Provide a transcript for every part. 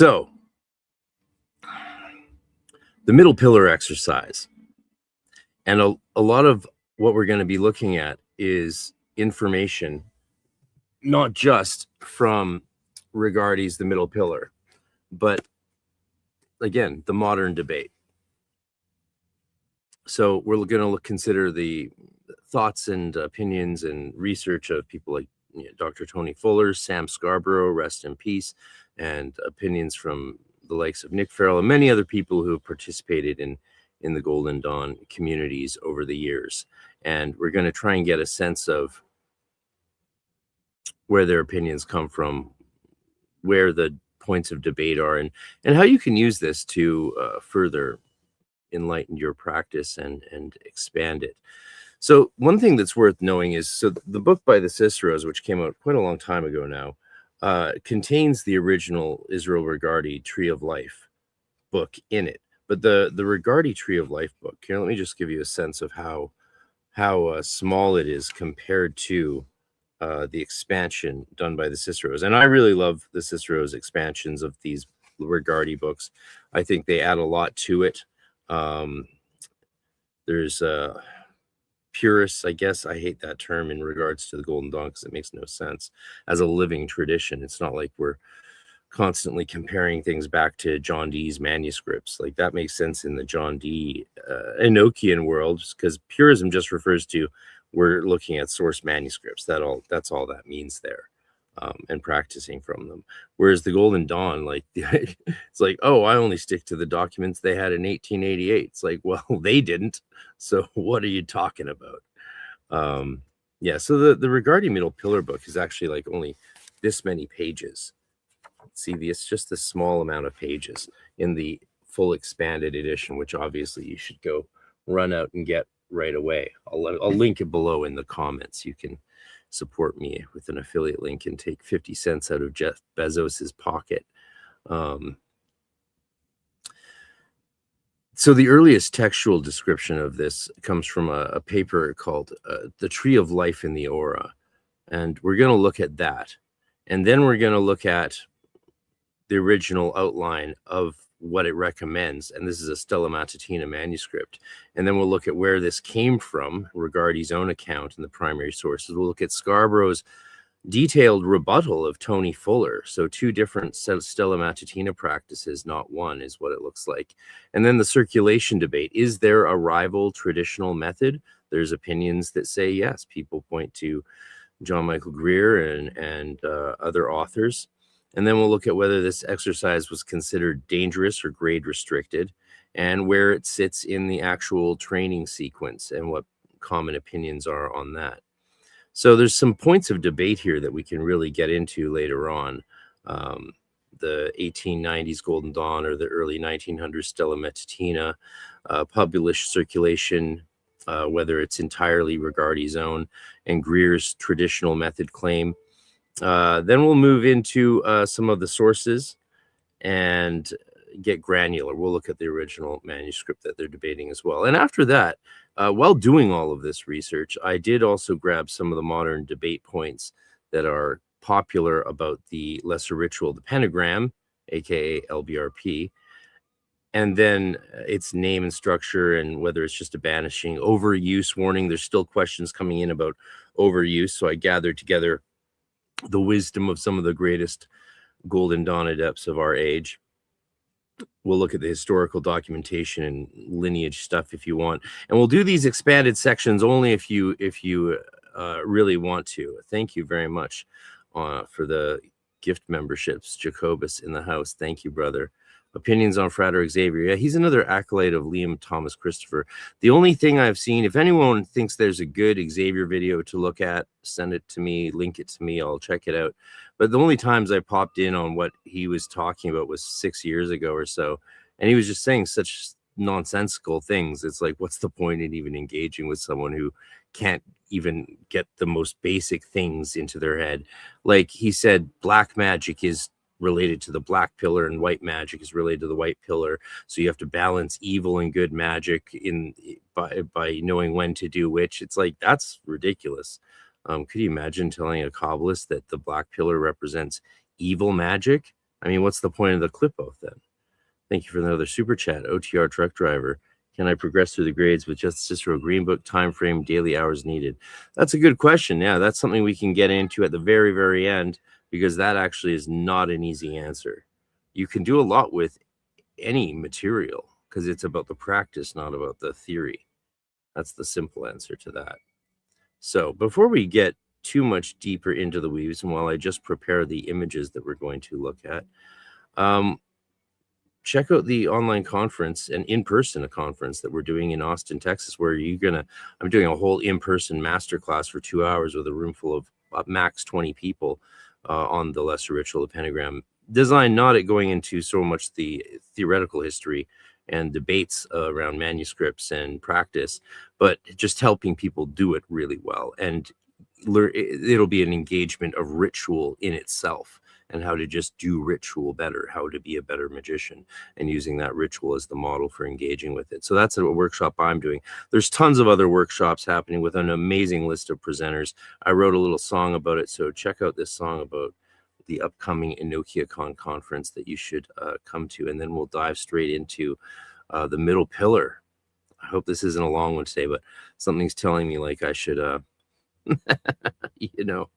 So the middle pillar exercise, and a lot of what we're going to be looking at is information, not just from Regardie's The Middle Pillar, but again, the modern debate. So we're going to consider the thoughts and opinions and research of people like Dr. Tony Fuller, Sam Scarborough, rest in peace, and opinions from the likes of Nick Farrell and many other people who have participated in the Golden Dawn communities over the years. And we're going to try and get a sense of where their opinions come from, where the points of debate are, and how you can use this to further enlighten your practice and expand it. So one thing that's worth knowing is, so the book by the Ciceros, which came out quite a long time ago now, contains the original Israel Regardie Tree of Life book in it. But the Regardie Tree of Life book, here, let me just give you a sense of how small it is compared to the expansion done by the Ciceros. And I really love the Ciceros expansions of these Regardie books. I think they add a lot to it. There's purists, I guess, I hate that term in regards to the Golden Dawn because it makes no sense as a living tradition. It's not like we're constantly comparing things back to John Dee's manuscripts. Like, that makes sense in the John Dee Enochian world, because purism just refers to we're looking at source manuscripts. That's all that means there, and practicing from them. Whereas the Golden Dawn, like, it's like, oh, I only stick to the documents they had in 1888. It's like, well, they didn't. So what are you talking about? Yeah. So the Regardie Middle Pillar book is actually like only this many pages. See, it's just a small amount of pages in the full expanded edition, which obviously you should go run out and get right away. I'll link it below in the comments. You can support me with an affiliate link and take 50 cents out of Jeff Bezos's pocket. So the earliest textual description of this comes from a paper called The Tree of Life in the Aura. And we're going to look at that. And then we're going to look at the original outline of what it recommends. And this is a Stella Matutina manuscript. And then we'll look at where this came from, Regardie's own account and the primary sources. We'll look at Scarborough's detailed rebuttal of Tony Fuller. So two different Stella Matutina practices, not one, is what it looks like. And then the circulation debate. Is there a rival traditional method? There's opinions that say yes. People point to John Michael Greer and other authors. And then we'll look at whether this exercise was considered dangerous or grade restricted, and where it sits in the actual training sequence and what common opinions are on that. So there's some points of debate here that we can really get into later on. The 1890s Golden Dawn or the early 1900s Stella Matutina, published circulation, whether it's entirely Regardie's own, and Greer's traditional method claim. Then we'll move into some of the sources and get granular. We'll look at the original manuscript that they're debating as well. And after that, while doing all of this research, I did also grab some of the modern debate points that are popular about the lesser ritual, the Pentagram, aka LBRP, and then its name and structure, and whether it's just a banishing, overuse warning. There's still questions coming in about overuse, so I gathered together the wisdom of some of the greatest Golden Dawn adepts of our age. We'll look at the historical documentation and lineage stuff if you want, and we'll do these expanded sections only if you really want to. Thank you very much for the gift memberships. Jacobus in the house, thank you, brother. Opinions on Frater Xavier. Yeah, he's another acolyte of Liam Thomas Christopher. The only thing I've seen, if anyone thinks there's a good Xavier video to look at, send it to me, link it to me, I'll check it out. But the only times I popped in on what he was talking about was 6 years ago or so. And he was just saying such nonsensical things. It's like, what's the point in even engaging with someone who can't even get the most basic things into their head? Like he said, black magic is related to the black pillar and white magic is related to the white pillar, so you have to balance evil and good magic by knowing when to do which. It's like, that's ridiculous. Could you imagine telling a Kabbalist that the black pillar represents evil magic I mean, what's the point of the clip oath then? Thank you for another super chat. OTR truck driver. Can I progress through the grades with just the Cicero Green Book, time frame, daily hours needed? That's a good question. Yeah, that's something we can get into at the very, very end, because that actually is not an easy answer. You can do a lot with any material because it's about the practice, not about the theory. That's the simple answer to that. So before we get too much deeper into the weaves, and while I just prepare the images that we're going to look at, check out the online conference and in-person conference that we're doing in Austin, Texas, where I'm doing a whole in-person masterclass for 2 hours with a room full of max 20 people on the lesser ritual of Pentagram, designed not at going into so much the theoretical history and debates around manuscripts and practice, but just helping people do it really well. And it'll be an engagement of ritual in itself, and how to just do ritual better, how to be a better magician, and using that ritual as the model for engaging with it. So that's a workshop I'm doing. There's tons of other workshops happening with an amazing list of presenters. I wrote a little song about it, so check out this song about the upcoming EnokiaCon conference that you should come to, and then we'll dive straight into the middle pillar. I hope this isn't a long one today, but something's telling me like I should, you know.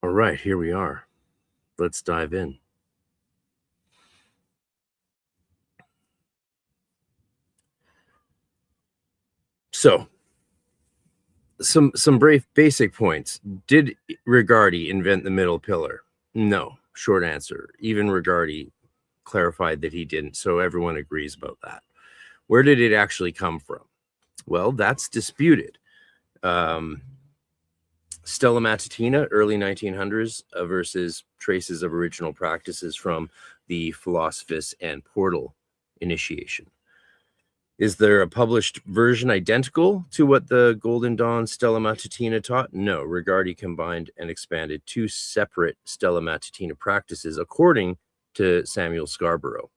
All right, here we are. Let's dive in. So, some brave basic points. Did Regardie invent the middle pillar? No. Short answer. Even Regardie clarified that he didn't, so everyone agrees about that. Where did it actually come from? Well, that's disputed. Stella Matutina, early 1900s, versus traces of original practices from the Philosophus and Portal initiation. Is there a published version identical to what the Golden Dawn Stella Matutina taught? No. Regardie combined and expanded two separate Stella Matutina practices according to Samuel Scarborough.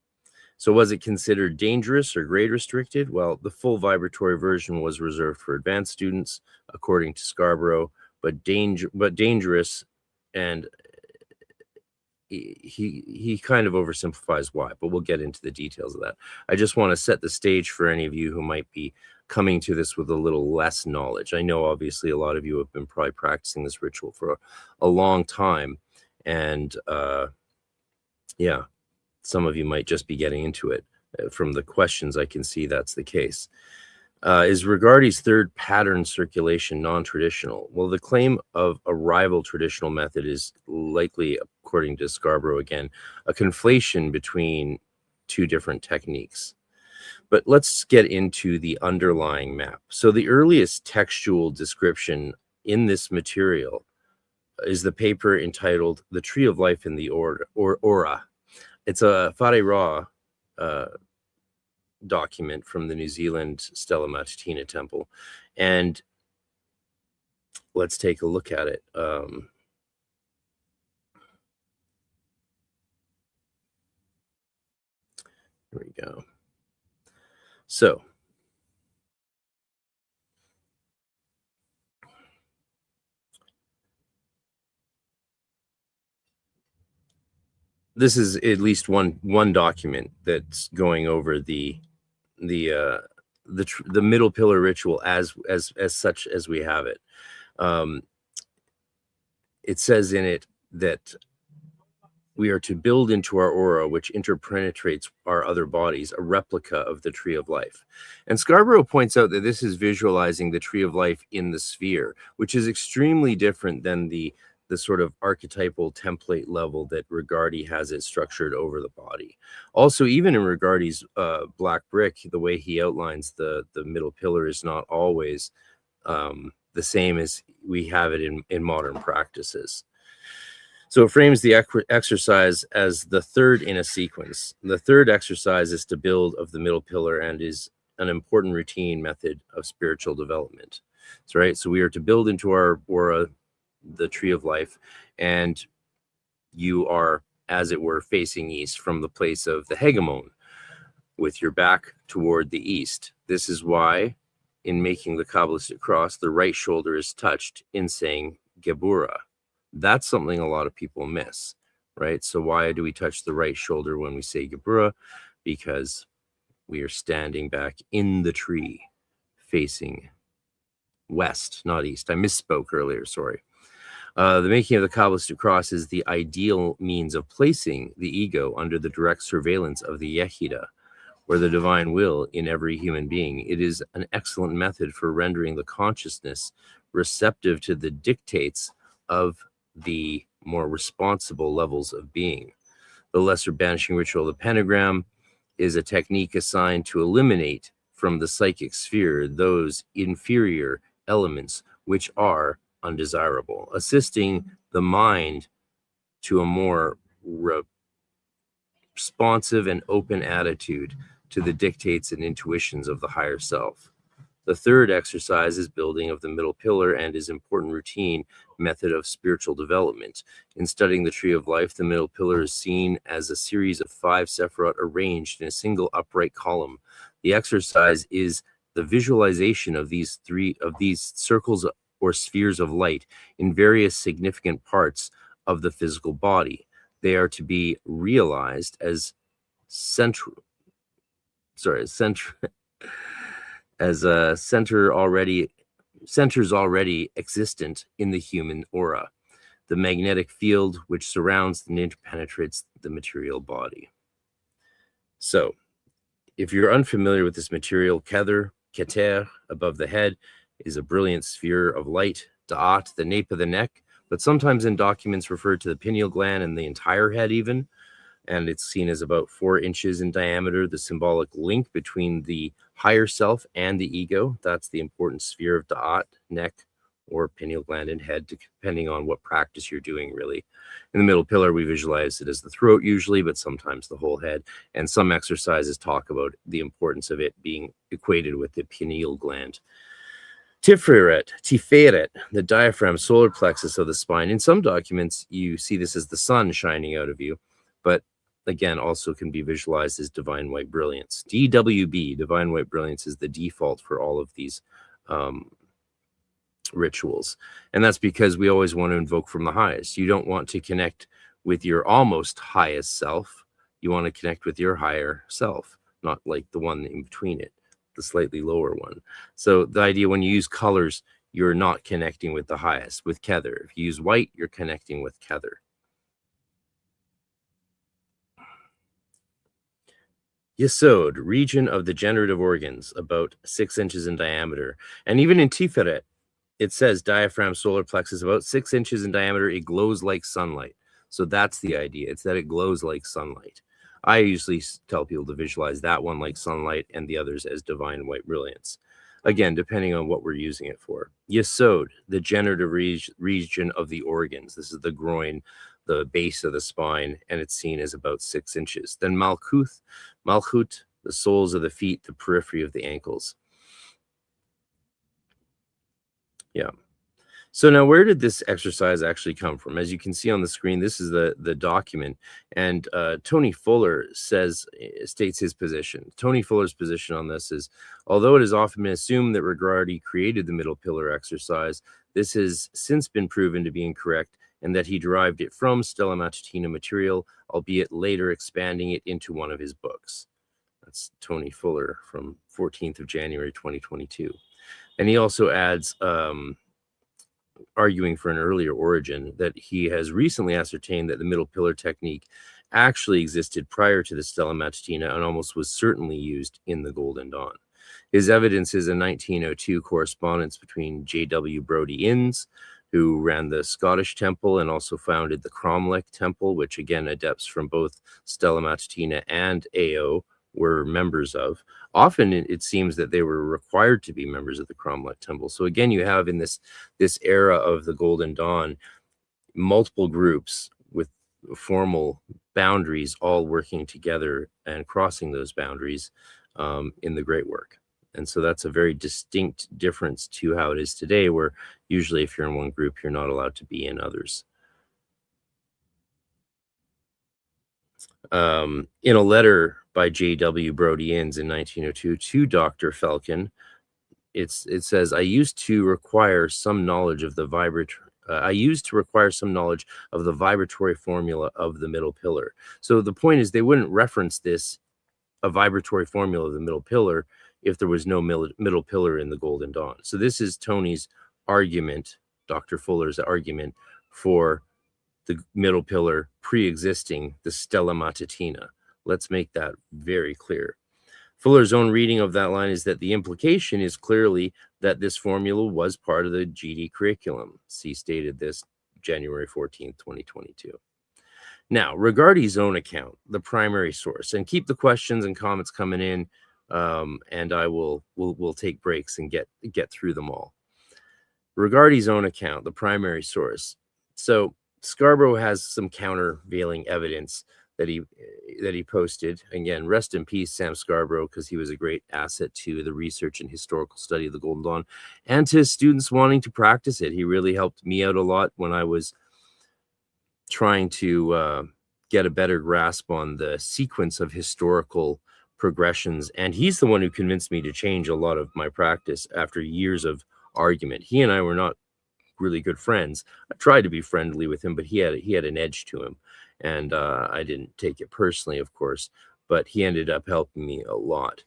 So was it considered dangerous or grade restricted? Well, the full vibratory version was reserved for advanced students, according to Scarborough, but dangerous, and he kind of oversimplifies why, but we'll get into the details of that. I just want to set the stage for any of you who might be coming to this with a little less knowledge. I know obviously a lot of you have been probably practicing this ritual for a long time, and yeah, some of you might just be getting into it. From the questions, I can see that's the case. Is Regardie's third pattern circulation non-traditional? Well, the claim of a rival traditional method is likely, according to Scarborough again, a conflation between two different techniques. But let's get into the underlying map. So the earliest textual description in this material is the paper entitled The Tree of Life in the Aura. It's a Frater document from the New Zealand Stella Matutina temple, and let's take a look at it. Here we go. So this is at least one document that's going over the middle pillar ritual as such as we have it. It says in it that we are to build into our aura, which interpenetrates our other bodies, a replica of the tree of life. And Scarborough points out that this is visualizing the tree of life in the sphere, which is extremely different than the sort of archetypal template level that Regardie has it structured over the body. Also, even in Regardie's black brick, the way he outlines the middle pillar is not always the same as we have it in modern practices. So it frames the exercise as the third in a sequence. The third exercise is to build of the middle pillar and is an important routine method of spiritual development. So, right, so we are to build into our aura the tree of life, and you are, as it were, facing east from the place of the hegemon with your back toward the east. This is why in making the Kabbalistic cross, the right shoulder is touched in saying Geburah. That's something a lot of people miss, right? So why do we touch the right shoulder when we say Geburah? Because we are standing back in the tree facing west, not east. I misspoke earlier, sorry. The making of the Kabbalistic cross is the ideal means of placing the ego under the direct surveillance of the Yehida, or the divine will in every human being. It is an excellent method for rendering the consciousness receptive to the dictates of the more responsible levels of being. The lesser banishing ritual of the Pentagram is a technique assigned to eliminate from the psychic sphere those inferior elements which are undesirable, assisting the mind to a more responsive and open attitude to the dictates and intuitions of the higher self. The third exercise is building of the middle pillar and is important routine method of spiritual development. In studying the tree of life, the middle pillar is seen as a series of 5 sephirot arranged in a single upright column. The exercise is the visualization of these circles or spheres of light in various significant parts of the physical body. They are to be realized as centers already existent in the human aura, the magnetic field which surrounds and interpenetrates the material body. So, if you're unfamiliar with this material, Keter, above the head, is a brilliant sphere of light. Da'at, the nape of the neck, but sometimes in documents referred to the pineal gland and the entire head even, and it's seen as about 4 inches in diameter, the symbolic link between the higher self and the ego. That's the important sphere of Da'at, neck, or pineal gland and head, depending on what practice you're doing, really. In the middle pillar, we visualize it as the throat usually, but sometimes the whole head. And some exercises talk about the importance of it being equated with the pineal gland. Tiferet, the diaphragm, solar plexus of the spine. In some documents, you see this as the sun shining out of you, but again, also can be visualized as divine white brilliance. DWB, divine white brilliance, is the default for all of these rituals. And that's because we always want to invoke from the highest. You don't want to connect with your almost highest self. You want to connect with your higher self, not like the one in between it, the slightly lower one. So the idea, when you use colors, you're not connecting with the highest, with Kether. If you use white, you're connecting with Kether. Yesod, region of the generative organs, about 6 inches in diameter. And even in Tiferet, it says diaphragm, solar plexus, about 6 inches in diameter. It glows like sunlight. So that's the idea. It's that it glows like sunlight. I usually tell people to visualize that one like sunlight and the others as divine white brilliance. Again, depending on what we're using it for. Yesod, the generative region of the organs. This is the groin, the base of the spine, and it's seen as about 6 inches. Then Malkuth, Malchut, the soles of the feet, the periphery of the ankles. Yeah. So now, where did this exercise actually come from? As you can see on the screen, this is the document, and Tony Fuller states his position. Tony Fuller's position on this is, although it has often been assumed that Regardie created the middle pillar exercise, this has since been proven to be incorrect, and that he derived it from Stella Matutina material, albeit later expanding it into one of his books. That's Tony Fuller from 14th of January 2022. And he also adds, arguing for an earlier origin, that he has recently ascertained that the middle pillar technique actually existed prior to the Stella Matutina and almost was certainly used in the Golden Dawn. His evidence is a 1902 correspondence between J.W. Brodie Innes, who ran the Scottish temple and also founded the Cromlech temple, which again adepts from both Stella Matutina and AO were members of. Often it seems that they were required to be members of the Cromlech temple. So again, you have in this era of the Golden Dawn, multiple groups with formal boundaries all working together and crossing those boundaries in the great work. And so that's a very distinct difference to how it is today, where usually if you're in one group, you're not allowed to be in others. In a letter by J.W. Brodie Innes in 1902 to Dr. Felkin, it says, I used to require some knowledge of the vibratory formula of the middle pillar. So the point is, they wouldn't reference a vibratory formula of the middle pillar if there was no middle pillar in the Golden Dawn. So this is Tony's argument, Dr. Fuller's argument, for the middle pillar pre-existing the Stella Matutina. Let's make that very clear. Fuller's own reading of that line is that the implication is clearly that this formula was part of the GD curriculum. See, stated this January 14th, 2022. Now, Regardie's own account, the primary source, and keep the questions and comments coming in, and I will take breaks and get through them all. Regardie's own account, the primary source. So Scarborough has some countervailing evidence that he posted. Again, rest in peace, Sam Scarborough, because he was a great asset to the research and historical study of the Golden Dawn and to students wanting to practice it. He really helped me out a lot when I was trying to get a better grasp on the sequence of historical progressions. And he's the one who convinced me to change a lot of my practice after years of argument. He and I were not really good friends. I tried to be friendly with him, but he had an edge to him, and I didn't take it personally, of course, but he ended up helping me a lot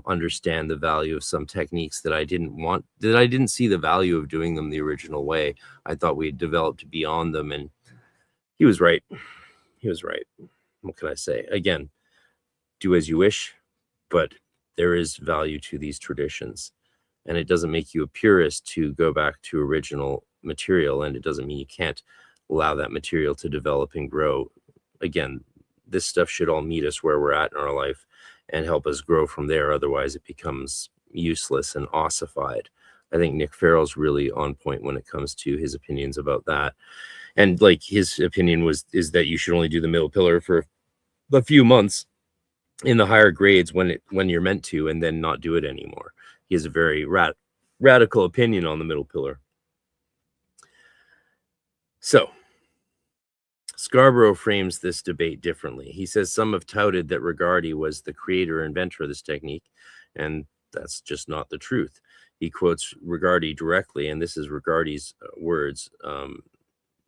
understand the value of some techniques that I didn't see the value of doing them the original way. I thought we had developed beyond them, and he was right. He was right. What can I say? Again, do as you wish, but there is value to these traditions. And it doesn't make you a purist to go back to original material, and it doesn't mean you can't allow that material to develop and grow. Again, this stuff should all meet us where we're at in our life and help us grow from there. Otherwise, it becomes useless and ossified. I think Nick Farrell's really on point when it comes to his opinions about that. And like his opinion is that you should only do the middle pillar for a few months in the higher grades when you're meant to, and then not do it anymore. He has a very radical opinion on the middle pillar. So Scarborough frames this debate differently. He says some have touted that Regardie was the creator or inventor of this technique, and that's just not the truth. He quotes Regardie directly, and this is Regardie's words,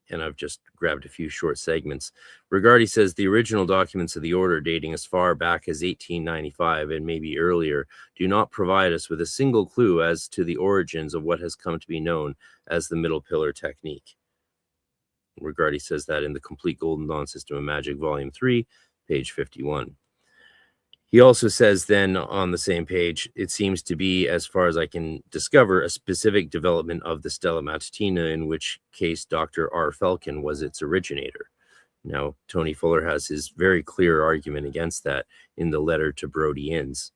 and I've just grabbed a few short segments. Regardie says the original documents of the order, dating as far back as 1895 and maybe earlier, do not provide us with a single clue as to the origins of what has come to be known as the middle pillar technique. Regardie says that in the Complete Golden Dawn System of Magic, Volume 3, page 51. He also says then on the same page, it seems to be, as far as I can discover, a specific development of the Stella Matutina, in which case Dr. R. Felkin was its originator. Now, Tony Fuller has his very clear argument against that in the letter to Brodie Innes.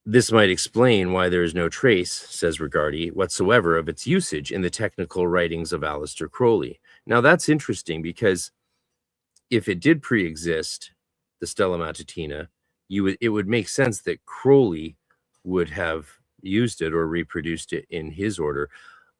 This might explain why there is no trace, says Regardie, whatsoever of its usage in the technical writings of Aleister Crowley. Now, that's interesting because if it did pre-exist, the Stella Matutina, it would make sense that Crowley would have used it or reproduced it in his order,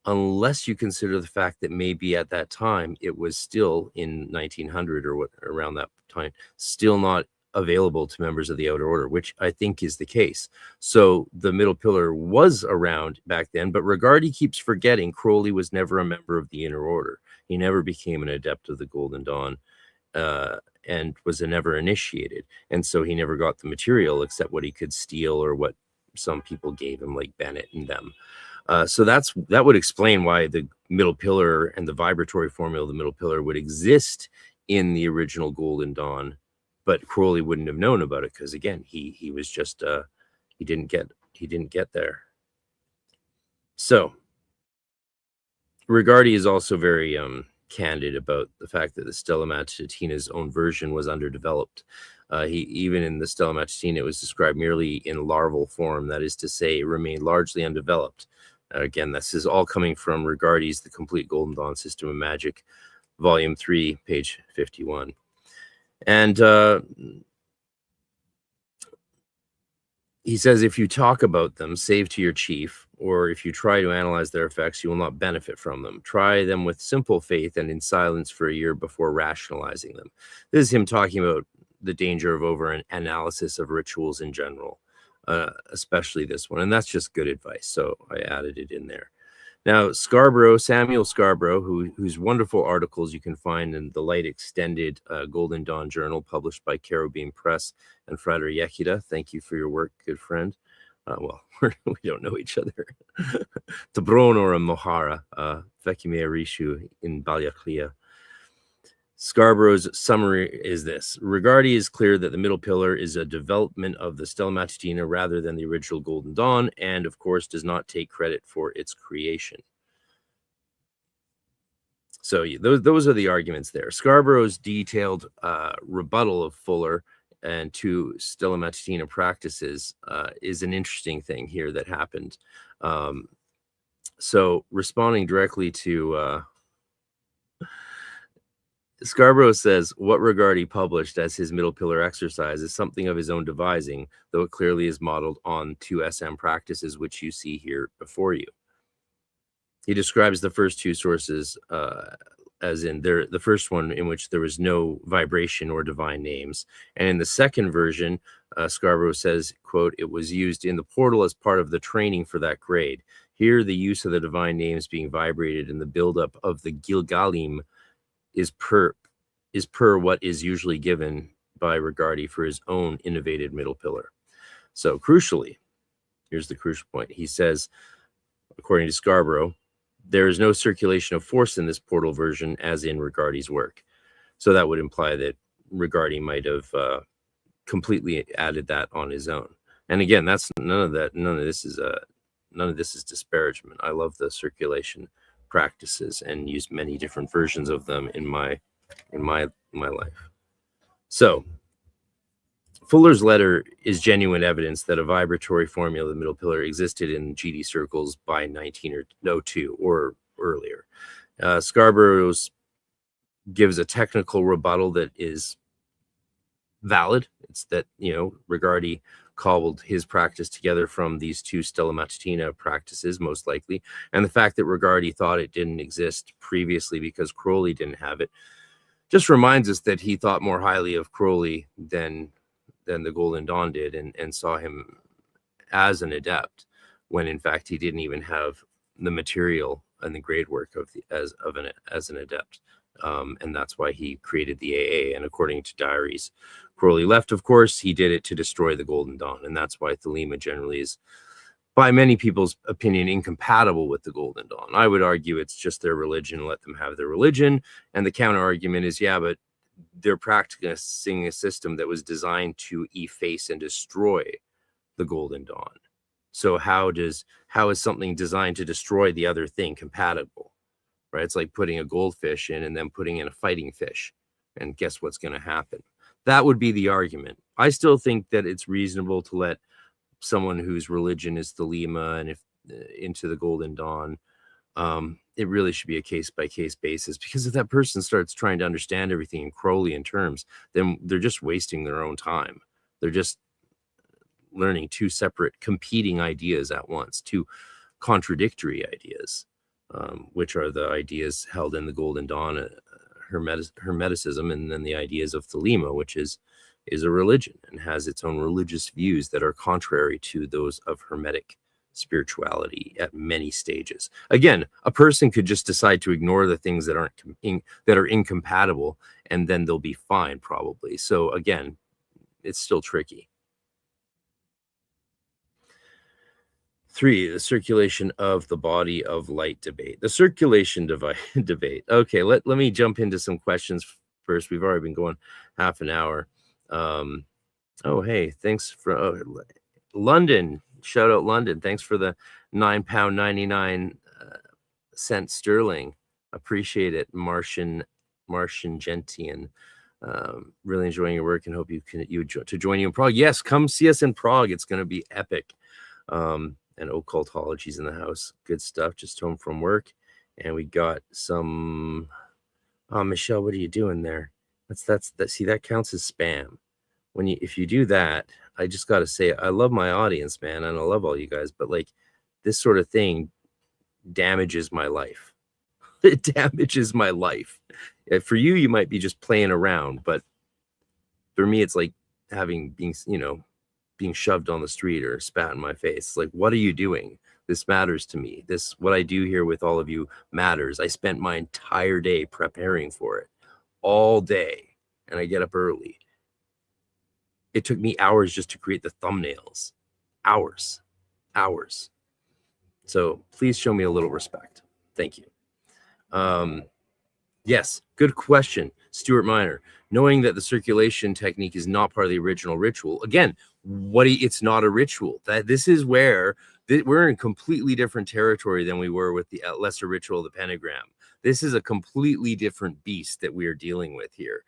unless you consider the fact that maybe at that time it was still in 1900 or what around that time, still not available to members of the outer order, which I think is the case. So the middle pillar was around back then, but Regardie keeps forgetting Crowley was never a member of the inner order. He never became an adept of the Golden Dawn, and was never initiated, and so he never got the material except what he could steal or what some people gave him, like Bennett and them. So that would explain why the middle pillar and the vibratory formula of the middle pillar would exist in the original Golden Dawn, but Crowley wouldn't have known about it because, again, he was just he didn't get there. So Regardie is also very candid about the fact that the Stella Matutina's own version was underdeveloped. Even in the Stella Matutina, it was described merely in larval form, that is to say, it remained largely undeveloped. Again, this is all coming from Regardie's The Complete Golden Dawn System of Magic, Volume 3, page 51. And he says, if you talk about them, save to your chief, or if you try to analyze their effects, you will not benefit from them. Try them with simple faith and in silence for a year before rationalizing them. This is him talking about the danger of over-analysis of rituals in general, especially this one. And that's just good advice, so I added it in there. Now, Samuel Scarborough, whose wonderful articles you can find in the Light Extended Golden Dawn Journal, published by Cherubim Press and Frater RC. Thank you for your work, good friend. Well, we don't know each other. Tabron or a Mohara, Vekime Rishu in Balyaklia. Scarborough's summary is this. Regardie is clear that the middle pillar is a development of the Stella Matutina rather than the original Golden Dawn, and of course does not take credit for its creation. So those are the arguments there. Scarborough's detailed rebuttal of Fuller and to Stella Matutina practices is an interesting thing here that happened. So responding directly to Scarborough says, what Regardie published as his middle pillar exercise is something of his own devising, though it clearly is modeled on 2SM practices, which you see here before you. He describes the first two sources as in the first one in which there was no vibration or divine names. And in the second version, Scarborough says, quote, it was used in the portal as part of the training for that grade. Here, the use of the divine names being vibrated in the buildup of the Gilgalim is per what is usually given by Regardie for his own innovated middle pillar. So crucially, here's the crucial point. He says, according to Scarborough, there is no circulation of force in this portal version as in Regardie's work. So that would imply that Regardie might have completely added that on his own. And again, that's none of this is disparagement. I love the circulation practices and use many different versions of them in my life. So Fuller's letter is genuine evidence that a vibratory formula of the middle pillar existed in GD circles by 1902 or earlier. Scarborough's gives a technical rebuttal that is valid. It's that, Regardie cobbled his practice together from these two Stella Matutina practices, most likely. And the fact that Regardie thought it didn't exist previously because Crowley didn't have it just reminds us that he thought more highly of Crowley than the Golden Dawn did, and saw him as an adept, when in fact he didn't even have the material and the grade work as an adept. And that's why he created the AA. And according to diaries, Crowley left, of course, he did it to destroy the Golden Dawn. And that's why Thelema generally is, by many people's opinion, incompatible with the Golden Dawn. I would argue it's just their religion, let them have their religion. And the counter argument is, yeah, but they're practicing a system that was designed to efface and destroy the Golden Dawn. So how is something designed to destroy the other thing compatible? Right? It's like putting a goldfish in and then putting in a fighting fish, and guess what's going to happen? That would be the argument. I still think that it's reasonable to let someone whose religion is Thelema and if into the Golden Dawn. It really should be a case-by-case basis, because if that person starts trying to understand everything in Crowleyan terms, then they're just wasting their own time. They're just learning two separate competing ideas at once, two contradictory ideas, which are the ideas held in the Golden Dawn, Hermeticism, and then the ideas of Thelema, which is a religion and has its own religious views that are contrary to those of Hermetic spirituality at many stages. Again, a person could just decide to ignore the things that are incompatible, and then they'll be fine, probably. So again, it's still tricky. 3, the circulation of the body of light debate. The circulation debate. Okay, let me jump into some questions first. We've already been going half an hour. Oh, hey, thanks for London. Shout out London. Thanks for the £9.99 sterling. Appreciate it, Martian Gentian. Really enjoying your work and hope you to join you in Prague. Yes, come see us in Prague. It's going to be epic. And occultology's in the house. Good stuff. Just home from work, and we got some. Oh, Michelle, what are you doing there? See, that counts as spam. If you do that, I just got to say, I love my audience, man, and I love all you guys, but like, this sort of thing damages my life. It damages my life. For you, you might be just playing around, but for me, it's like being shoved on the street or spat in my face. It's like, what are you doing? This matters to me. What I do here with all of you matters. I spent my entire day preparing for it, all day, and I get up early. It took me hours just to create the thumbnails. Hours. So please show me a little respect. Thank you. Yes, good question, Stuart Miner. Knowing that the circulation technique is not part of the original ritual. Again, it's not a ritual. This is where we're in completely different territory than we were with the lesser ritual, the pentagram. This is a completely different beast that we are dealing with here.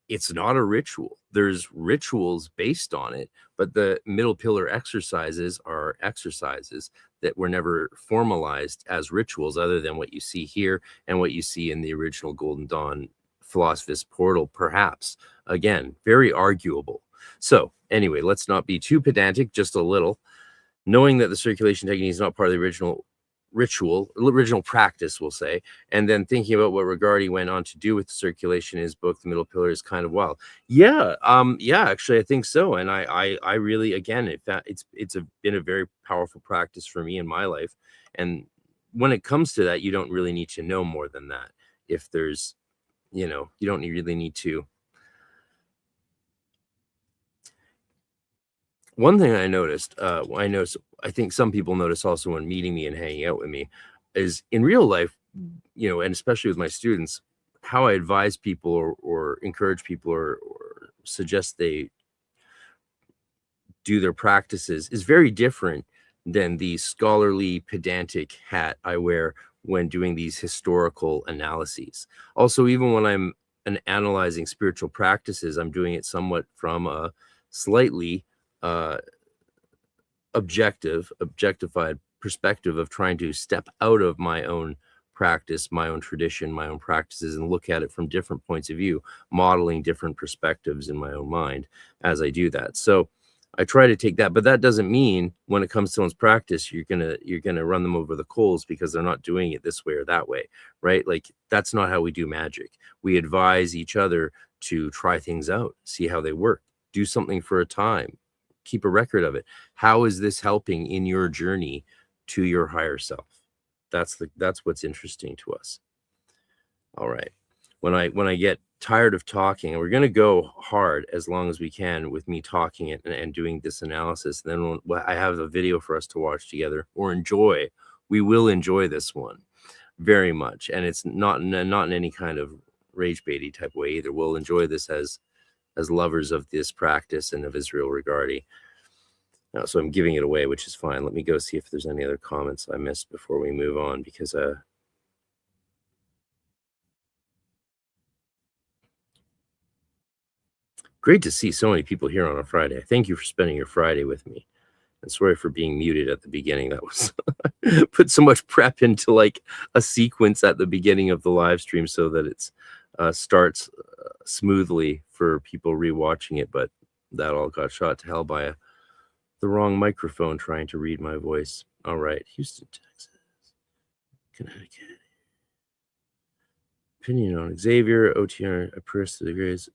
It's not a ritual. There's rituals based on it, but the middle pillar exercises are exercises that were never formalized as rituals, other than what you see here and what you see in the original Golden Dawn Philosophist portal, perhaps. Again, very arguable. So anyway, let's not be too pedantic, just a little. Knowing that the circulation technique is not part of the original practice, we'll say, and then thinking about what Regardie went on to do with the circulation in his book, The Middle Pillar, is kind of wild. Yeah, actually, I think so. And I really, again, it's been a very powerful practice for me in my life. And when it comes to that, you don't really need to know more than that. If there's, you don't really need to. One thing I noticed, I think some people notice also when meeting me and hanging out with me, is in real life, and especially with my students, how I advise people or encourage people or suggest they do their practices is very different than the scholarly, pedantic hat I wear when doing these historical analyses. Also, even when I'm analyzing spiritual practices, I'm doing it somewhat from a slightly objectified perspective of trying to step out of my own practice, my own tradition, my own practices, and look at it from different points of view, modeling different perspectives in my own mind as I do that. So I try to take that, but that doesn't mean when it comes to someone's practice, you're gonna run them over the coals because they're not doing it this way or that way, right? Like that's not how we do magic. We advise each other to try things out, see how they work, do something for a time, keep a record of it. How is this helping in your journey to your higher self? That's what's interesting to us. All right. When I get tired of talking, and we're going to go hard as long as we can with me talking it and doing this analysis, and then when I have a video for us to watch together or enjoy, we will enjoy this one very much. And it's not in any kind of rage baity type way either. We'll enjoy this as lovers of this practice and of Israel Regardie. Now, so I'm giving it away, which is fine. Let me go see if there's any other comments I missed before we move on, because great to see so many people here on a Friday. Thank you for spending your Friday with me. And sorry for being muted at the beginning. That was put so much prep into like a sequence at the beginning of the live stream so that it's starts smoothly for people rewatching it. But that all got shot to hell by the wrong microphone trying to read my voice. All right, Houston, Texas, Connecticut. Opinion on Xavier, OTR, a prayers to the grace.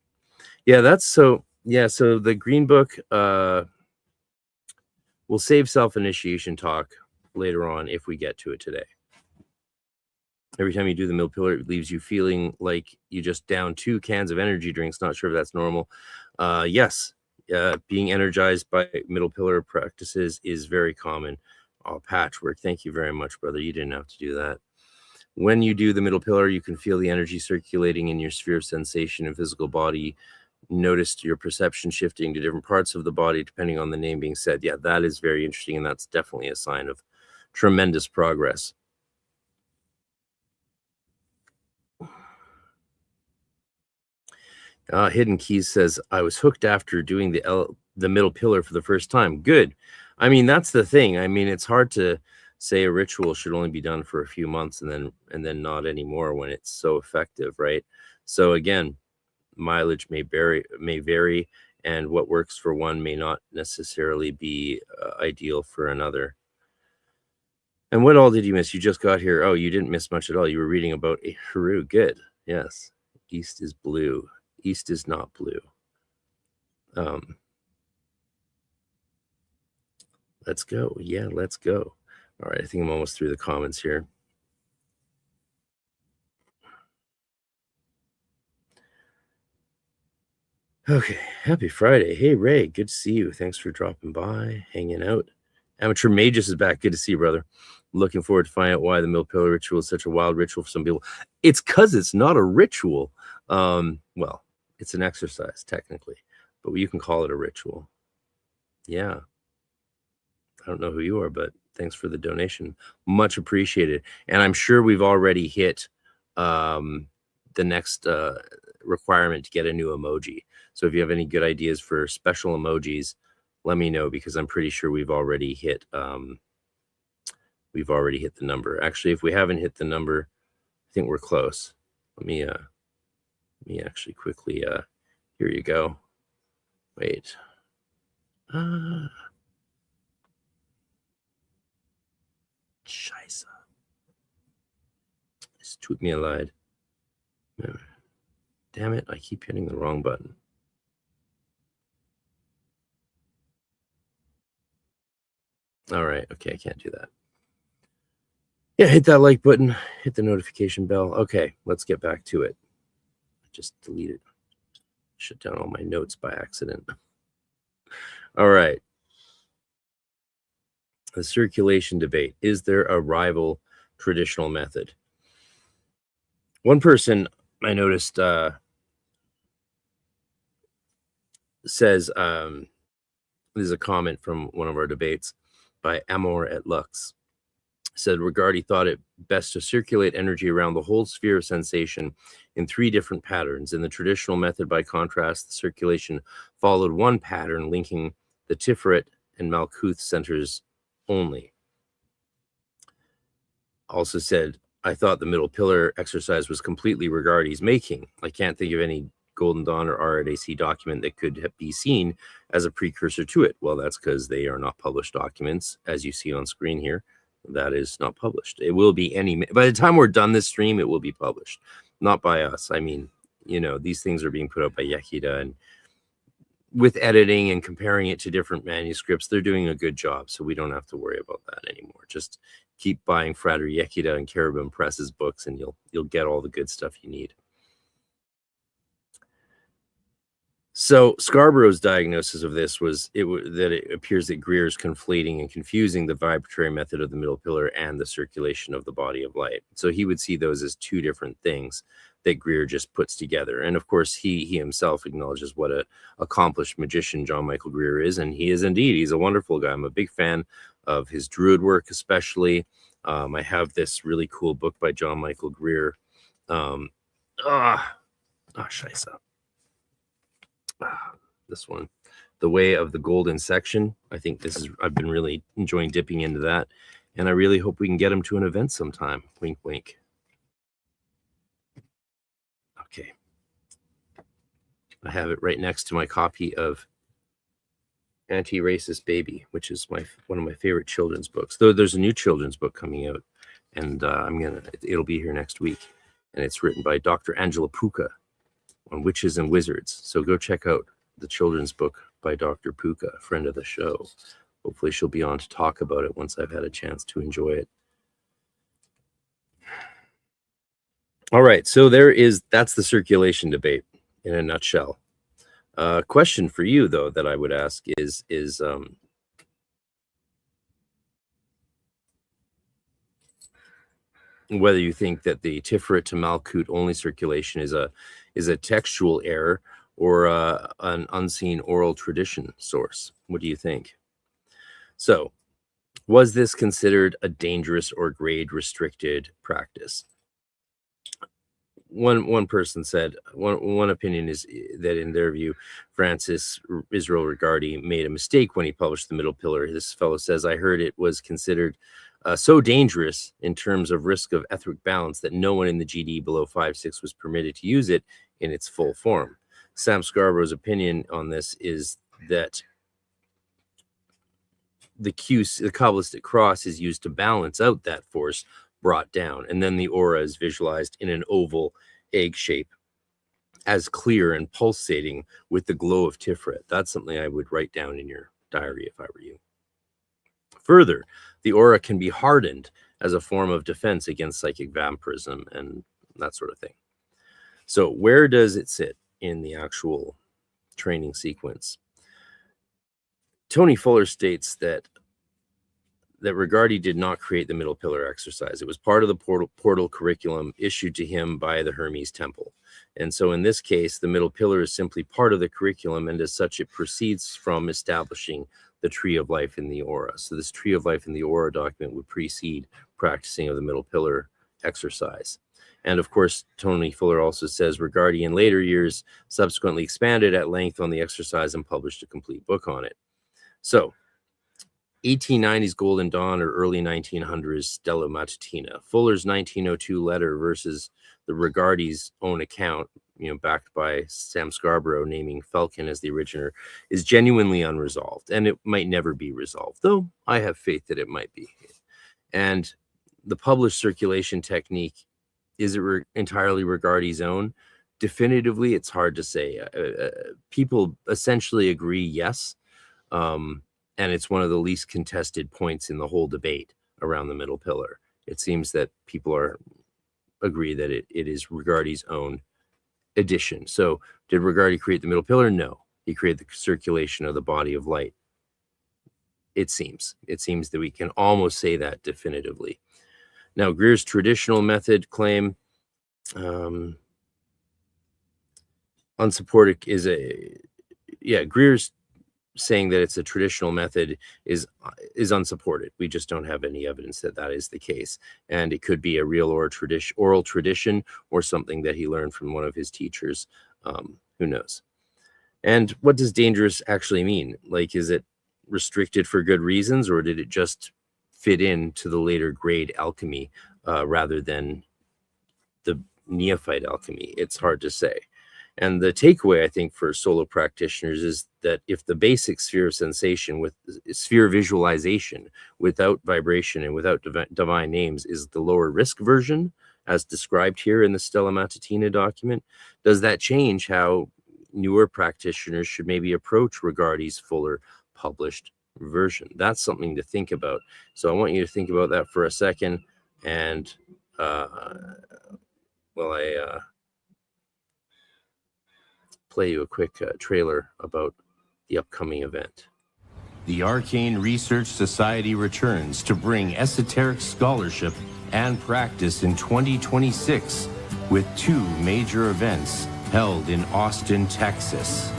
Yeah, that's so. Yeah, so the Green Book. We'll save self-initiation talk later on if we get to it today. Every time you do the middle pillar, it leaves you feeling like you just downed 2 cans of energy drinks. Not sure if that's normal. Yes, being energized by middle pillar practices is very common. Oh, Patchwork, thank you very much, brother. You didn't have to do that. When you do the middle pillar, you can feel the energy circulating in your sphere of sensation and physical body. Noticed your perception shifting to different parts of the body depending on the name being said. Yeah, that is very interesting, and that's definitely a sign of tremendous progress. Hidden Keys says, I was hooked after doing the middle pillar for the first time. Good. I mean, that's the thing. I mean, it's hard to say a ritual should only be done for a few months and then not anymore when it's so effective, right? So again, mileage may vary, and what works for one may not necessarily be ideal for another. And what all did you miss? You just got here. Oh, you didn't miss much at all. You were reading about Haru. Good. Yes. East is blue. East is not blue. Let's go. Yeah, let's go. All right. I think I'm almost through the comments here. Okay, happy Friday. Hey, Ray, good to see you. Thanks for dropping by, hanging out. Amateur Magus is back. Good to see you, brother. Looking forward to finding out why the middle pillar ritual is such a wild ritual for some people. It's because it's not a ritual. Well, it's an exercise, technically, but you can call it a ritual. Yeah. I don't know who you are, but thanks for the donation. Much appreciated. And I'm sure we've already hit the next requirement to get a new emoji. So if you have any good ideas for special emojis, let me know, because I'm pretty sure we've already hit the number. Actually, if we haven't hit the number, I think we're close. Let me actually quickly here you go. Wait. Scheiße. Es tut mir leid. Damn it, I keep hitting the wrong button. All right, okay, I can't do that. Yeah, hit that like button, hit the notification bell. Okay, let's get back to it. I just deleted, shut down all my notes by accident. All right. The circulation debate. Is there a rival traditional method? One person I noticed says, this is a comment from one of our debates by Amor et Lux. Said Regardie thought it best to circulate energy around the whole sphere of sensation in 3 different patterns. In the traditional method, by contrast, the circulation followed one pattern linking the Tiferet and Malkuth centers only. Also said, I thought the middle pillar exercise was completely Regardie's making. I can't think of any Golden Dawn or RRAC document that could be seen as a precursor to it? Well, that's because they are not published documents, as you see on screen here. That is not published. It will be by the time we're done this stream, it will be published, not by us. I mean, you know, these things are being put out by Yekida, and with editing and comparing it to different manuscripts, they're doing a good job. So we don't have to worry about that anymore. Just keep buying Frater Yekida and Carabin Press's books, and you'll get all the good stuff you need. So Scarborough's diagnosis of this was that it appears that Greer is conflating and confusing the vibratory method of the middle pillar and the circulation of the body of light. So he would see those as two different things that Greer just puts together. And of course, he himself acknowledges what an accomplished magician John Michael Greer is, and he is indeed. He's a wonderful guy. I'm a big fan of his Druid work, especially. I have this really cool book by John Michael Greer. Scheisse. This one, The Way of the Golden Section. I think I've been really enjoying dipping into that, and I really hope we can get him to an event sometime. Wink, wink. Okay. I have it right next to my copy of Anti-Racist Baby, which is one of my favorite children's books. Though there's a new children's book coming out, and it'll be here next week, and it's written by Dr. Angela Puka on witches and wizards. So go check out the children's book by Dr. Puka, a friend of the show. Hopefully she'll be on to talk about it once I've had a chance to enjoy it. All right, so that's the circulation debate in a nutshell. Question for you, though, that I would ask is whether you think that the Tiferet to Malkut only circulation is a textual error or an unseen oral tradition source. What do you think? So, was this considered a dangerous or grade restricted practice? One person said, one opinion is that in their view, Francis Israel Regardie made a mistake when he published the middle pillar. This fellow says, I heard it was considered so dangerous in terms of risk of etheric balance that no one in the GD below 5.6 was permitted to use it in its full form. Sam Scarborough's opinion on this is that the Kabbalistic cross is used to balance out that force brought down, and then the aura is visualized in an oval egg shape as clear and pulsating with the glow of Tiferet. That's something I would write down in your diary if I were you. Further, the aura can be hardened as a form of defense against psychic vampirism and that sort of thing. So where does it sit in the actual training sequence? Tony Fuller states that Regardie did not create the middle pillar exercise. It was part of the portal curriculum issued to him by the Hermes Temple. And so in this case, the middle pillar is simply part of the curriculum, and as such, it proceeds from establishing the Tree of Life in the Aura. So this Tree of Life in the Aura document would precede practicing of the middle pillar exercise. And of course, Tony Fuller also says Regardie in later years subsequently expanded at length on the exercise and published a complete book on it. So 1890s Golden Dawn or early 1900s Stella Matutina. Fuller's 1902 letter versus the Regardie's own account, backed by Sam Scarborough naming Felkin as the originator, is genuinely unresolved, and it might never be resolved, though I have faith that it might be. And the published circulation technique, is it entirely Regardie's own? Definitively, it's hard to say. People essentially agree yes, and it's one of the least contested points in the whole debate around the middle pillar. It seems that people agree that it is Regardie's own addition. So did Regardie create the middle pillar? No. He created the circulation of the body of light. It seems that we can almost say that definitively. Now, Greer's traditional method claim, unsupported is Greer's saying that it's a traditional method is unsupported. We just don't have any evidence that that is the case, and it could be a real oral tradition or something that he learned from one of his teachers. Who knows? And what does dangerous actually mean? Like, is it restricted for good reasons, or did it just fit into the later grade alchemy rather than the neophyte alchemy? It's hard to say. And the takeaway, I think, for solo practitioners is that if the basic sphere of sensation with sphere visualization without vibration and without divine names is the lower risk version, as described here in the Stella Matutina document, does that change how newer practitioners should maybe approach Regardie's fuller published version? That's something to think about. So I want you to think about that for a second. And I play you a quick trailer about the upcoming event. The Arcane Research Society returns to bring esoteric scholarship and practice in 2026 with 2 major events held in Austin, Texas.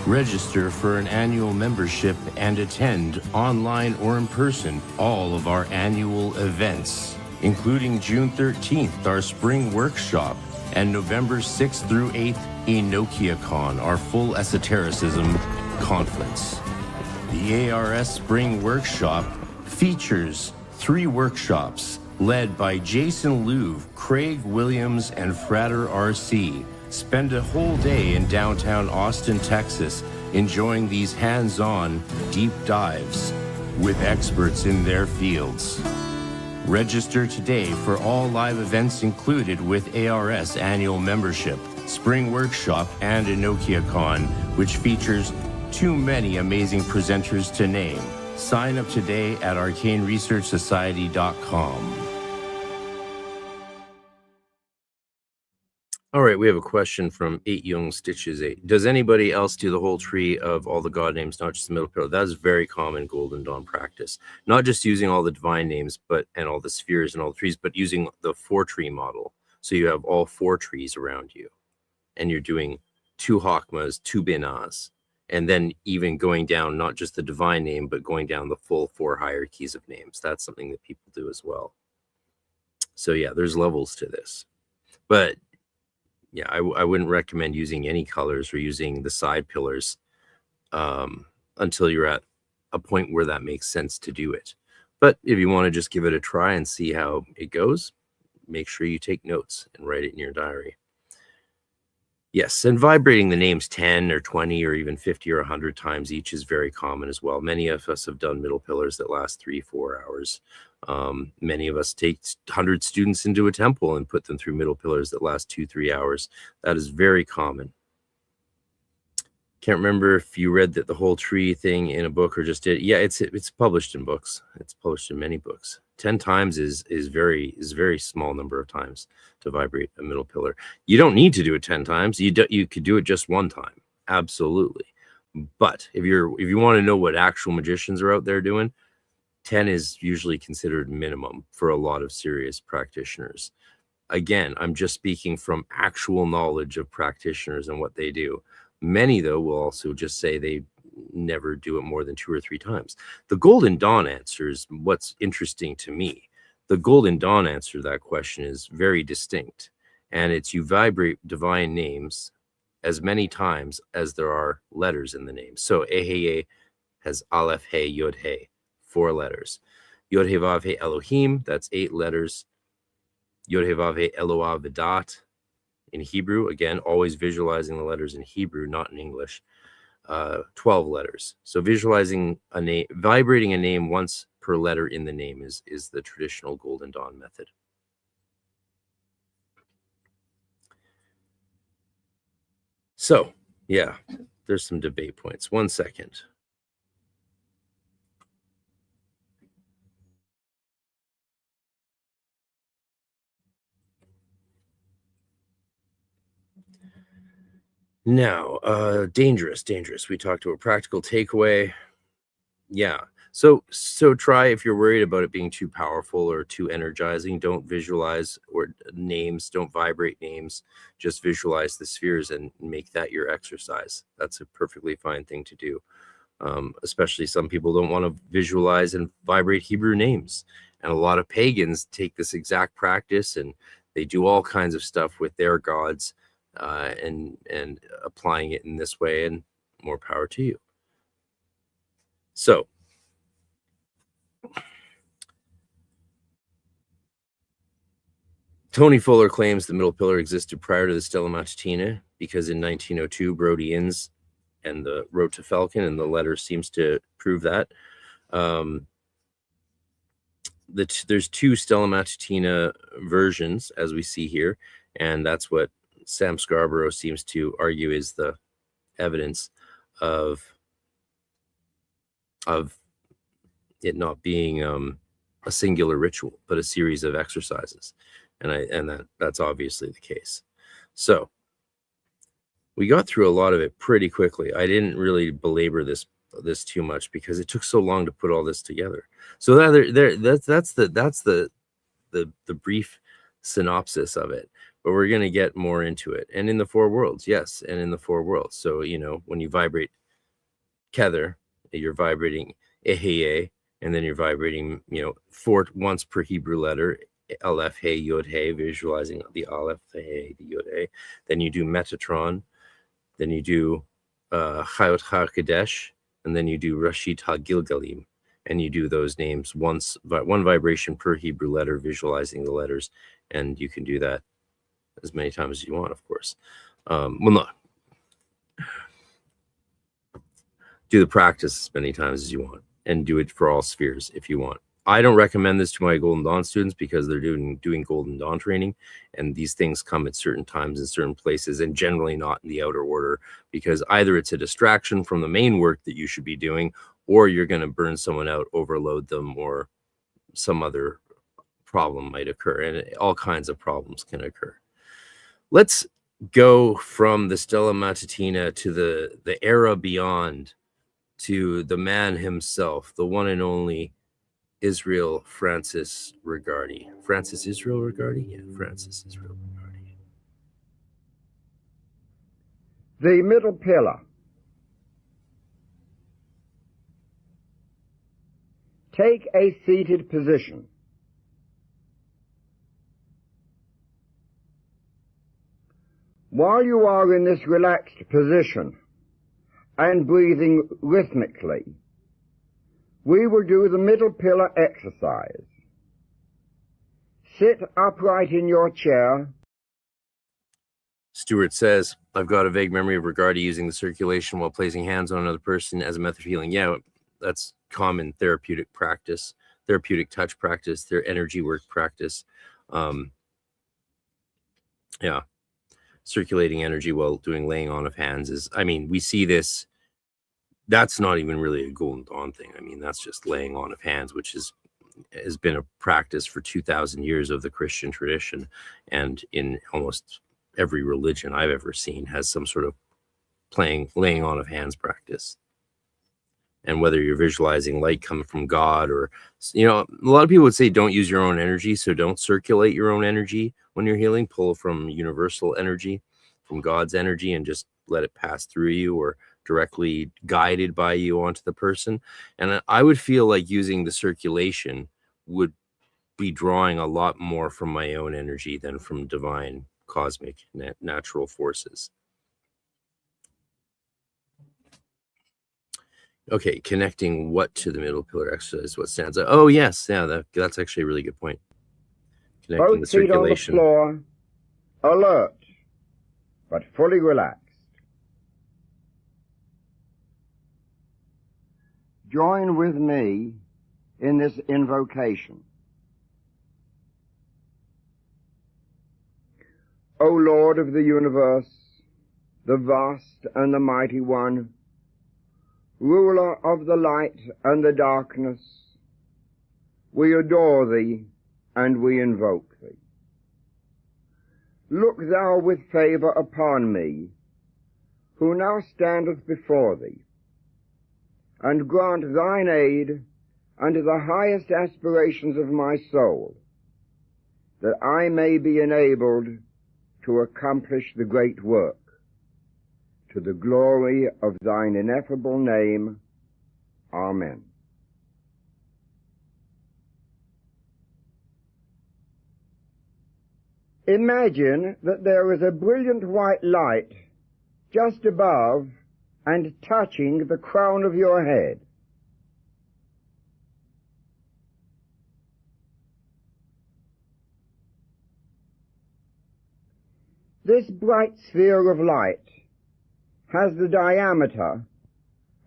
Register for an annual membership and attend online or in person all of our annual events, including June 13th, our spring workshop, and November 6th through 8th, EnokiaCon, our full esotericism conference. The ARS Spring Workshop features 3 workshops led by Jason Louv, Craig Williams, and Frater RC. Spend a whole day in downtown Austin, Texas, enjoying these hands-on deep dives with experts in their fields. Register today for all live events included with ARS annual membership, Spring Workshop, and EnokiaCon, which features too many amazing presenters to name. Sign up today at arcaneresearchsociety.com. All right, we have a question from 8 Young Stitches 8. Does anybody else do the whole tree of all the god names, not just the middle pillar? That is very common Golden Dawn practice. Not just using all the divine names, and all the spheres and all the trees, but using the 4-tree model. So you have all 4 trees around you, and you're doing 2 Hakmas, 2 Binas, and then even going down not just the divine name, but going down the full 4 hierarchies of names. That's something that people do as well. So yeah, there's levels to this. But yeah, I wouldn't recommend using any colors or using the side pillars until you're at a point where that makes sense to do it. But if you want to just give it a try and see how it goes, make sure you take notes and write it in your diary. Yes, and vibrating the names 10 or 20 or even 50 or 100 times each is very common as well. Many of us have done middle pillars that last 3-4 hours. Many of us take 100 students into a temple and put them through middle pillars that last 2-3 hours. That is very common. Can't remember if you read that the whole tree thing in a book or just did. Yeah, it's published in books. It's published in many books. 10 times is very small number of times to vibrate a middle pillar. You don't need to do it 10 times. You could do it just 1 time. Absolutely. But if you want to know what actual magicians are out there doing, 10 is usually considered minimum for a lot of serious practitioners. Again, I'm just speaking from actual knowledge of practitioners and what they do. Many, though, will also just say they never do it more than 2 or 3 times. The Golden Dawn answer is what's interesting to me. The Golden Dawn answer to that question is very distinct, and it's you vibrate divine names as many times as there are letters in the name. So Eheye has Aleph, He, Yod, He, 4 letters. Yod, He, Vav, He, Elohim, that's 8 letters. Yod, He, Vav, He, Eloah, V'dat. In Hebrew, again, always visualizing the letters in Hebrew, not in English. 12 letters. So visualizing a name, vibrating a name once per letter in the name is the traditional Golden Dawn method. So, yeah, there's some debate points. 1 second. Now, dangerous. We talked about practical takeaway. Yeah. So try, if you're worried about it being too powerful or too energizing, don't visualize or names, don't vibrate names, just visualize the spheres and make that your exercise. That's a perfectly fine thing to do. Especially some people don't want to visualize and vibrate Hebrew names. And a lot of pagans take this exact practice and they do all kinds of stuff with their gods and applying it in this way, and more power to you. So Tony Fuller claims the middle pillar existed prior to the Stella Matutina because in 1902, Brody Innes and the wrote to Falcon, and the letter seems to prove that. There's two Stella Matutina versions, as we see here, and that's what Sam Scarborough seems to argue is the evidence of it not being a singular ritual, but a series of exercises, and that's obviously the case. So we got through a lot of it pretty quickly. I didn't really belabor this too much because it took so long to put all this together. So that's the brief synopsis of it. But we're going to get more into it. And in the four worlds, yes, and in the four worlds. So, you know, when you vibrate Kether, you're vibrating Ehyeh, and then you're vibrating, you know, once per Hebrew letter, Aleph, Hey, Yod, Hey, visualizing the Aleph, the Hey, the Yod, Hey. Then you do Metatron. Then you do Chayot HaKadesh, and then you do Rashid HaGilgalim, and you do those names one vibration per Hebrew letter, visualizing the letters, and you can do that as many times as you want, of course. Well, no. Do the practice as many times as you want, and do it for all spheres if you want. I don't recommend this to my Golden Dawn students because they're doing Golden Dawn training, and these things come at certain times in certain places, and generally not in the outer order, because either it's a distraction from the main work that you should be doing, or you're going to burn someone out, overload them, or some other problem might occur, and all kinds of problems can occur. Let's go from the Stella Matutina to the era beyond, to the man himself, the one and only Israel Francis Regardie. Francis Israel Regardie? Yeah, Francis Israel Regardie. The middle pillar. Take a seated position. While you are in this relaxed position and breathing rhythmically, we will do the middle pillar exercise. Sit upright in your chair. Stewart says, I've got a vague memory of Regardie using the circulation while placing hands on another person as a method of healing. Yeah, that's common therapeutic practice, therapeutic touch practice, their energy work practice. Yeah, circulating energy while doing laying on of hands is, I mean, we see this. That's not even really a Golden Dawn thing. I mean, that's just laying on of hands, which has been a practice for 2,000 years of the Christian tradition, and in almost every religion I've ever seen has some sort of laying on of hands practice. And whether you're visualizing light coming from God, or, you know, a lot of people would say don't use your own energy, so don't circulate your own energy when you're healing. Pull from universal energy, from God's energy, and just let it pass through you, or directly guided by you onto the person. And I would feel like using the circulation would be drawing a lot more from my own energy than from divine, cosmic, natural forces. Okay, connecting what to the middle pillar exercise? What stands out? Oh yes, yeah, that's actually a really good point. Connecting Both the circulation. Feet on the floor, alert, but fully relaxed. Join with me in this invocation. O Lord of the universe, the vast and the mighty one, ruler of the light and the darkness, we adore thee and we invoke thee. Look thou with favour upon me, who now standeth before thee, and grant thine aid unto the highest aspirations of my soul, that I may be enabled to accomplish the great work, to the glory of thine ineffable name. Amen. Imagine that there is a brilliant white light just above and touching the crown of your head. This bright sphere of light has the diameter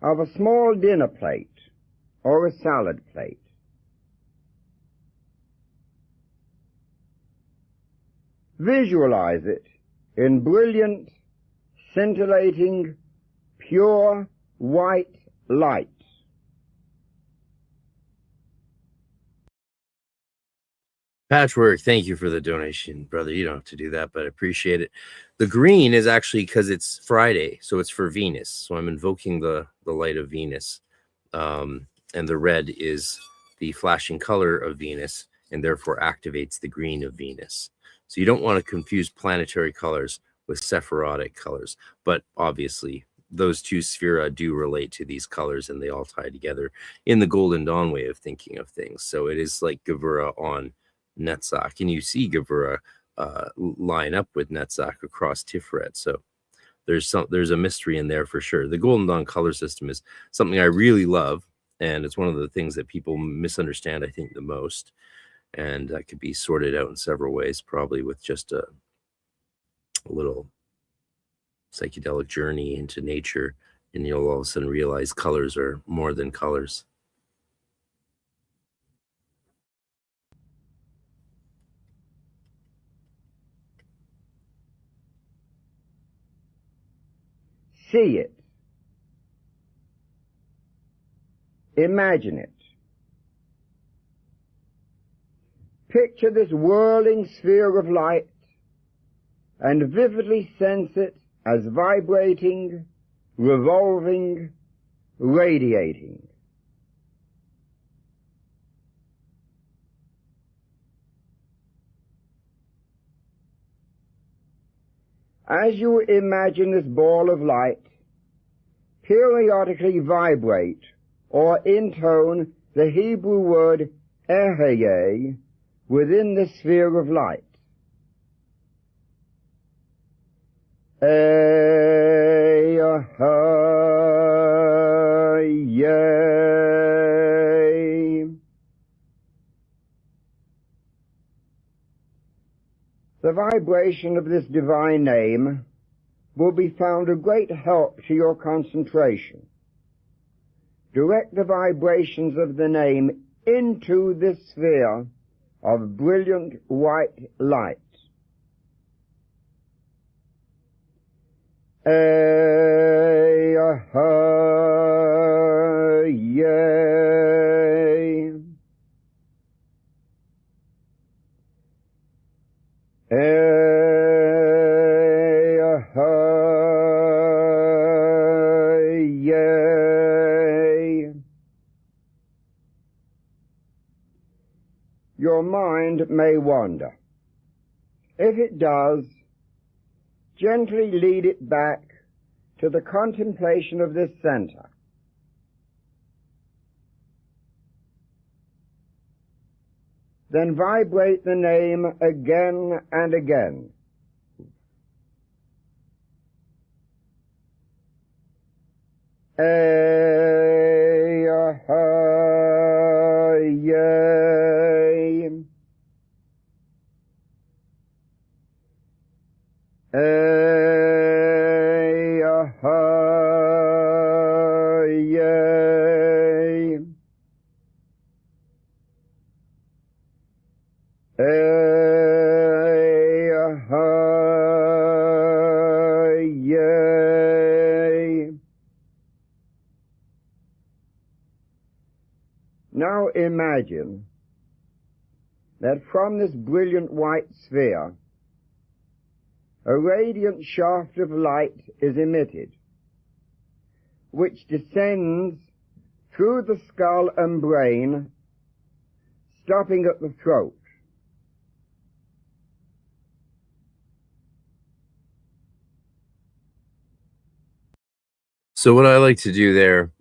of a small dinner plate or a salad plate. Visualize it in brilliant, scintillating, pure white light. Patchwork, thank you for the donation, brother. You don't have to do that, but I appreciate it. The green is actually because it's Friday, so it's for Venus. So I'm invoking the light of Venus. And the red is the flashing color of Venus, and therefore activates the green of Venus. So you don't want to confuse planetary colors with Sephirotic colors, but obviously those two sphera do relate to these colors, and they all tie together in the Golden Dawn way of thinking of things. So it is like Gevura on Netzach, and you see Gevura line up with Netzach across Tiferet. So there's a mystery in there for sure. The Golden Dawn color system is something I really love, and it's one of the things that people misunderstand, I think, the most. And that could be sorted out in several ways, probably with just a little psychedelic journey into nature, and you'll all of a sudden realize colors are more than colors. See it. Imagine it. Picture this whirling sphere of light and vividly sense it as vibrating, revolving, radiating. As you imagine this ball of light, periodically vibrate or intone the Hebrew word Ehyeh within the sphere of light. Ehyeh. The vibration of this divine name will be found a great help to your concentration. Direct the vibrations of the name into this sphere of brilliant white light. Ehyeh. Ehyeh. Your mind may wander. If it does, gently lead it back to the contemplation of this center. Then vibrate the name again and again. Ehyeh. Ehyeh. Ehyeh. Now imagine that from this brilliant white sphere, a radiant shaft of light is emitted, which descends through the skull and brain, stopping at the throat. So what I like to do there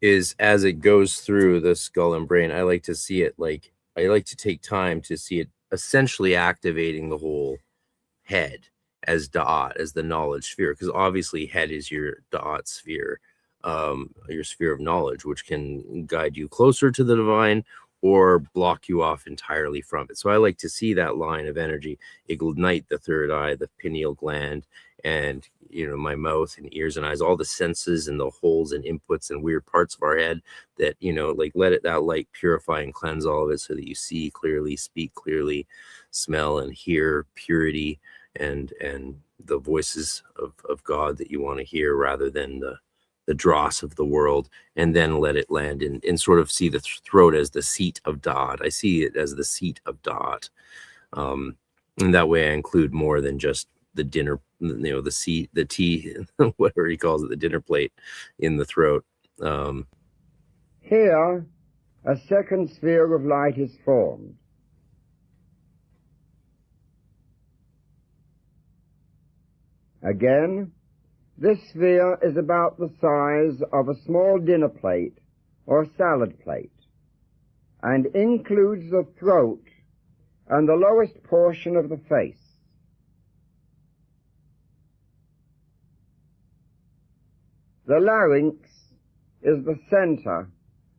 is, as it goes through the skull and brain, I like to see it I like to take time to see it essentially activating the whole head as Da'at, as the knowledge sphere, because obviously head is your Da'at sphere, your sphere of knowledge, which can guide you closer to the divine or block you off entirely from it. So I like to see that line of energy ignite the third eye, the pineal gland, and my mouth and ears and eyes, all the senses and the holes and inputs and weird parts of our head that like let that light purify and cleanse all of it, so that you see clearly, speak clearly, smell and hear purity and the voices of God that you want to hear, rather than the dross of the world. And then let it land and sort of see the throat as the seat of Dod. I see it as the seat of Dod. And that way I include more than just the dinner, the seat, the tea, whatever he calls it, the dinner plate in the throat. Here, a second sphere of light is formed. Again, this sphere is about the size of a small dinner plate or salad plate, and includes the throat and the lowest portion of the face. The larynx is the center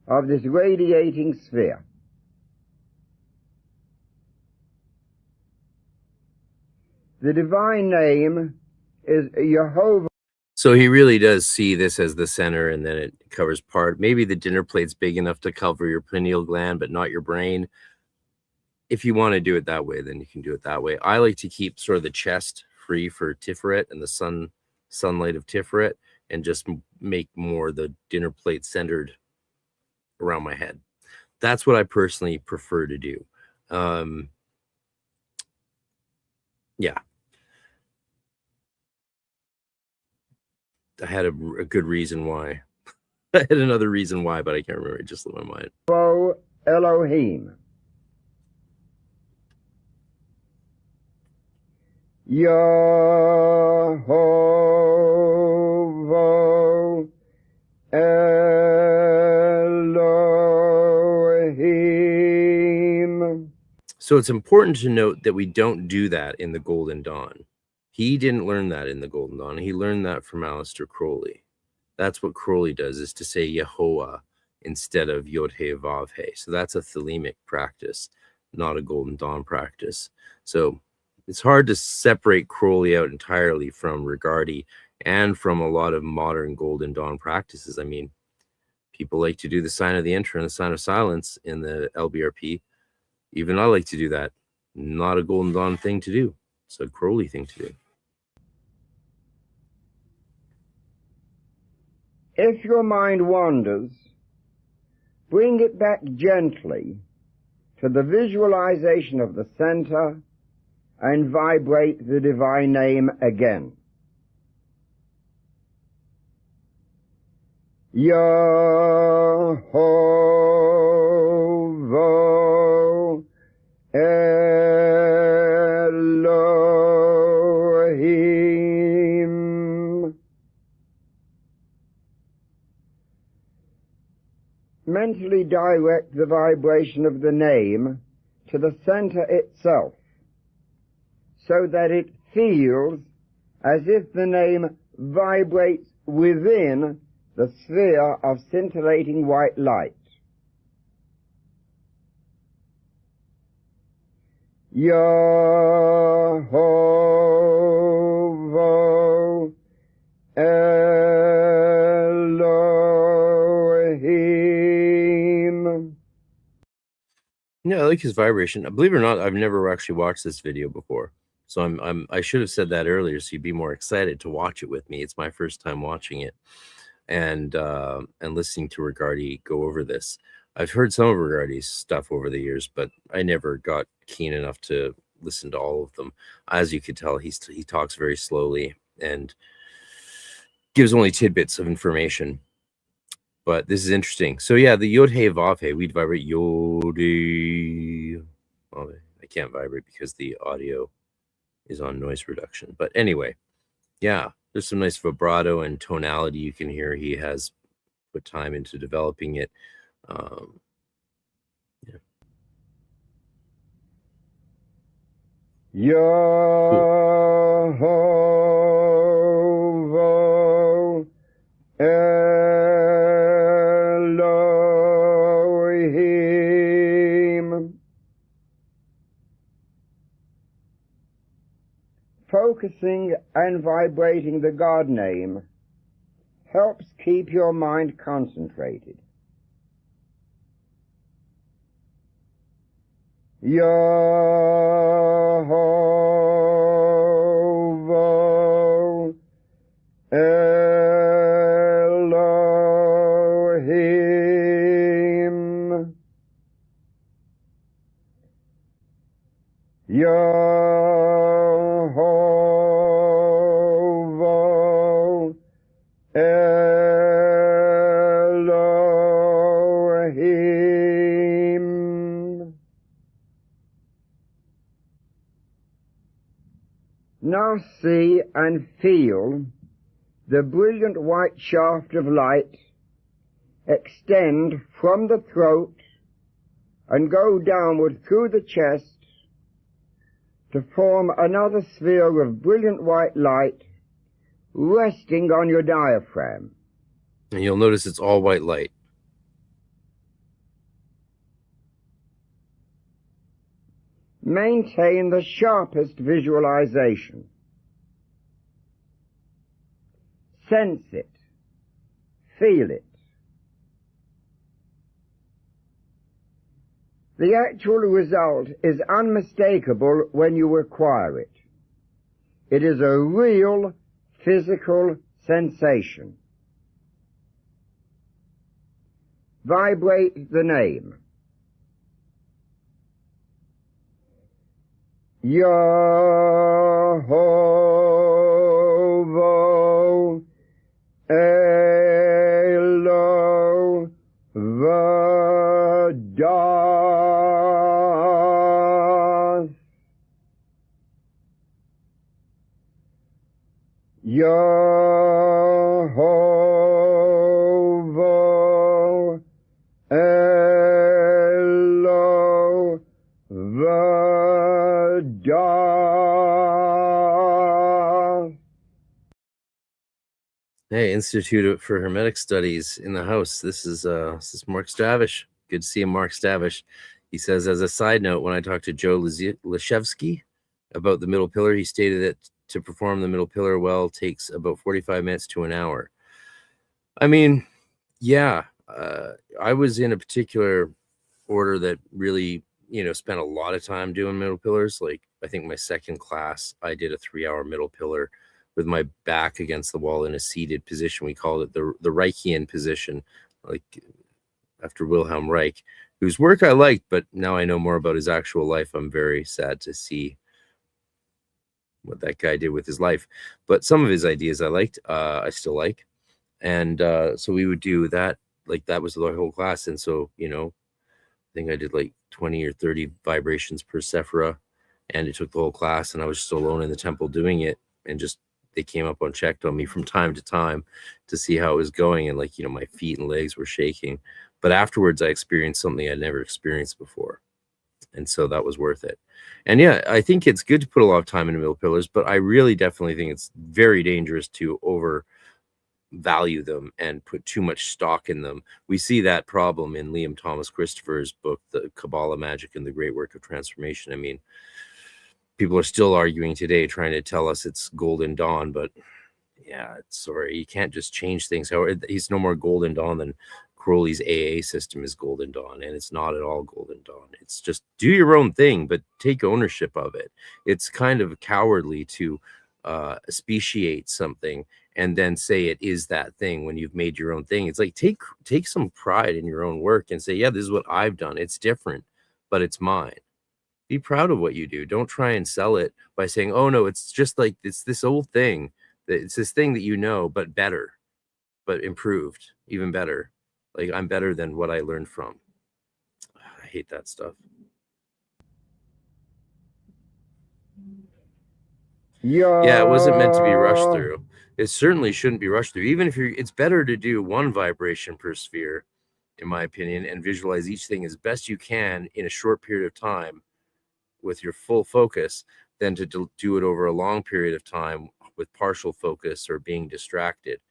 of this radiating sphere. The divine name is Jehovah. So he really does see this as the center, and then it covers part. Maybe the dinner plate's big enough to cover your pineal gland, but not your brain. If you want to do it that way, then you can do it that way. I like to keep sort of the chest free for Tiferet and the sunlight of Tiferet, and just make more the dinner plate centered around my head. That's what I personally prefer to do. Yeah. I had a good reason why. I had another reason why, but I can't remember. It just slipped my mind. Oh, Elohim. Yehovah Elohim. So it's important to note that we don't do that in the Golden Dawn. He didn't learn that in the Golden Dawn. He learned that from Aleister Crowley. That's what Crowley does, is to say Yehoah instead of Yod-He Vav-He. So that's a thelemic practice, not a Golden Dawn practice. So it's hard to separate Crowley out entirely from Regardie and from a lot of modern Golden Dawn practices. I mean, people like to do the sign of the Entra and the sign of silence in the LBRP. Even I like to do that. Not a Golden Dawn thing to do. It's a Crowley thing to do. If your mind wanders, bring it back gently to the visualization of the center and vibrate the divine name again. Yehovah Elohim. Mentally direct the vibration of the name to the center itself, so that it feels as if the name vibrates within the sphere of scintillating white light. Yehovah Elohim. Yeah, I like his vibration. Believe it or not, I've never actually watched this video before. So I should have said that earlier, so you'd be more excited to watch it with me. It's my first time watching it and listening to Regardie go over this. I've heard some of Regardie's stuff over the years, but I never got keen enough to listen to all of them. As you could tell, he talks very slowly and gives only tidbits of information. But this is interesting. So yeah, the Yod-He Vav-He, we'd vibrate Yod-He. Well, I can't vibrate because the audio is on noise reduction. But anyway, yeah, there's some nice vibrato and tonality you can hear. He has put time into developing it. Yeah. Yehovah Elohim. focusing and vibrating the God name helps keep your mind concentrated. Yehovah Elohim Yehovah Elohim. Now see and feel the brilliant white shaft of light extend from the throat and go downward through the chest to form another sphere of brilliant white light resting on your diaphragm. And you'll notice it's all white light. Maintain the sharpest visualization. Sense it. Feel it. The actual result is unmistakable when you acquire it. It is a real physical sensation. Vibrate the name. Yehovah Elohim. Yehovah Elohim. Hey, Institute for Hermetic Studies in the house. This is Mark Stavish. Good to see you, Mark Stavish. He says, as a side note, when I talked to Joe Leshevsky about the middle pillar, he stated that to perform the middle pillar well takes about 45 minutes to an hour. I mean, yeah, I was in a particular order that really, spent a lot of time doing middle pillars. Like, I think my second class, I did a 3-hour middle pillar with my back against the wall in a seated position. We called it the Reichian position, like after Wilhelm Reich, whose work I liked, but now I know more about his actual life. I'm very sad to see what that guy did with his life. But some of his ideas I liked, I still like. And so we would do that. Like, that was the whole class. And so, I think I did like 20 or 30 vibrations per Sephira. And it took the whole class. And I was just alone in the temple doing it. And just, they came up and checked on me from time to time to see how it was going. And like, my feet and legs were shaking. But afterwards, I experienced something I'd never experienced before. And so that was worth it. And yeah, I think it's good to put a lot of time into middle pillars, but I really definitely think it's very dangerous to overvalue them and put too much stock in them. We see that problem in Liam Thomas Christopher's book, The Kabbalah, Magic, and the Great Work of Transformation. I mean, people are still arguing today, trying to tell us it's Golden Dawn, but yeah, sorry, you can't just change things. However, he's no more Golden Dawn than Crowley's AA system is Golden Dawn, and it's not at all Golden Dawn. It's just do your own thing, but take ownership of it. It's kind of cowardly to speciate something and then say it is that thing when you've made your own thing. It's like take some pride in your own work and say, yeah, this is what I've done. It's different, but it's mine. Be proud of what you do. Don't try and sell it by saying, oh no, it's just like it's this old thing. It's this thing that but better, but improved, even better. Like, I'm better than what I learned from. I hate that stuff. Yeah, it wasn't meant to be rushed through. It certainly shouldn't be rushed through. Even if it's better to do one vibration per sphere, in my opinion, and visualize each thing as best you can in a short period of time with your full focus than to do it over a long period of time with partial focus or being distracted.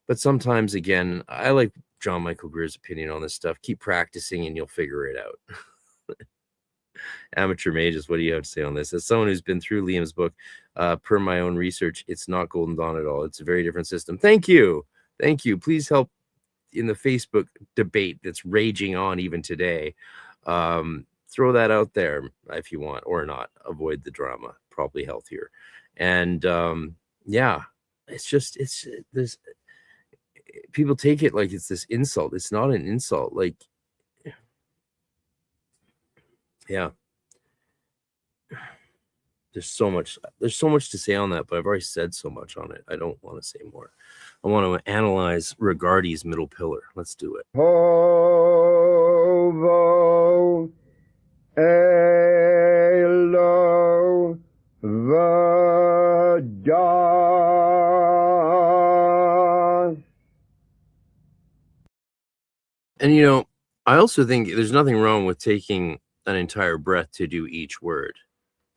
But sometimes, again, I like John Michael Greer's opinion on this stuff. Keep practicing and you'll figure it out. Amateur mages, what do you have to say on this? As someone who's been through Liam's book, per my own research, it's not Golden Dawn at all. It's a very different system. Thank you. Thank you. Please help in the Facebook debate that's raging on even today. Throw that out there if you want, or not. Avoid the drama. Probably healthier. And yeah, there's people take it like it's this insult. It's not an insult. Like, yeah, there's so much to say on that, but I've already said so much on it. I don't want to say more. I want to analyze Regardie's middle pillar. Let's do it. Hovo elo vadas. And you know, I also think there's nothing wrong with taking an entire breath to do each word.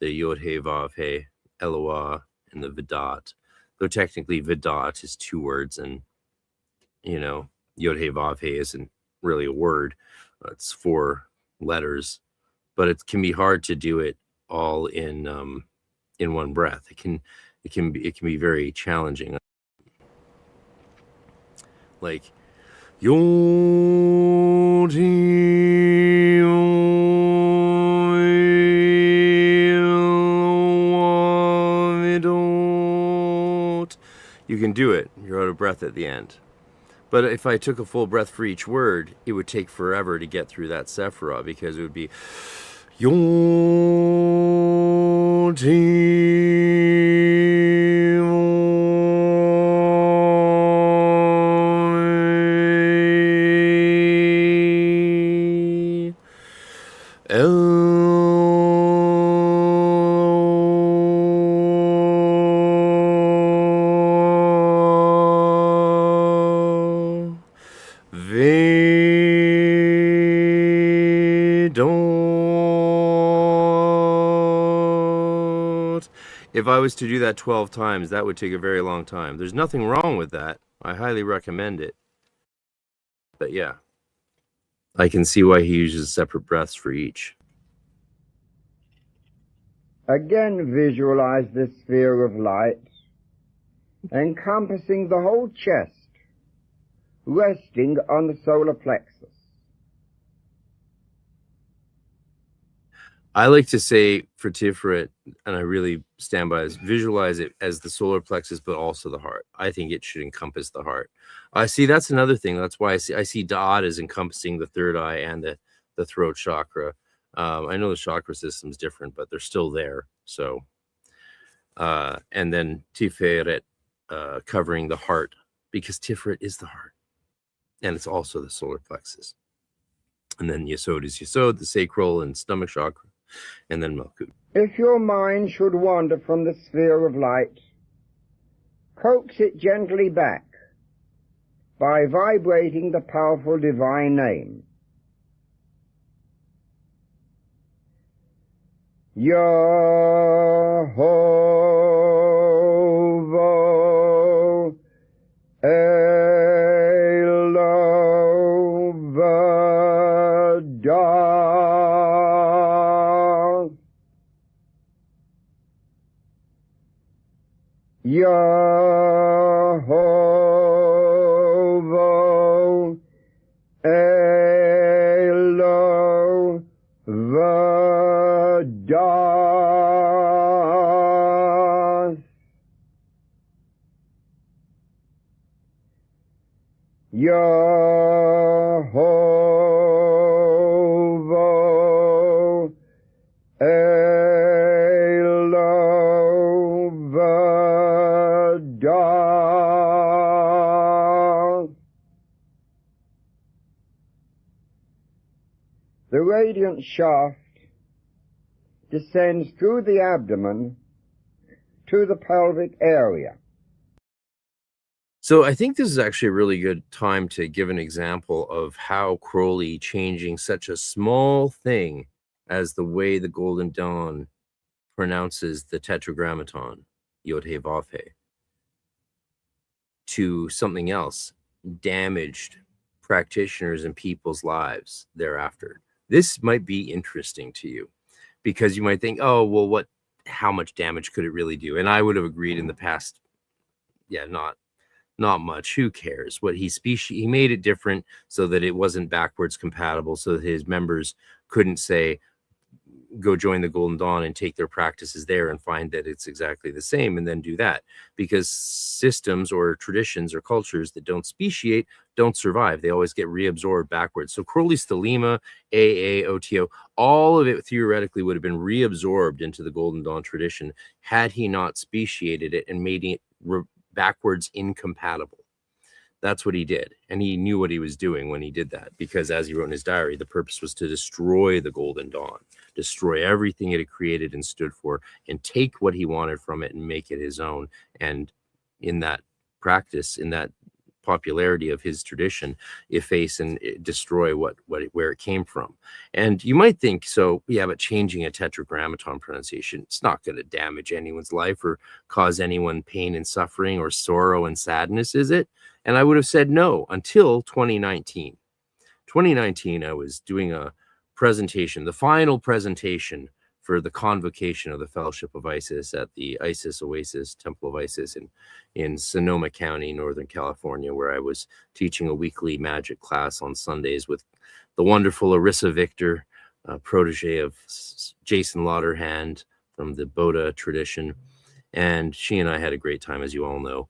The Yod He Vav He, Eloah, and the Vedat. Though technically Vedat is 2 words, and you know, Yod He Vav He isn't really a word. It's 4 letters, but it can be hard to do it all in one breath. It can be very challenging. Like Yod He Eloah. You can do it. You're out of breath at the end. But if I took a full breath for each word, it would take forever to get through that Sephirah, because it would be Yod He If I was to do that 12 times, that would take a very long time. There's nothing wrong with that. I highly recommend it. But yeah, I can see why he uses separate breaths for each. Again, visualize this sphere of light encompassing the whole chest, resting on the solar plexus. I like to say for Tiferet, and I really stand by this, visualize it as the solar plexus, but also the heart. I think it should encompass the heart. I see that's another thing. That's why I see Da'at as encompassing the third eye and the throat chakra. I know the chakra system's different, but they're still there. So, and then Tiferet covering the heart, because Tiferet is the heart, and it's also the solar plexus. And then Yesod is Yesod, the sacral and stomach chakra, and then Malkut. If your mind should wander from the sphere of light, coax it gently back by vibrating the powerful divine name. Yehovah Elovadah. Yehovah Elovadah. Yehovah Elovadah. The radiant shaft descends through the abdomen to the pelvic area. So I think this is actually a really good time to give an example of how Crowley changing such a small thing as the way the Golden Dawn pronounces the Tetragrammaton, Yod He Vav He, to something else, damaged practitioners and people's lives thereafter. This might be interesting to you, because you might think, oh, well, how much damage could it really do? And I would have agreed in the past, yeah, not much. Who cares? What he made it different so that it wasn't backwards compatible, so that his members couldn't say, go join the Golden Dawn and take their practices there and find that it's exactly the same and then do that, because systems or traditions or cultures that don't speciate don't survive. They always get reabsorbed backwards. So Crowley Stelema, AA, OTO, all of it theoretically would have been reabsorbed into the Golden Dawn tradition had he not speciated it and made it backwards incompatible. That's what he did. And he knew what he was doing when he did that, because as he wrote in his diary, the purpose was to destroy the Golden Dawn, destroy everything it had created and stood for, and take what he wanted from it and make it his own. And in that practice, in that popularity of his tradition, efface and destroy where it came from. And you might think, so yeah, but changing a tetragrammaton pronunciation, it's not going to damage anyone's life or cause anyone pain and suffering or sorrow and sadness, is it? And I would have said no until 2019. 2019, I was doing a presentation, the final presentation for the convocation of the Fellowship of Isis at the Isis Oasis, Temple of Isis in Sonoma County, Northern California, where I was teaching a weekly magic class on Sundays with the wonderful Arissa Victor, protege of Jason Lauderhand from the Boda tradition. And she and I had a great time, as you all know,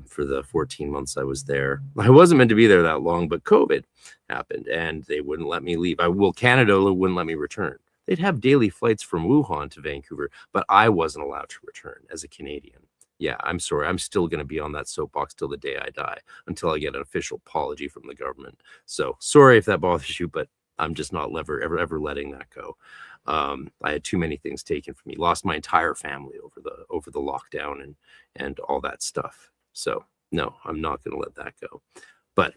for the 14 months I was there. I wasn't meant to be there that long, but COVID happened and they wouldn't let me leave. Canada wouldn't let me return. They'd have daily flights from Wuhan to Vancouver, but I wasn't allowed to return as a Canadian. Yeah, I'm sorry. I'm still going to be on that soapbox till the day I die, until I get an official apology from the government. So sorry if that bothers you, but I'm just not ever letting that go. I had too many things taken from me. Lost my entire family over the lockdown and all that stuff. So no, I'm not going to let that go. But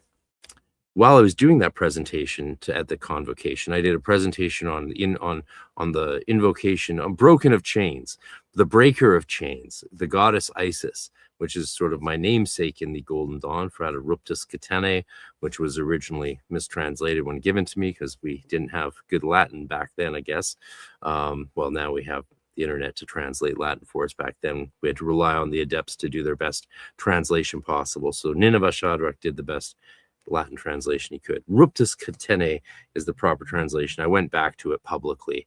while I was doing that presentation at the convocation, I did a presentation on the invocation of Broken of Chains, the breaker of chains, the goddess Isis, which is sort of my namesake in the Golden Dawn, Frater Catene, which was originally mistranslated when given to me because we didn't have good Latin back then, I guess. Well, now we have the internet to translate Latin for us. Back then, we had to rely on the adepts to do their best translation possible. So Nineveh Shadrach did the best Latin translation he could. Ruptus Catene is the proper translation. I went back to it publicly.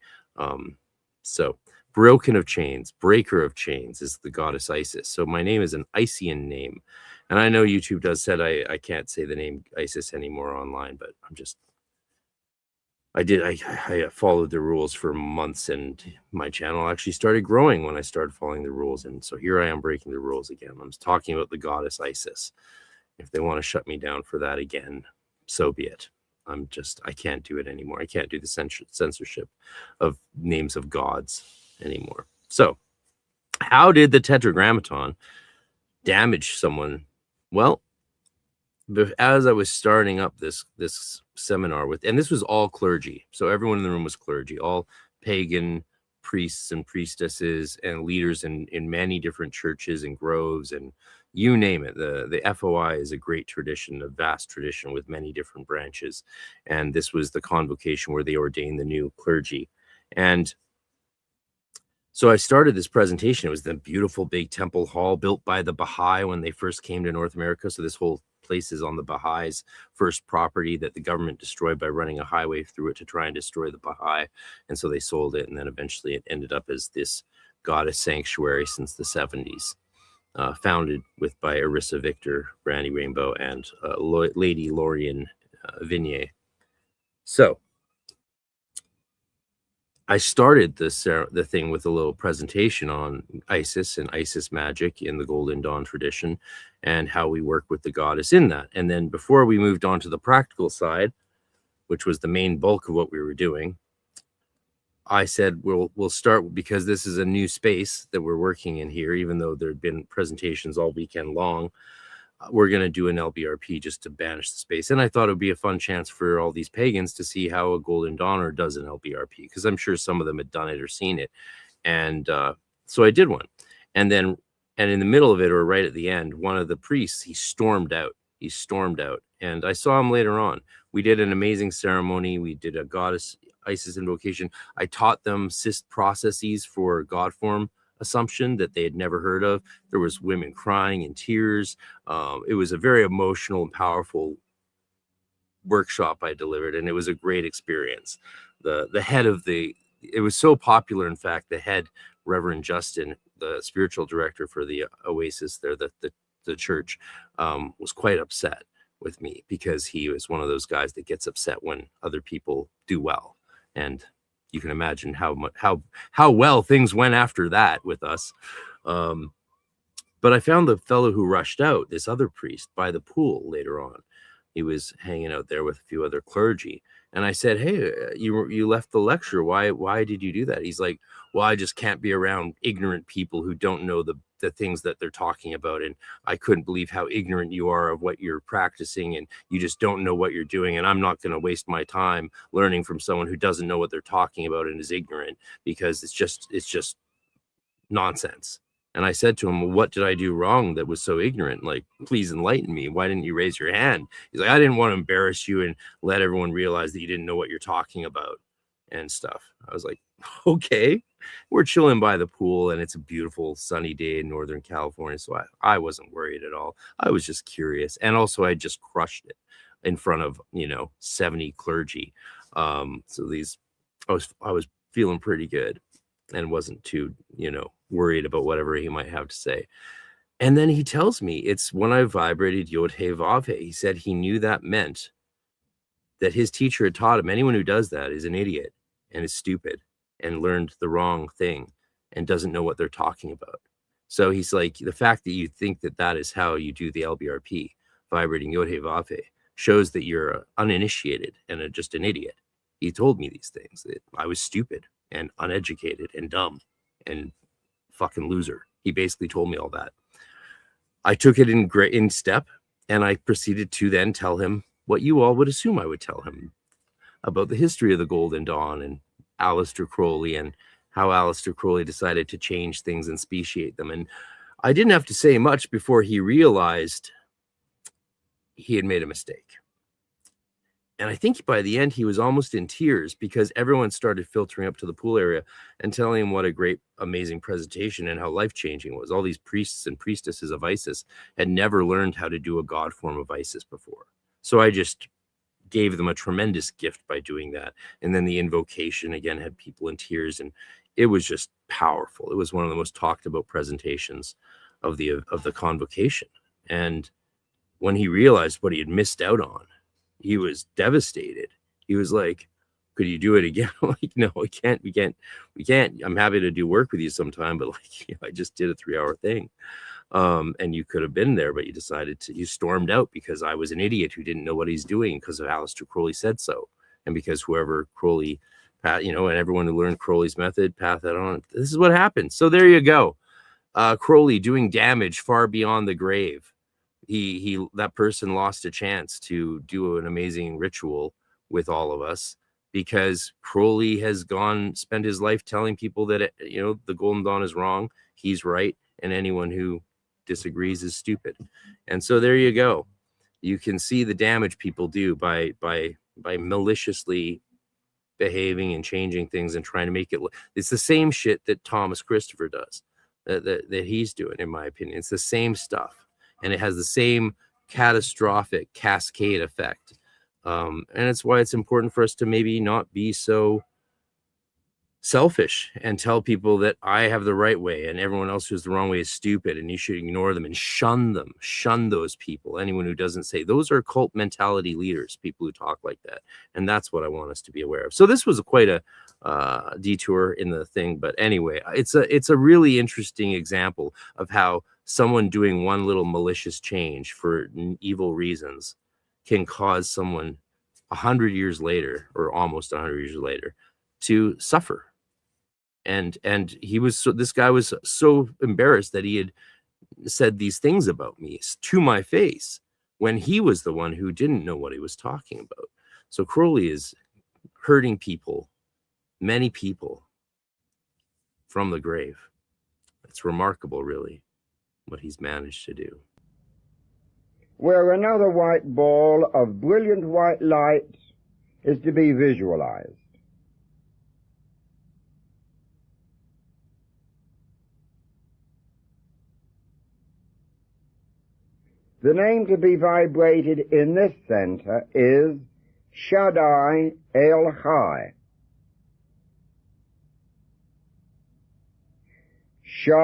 So Broken of Chains, Breaker of Chains is the goddess Isis. So my name is an Isian name. And I know YouTube does said I can't say the name Isis anymore online, but I followed the rules for months, and my channel actually started growing when I started following the rules. And so here I am breaking the rules again. I'm talking about the goddess Isis. If they want to shut me down for that again, so be it. I can't do it anymore. I can't do the censorship of names of gods anymore. So how did the tetragrammaton damage someone? Well, as I was starting up this seminar and this was all clergy. So everyone in the room was clergy, all pagan priests and priestesses and leaders in many different churches and groves and you name it. The FOI is a great tradition, a vast tradition with many different branches. And this was the convocation where they ordained the new clergy. And so I started this presentation. It was the beautiful big temple hall built by the Baha'i when they first came to North America. So this whole place is on the Baha'is' first property that the government destroyed by running a highway through it to try and destroy the Baha'i. And so they sold it. And then eventually it ended up as this goddess sanctuary since the 70s. Founded by Arissa Victor, Brandy Rainbow, and Lady Lorian Vignier. So I started the thing with a little presentation on Isis and Isis magic in the Golden Dawn tradition and how we work with the goddess in that. And then before we moved on to the practical side, which was the main bulk of what we were doing, I said, we'll start, because this is a new space that we're working in here, even though there had been presentations all weekend long. We're going to do an LBRP just to banish the space. And I thought it would be a fun chance for all these pagans to see how a Golden Dawner does an LBRP, because I'm sure some of them had done it or seen it. And so I did one. And in the middle of it, or right at the end, one of the priests, he stormed out. And I saw him later on. We did an amazing ceremony. We did a goddess Isis invocation. I taught them processes for God form assumption that they had never heard of. There was women crying in tears. It was a very emotional and powerful workshop I delivered, and it was a great experience. The head of it was so popular, in fact, the head, Reverend Justin, the spiritual director for the Oasis there, the church, was quite upset with me, because he was one of those guys that gets upset when other people do well. And you can imagine how well things went after that with us. But I found the fellow who rushed out, this other priest, by the pool later on. He was hanging out there with a few other clergy. And I said, hey, you left the lecture. Why did you do that? He's like, well, I just can't be around ignorant people who don't know the things that they're talking about. And I couldn't believe how ignorant you are of what you're practicing, and you just don't know what you're doing. And I'm not going to waste my time learning from someone who doesn't know what they're talking about and is ignorant, because it's just nonsense. And I said to him, well, what did I do wrong that was so ignorant? Like, please enlighten me. Why didn't you raise your hand? He's like, I didn't want to embarrass you and let everyone realize that you didn't know what you're talking about and stuff. I was like, okay. We're chilling by the pool, and it's a beautiful sunny day in Northern California. So I wasn't worried at all. I was just curious. And also I just crushed it in front of, 70 clergy. So I was feeling pretty good, and wasn't too, worried about whatever he might have to say. And then he tells me it's when I vibrated Yod He Vav He. He said he knew that meant that his teacher had taught him, anyone who does that is an idiot and is stupid and learned the wrong thing and doesn't know what they're talking about. So he's like, the fact that you think that that is how you do the LBRP, vibrating Yod He Vav He, shows that you're uninitiated and just an idiot. He told me these things, that I was stupid and uneducated and dumb and fucking loser. He basically told me all that. I took it in step, and I proceeded to then tell him what you all would assume I would tell him about the history of the Golden Dawn and Aleister Crowley, and how Aleister Crowley decided to change things and speciate them. And I didn't have to say much before he realized he had made a mistake. And I think by the end, he was almost in tears, because everyone started filtering up to the pool area and telling him what a great, amazing presentation and how life-changing it was. All these priests and priestesses of Isis had never learned how to do a god form of Isis before. So I just gave them a tremendous gift by doing that. And then the invocation, again, had people in tears, and it was just powerful. It was one of the most talked about presentations of the convocation. And when he realized what he had missed out on, he was devastated. He was like, could you do it again? I'm like, no, we can't. I'm happy to do work with you sometime, but I just did a 3-hour thing. And you could have been there, but you stormed out because I was an idiot who didn't know what he's doing, because of Aleister Crowley said so. And because whoever Crowley, and everyone who learned Crowley's method, passed that on. This is what happened. So there you go. Crowley doing damage far beyond the grave. That person lost a chance to do an amazing ritual with all of us, because Crowley has spent his life telling people that, the Golden Dawn is wrong. He's right. And anyone who disagrees is stupid. And so there you go. You can see the damage people do by maliciously behaving and changing things and trying to make it. It's the same shit that Thomas Christopher does, that he's doing, in my opinion. It's the same stuff. And it has the same catastrophic cascade effect. And it's why it's important for us to maybe not be so selfish and tell people that I have the right way and everyone else who's the wrong way is stupid, and you should ignore them and shun them. Shun those people. Anyone who doesn't say, those are cult mentality leaders, people who talk like that. And that's what I want us to be aware of. So this was quite a detour in the thing. But anyway, it's a really interesting example of how someone doing one little malicious change for evil reasons can cause someone 100 years later, or almost 100 years later, to suffer. And this guy was so embarrassed that he had said these things about me to my face, when he was the one who didn't know what he was talking about. So Crowley is hurting people, many people, from the grave. It's remarkable, really, what he's managed to do. Where another white ball of brilliant white light is to be visualized. The name to be vibrated in this center is Shaddai El Chai. Shaddai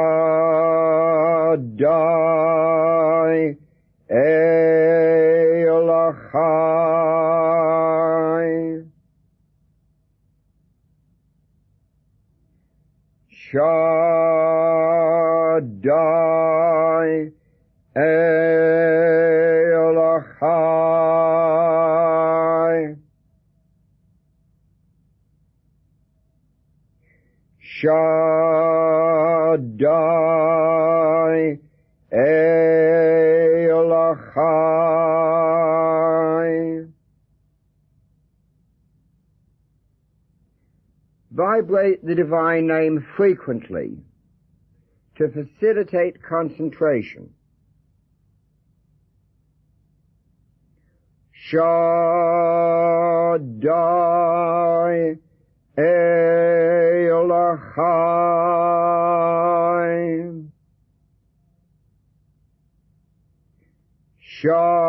El Chai. Shaddai El Chai. Shaddai El Chai. Vibrate the divine name frequently to facilitate concentration. Shaddai El Chai. Shaddai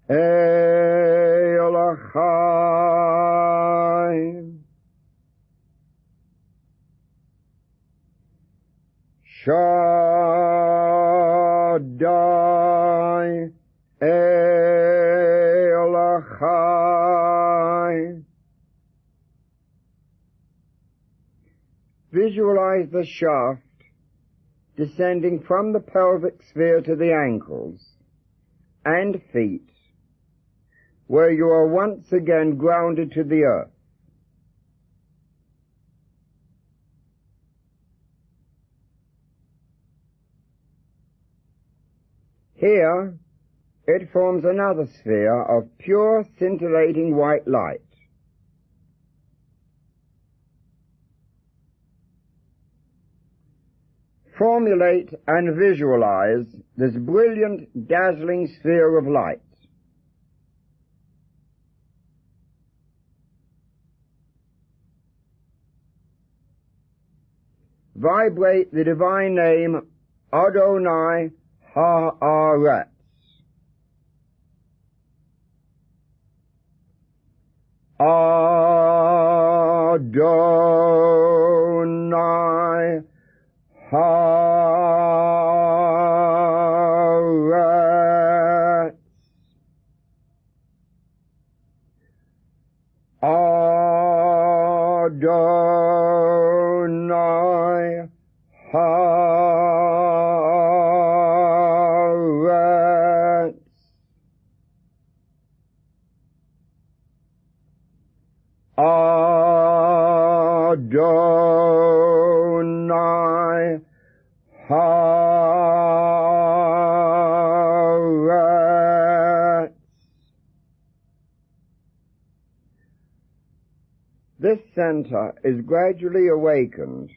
El Chai. Shaddai El Chai. Visualize the shaft descending from the pelvic sphere to the ankles and feet, where you are once again grounded to the earth. Here, it forms another sphere of pure, scintillating white light. Formulate and visualize this brilliant, dazzling sphere of light. Vibrate the divine name Adonai Haaretz. Adonai Haaretz. Adonai Haaretz. Adonai Haaretz. This center is gradually awakened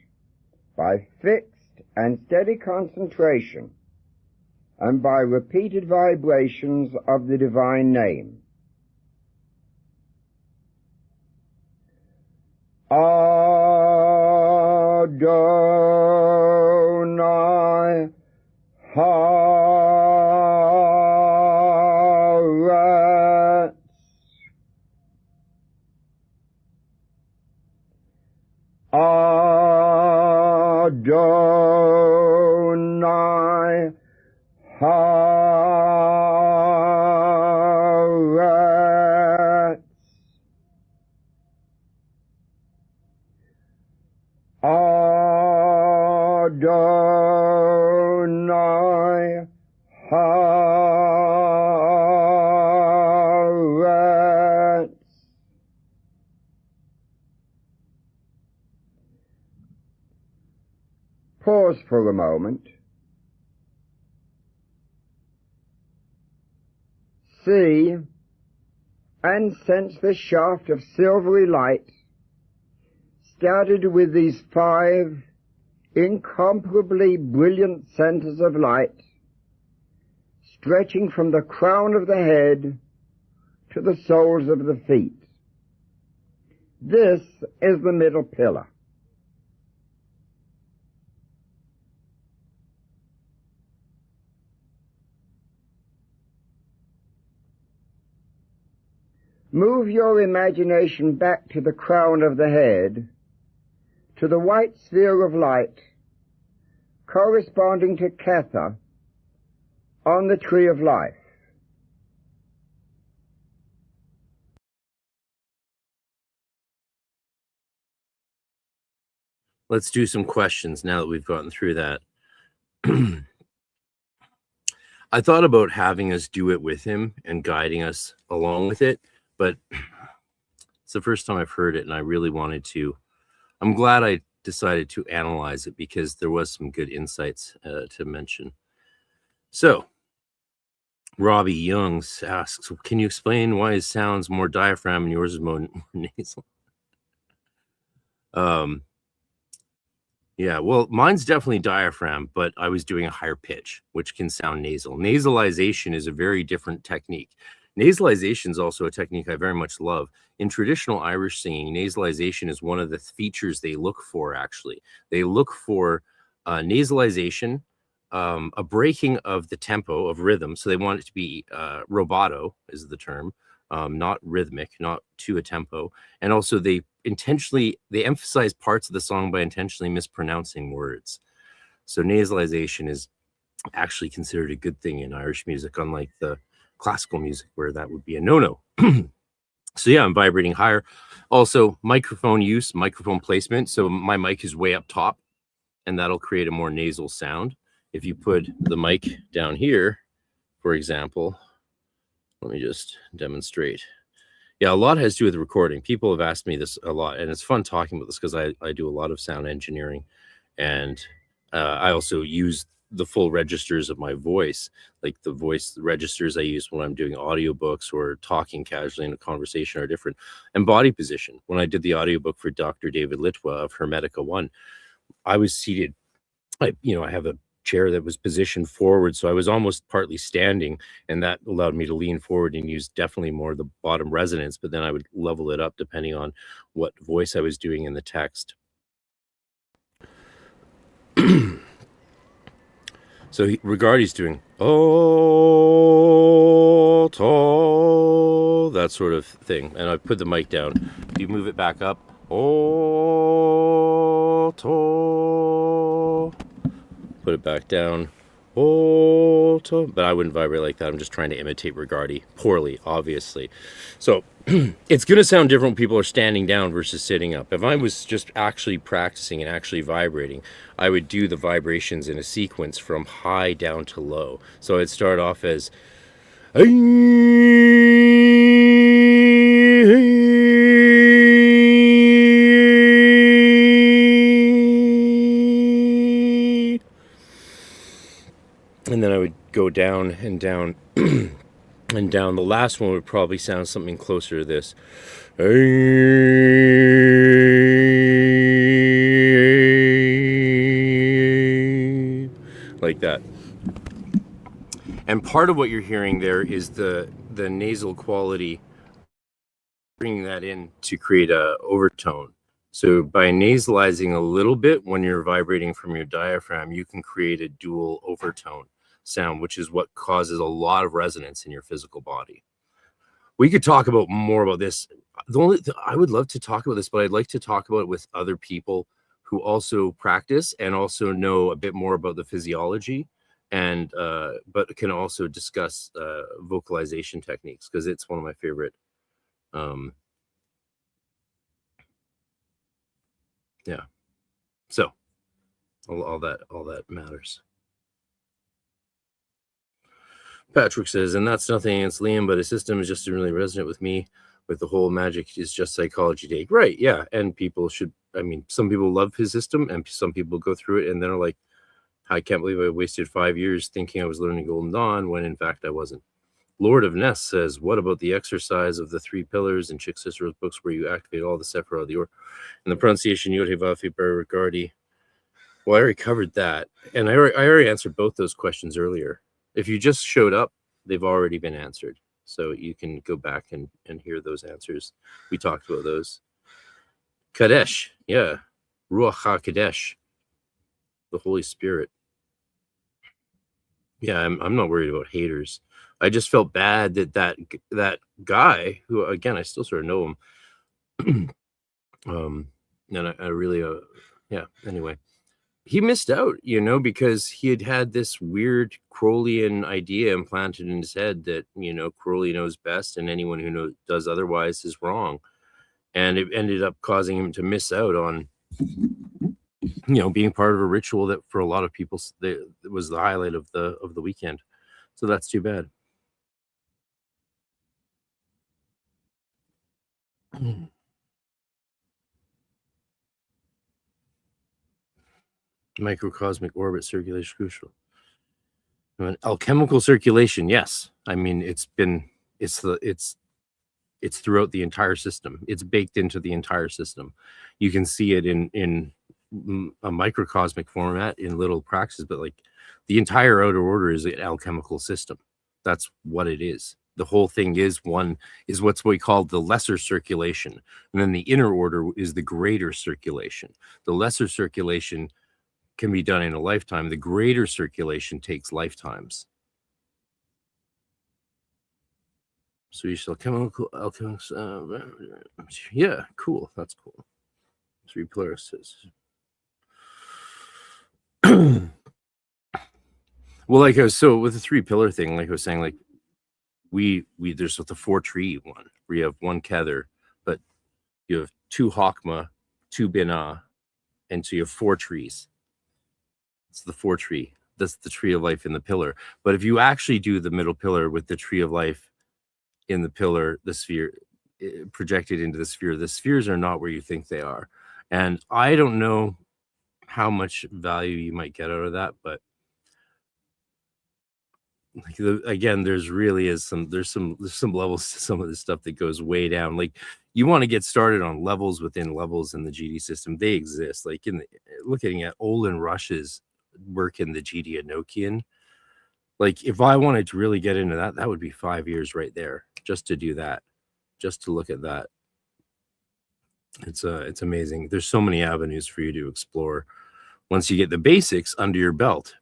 by fixed and steady concentration and by repeated vibrations of the divine name. Adonai Haaretz. Adonai Haaretz. Adonai Haaretz. Pause for a moment. See and sense the shaft of silvery light started with these 5 incomparably brilliant centers of light, stretching from the crown of the head to the soles of the feet. This is the middle pillar. Move your imagination back to the crown of the head, to the white sphere of light corresponding to Ketha on the tree of life. Let's do some questions now that we've gotten through that. I thought about having us do it with him and guiding us along with it, but it's the first time I've heard it, and I really wanted to. I'm glad I decided to analyze it because there was some good insights to mention. So, Robbie Youngs asks, can you explain why his sound's more diaphragm and yours is more nasal? Yeah, well, mine's definitely diaphragm, but I was doing a higher pitch, which can sound nasal. Nasalization is a very different technique. Nasalization is also a technique I very much love. In traditional Irish singing, nasalization is one of the features they look for, actually. They look for nasalization, a breaking of the tempo of rhythm. So they want it to be rubato is the term, not rhythmic, not to a tempo. And also they emphasize parts of the song by intentionally mispronouncing words. So nasalization is actually considered a good thing in Irish music, unlike the classical music where that would be a no-no. So yeah, I'm vibrating higher. Also, microphone use, microphone placement. So my mic is way up top, and that'll create a more nasal sound. If you put the mic down here, for example, let me just demonstrate. Yeah, a lot has to do with recording. People have asked me this a lot, and it's fun talking about this because I do a lot of sound engineering, and I also use the full registers of my voice, like the voice registers I use when I'm doing audiobooks or talking casually in a conversation are different. And body position. When I did the audiobook for Dr. David Litwa of Hermetica 1, I was seated, I have a chair that was positioned forward, so I was almost partly standing, and that allowed me to lean forward and use definitely more of the bottom resonance, but then I would level it up depending on what voice I was doing in the text. So Regardie's doing oh, tall, that sort of thing, and I put the mic down. You move it back up, oh, tall, put it back down, oh, tall. But I wouldn't vibrate like that. I'm just trying to imitate Regardie poorly, obviously. So it's going to sound different when people are standing down versus sitting up. If I was just actually practicing and actually vibrating, I would do the vibrations in a sequence from high down to low. So I'd start off as and then I would go down and down and down. The last one would probably sound something closer to this. Like that. And part of what you're hearing there is the nasal quality, bringing that in to create a overtone. So by nasalizing a little bit when you're vibrating from your diaphragm, you can create a dual overtone sound, which is what causes a lot of resonance in your physical body. We could talk about more about this. I would love to talk about this, but I'd like to talk about it with other people who also practice and also know a bit more about the physiology, and but can also discuss vocalization techniques, because it's one of my favorite. Yeah. So all that matters. Patrick says, and that's nothing against Liam, but his system is just really resonant with me, with the whole magic is just psychology take. Right, yeah. And people should, some people love his system, and some people go through it and they're like, I can't believe I wasted 5 years thinking I was learning Golden Dawn when in fact I wasn't. Lord of Ness says, what about the exercise of the 3 pillars in Chick Cicero's books where you activate all the Sephira of the Order and the pronunciation Yod He Vav He Ber Regardie? Well, I already covered that, and I already answered both those questions earlier. If you just showed up, they've already been answered. So you can go back and hear those answers. We talked about those. Kadesh, yeah. Ruach HaKadesh, the Holy Spirit. Yeah, I'm not worried about haters. I just felt bad that guy, who again I still sort of know him, and I really yeah. Anyway, he missed out, because he had this weird Crowleyan idea implanted in his head that Crowley knows best, and anyone who does otherwise is wrong, and it ended up causing him to miss out on being part of a ritual that for a lot of people was the highlight of the weekend. So that's too bad. Microcosmic orbit circulation crucial. Alchemical circulation, yes. I mean, it's throughout the entire system. It's baked into the entire system. You can see it in a microcosmic format in little practices, but like the entire outer order is an alchemical system. That's what it is. The whole thing is what's we call the lesser circulation, and then the inner order is the greater circulation. The lesser circulation can be done in a lifetime. The greater circulation takes lifetimes. So you shall chemical alchemics. Yeah, cool. That's cool. 3 pillars. Well, like so with the 3 pillar thing, like I was saying, like we there's the 4 tree one where you have 1 Kether, but you have 2 Hakma, 2 Binah, and so you have 4 trees. It's the 4 tree. That's the tree of life in the pillar. But if you actually do the middle pillar with the tree of life in the pillar, the sphere projected into the spheres are not where you think they are. And I don't know how much value you might get out of that, but like again, there's some levels to some of this stuff that goes way down. Like you want to get started on levels within levels in the GD system. They exist. Like looking at Olin Rush's work in the GD Enochian. Like if I wanted to really get into that would be 5 years right there just to do that, just to look at that. It's amazing. There's so many avenues for you to explore once you get the basics under your belt.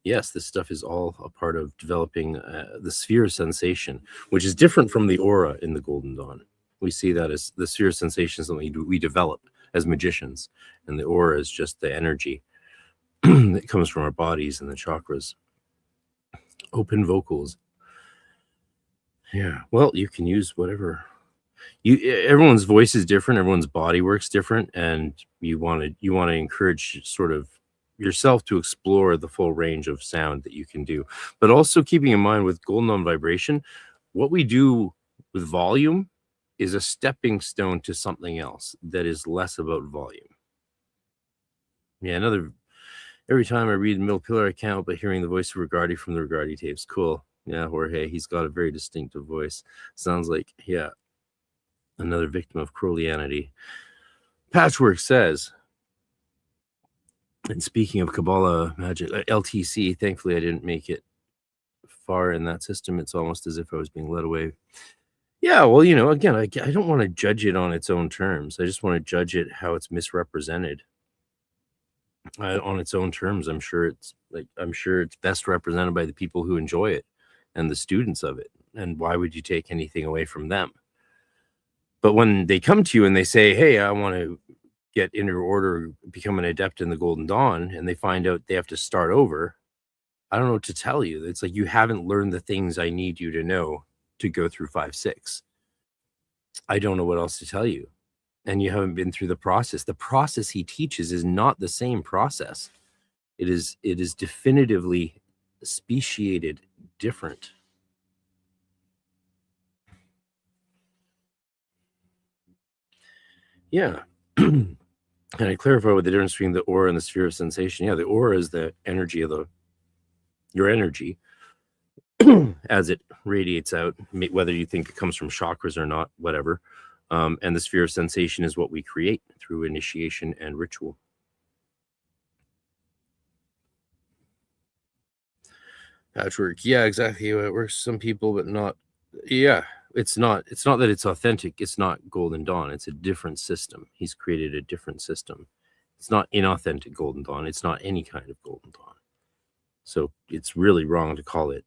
Yes, this stuff is all a part of developing the sphere sensation, which is different from the aura in the Golden Dawn. We see that as the sphere sensation is something we develop as magicians, and the aura is just the energy that comes from our bodies and the chakras. Open vocals. Yeah, well, you can use whatever. Everyone's voice is different, everyone's body works different, and you want to encourage sort of yourself to explore the full range of sound that you can do. But also keeping in mind with Golden Dawn vibration, what we do with volume is a stepping stone to something else that is less about volume. Yeah, every time I read the middle pillar, I can't help but hearing the voice of Regardie from the Regardie tapes. Cool. Yeah, Jorge, he's got a very distinctive voice. Sounds like, yeah, another victim of Crowleyanity. Patchwork says, and speaking of Kabbalah magic, LTC, thankfully I didn't make it far in that system. It's almost as if I was being led away. Yeah, well, again, I don't want to judge it on its own terms. I just want to judge it how it's misrepresented. On its own terms, I'm sure it's best represented by the people who enjoy it and the students of it. And why would you take anything away from them? But when they come to you and they say, hey, I want to get inner order, become an adept in the Golden Dawn, and they find out they have to start over, I don't know what to tell you. It's like you haven't learned the things I need you to know to go through 5-6. I don't know what else to tell you. And you haven't been through the process. The process he teaches is not the same process. It is definitively speciated different. Yeah. And I clarify what the difference between the aura and the sphere of sensation. Yeah, the aura is the energy of your energy as it radiates out, whether you think it comes from chakras or not, whatever. And the sphere of sensation is what we create through initiation and ritual. Patchwork. Yeah, exactly how it works. Some people, but not. Yeah, it's not that it's authentic. It's not Golden Dawn. It's a different system. He's created a different system. It's not inauthentic Golden Dawn. It's not any kind of Golden Dawn. So it's really wrong to call it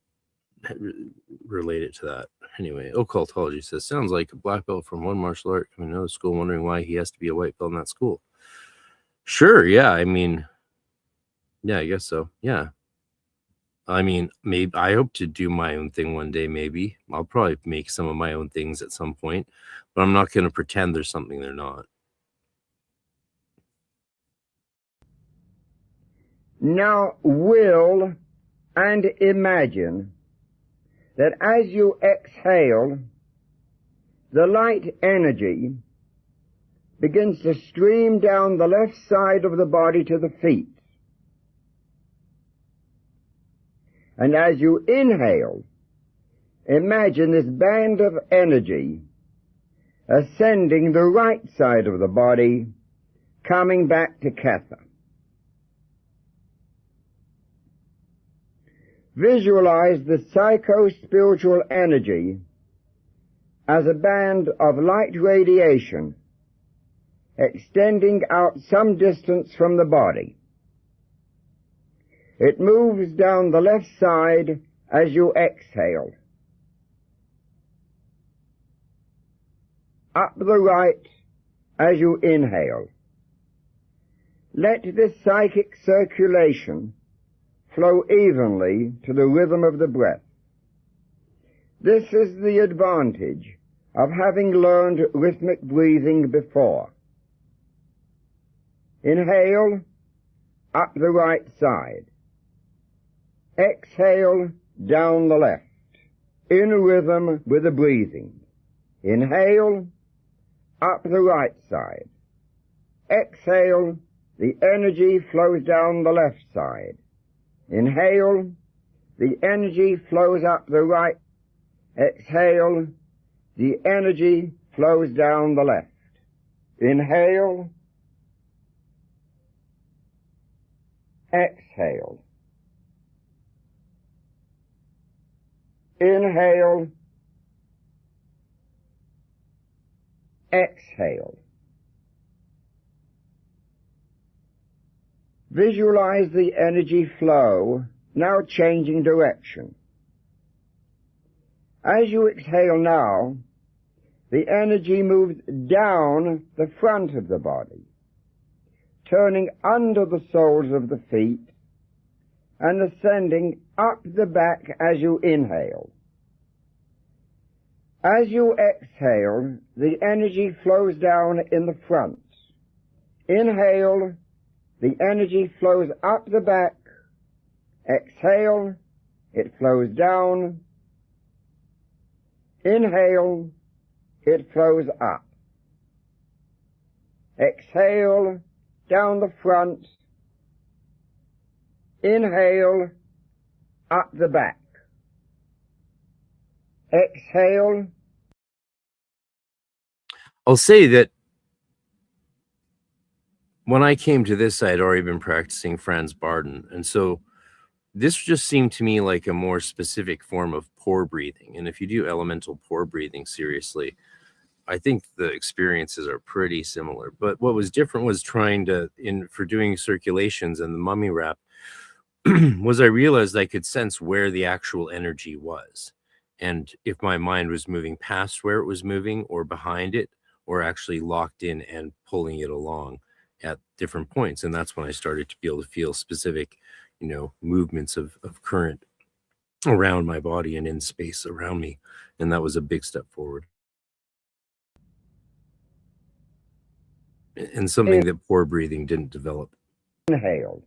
relate it to that. Anyway, occultology says, sounds like a black belt from one martial art coming to another school, wondering why he has to be a white belt in that school. Sure, yeah, I mean, yeah, I guess so. Yeah. I mean, maybe I hope to do my own thing one day, maybe. I'll probably make some of my own things at some point, but I'm not going to pretend there's something they're not. Now will and imagine that as you exhale, the light energy begins to stream down the left side of the body to the feet. And as you inhale, imagine this band of energy ascending the right side of the body, coming back to Ketha. Visualize the psycho-spiritual energy as a band of light radiation extending out some distance from the body. It moves down the left side as you exhale, up the right as you inhale. Let this psychic circulation flow evenly to the rhythm of the breath. This is the advantage of having learned rhythmic breathing before. Inhale, up the right side. Exhale, down the left, in rhythm with the breathing. Inhale, up the right side. Exhale, the energy flows down the left side. Inhale, the energy flows up the right. Exhale, the energy flows down the left. Inhale, exhale. Inhale, exhale. Visualize the energy flow now changing direction. As you exhale now, the energy moves down the front of the body, turning under the soles of the feet and ascending up the back as you inhale. As you exhale, the energy flows down in the front. Inhale, the energy flows up the back. Exhale, it flows down. Inhale, it flows up. Exhale, down the front. Inhale, up the back. Exhale. I'll say that when I came to this, I had already been practicing Franz Barden. And so this just seemed to me like a more specific form of pore breathing. And if you do elemental pore breathing seriously, I think the experiences are pretty similar. But what was different was trying to, for doing circulations and the mummy wrap, was I realized I could sense where the actual energy was. And if my mind was moving past where it was moving or behind it, or actually locked in and pulling it along at different points. And that's when I started to be able to feel specific, movements of current around my body and in space around me. And that was a big step forward. And something that pore breathing didn't develop. Inhale.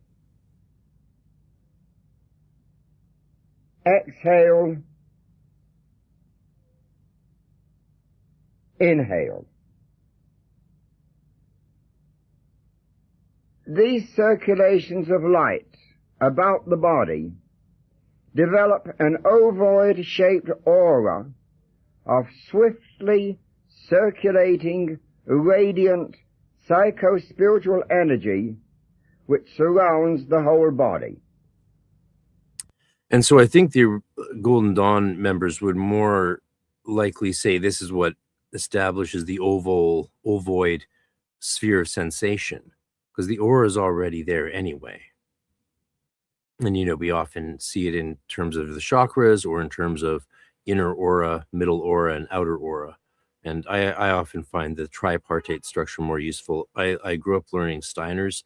Exhale. Inhale. These circulations of light about the body develop an ovoid-shaped aura of swiftly circulating, radiant, psycho-spiritual energy which surrounds the whole body. And so I think the Golden Dawn members would more likely say this is what establishes the ovoid sphere of sensation, because the aura is already there anyway. And, you know, we often see it in terms of the chakras or in terms of inner aura, middle aura, and outer aura. And I often find the tripartite structure more useful. I grew up learning Steiner's,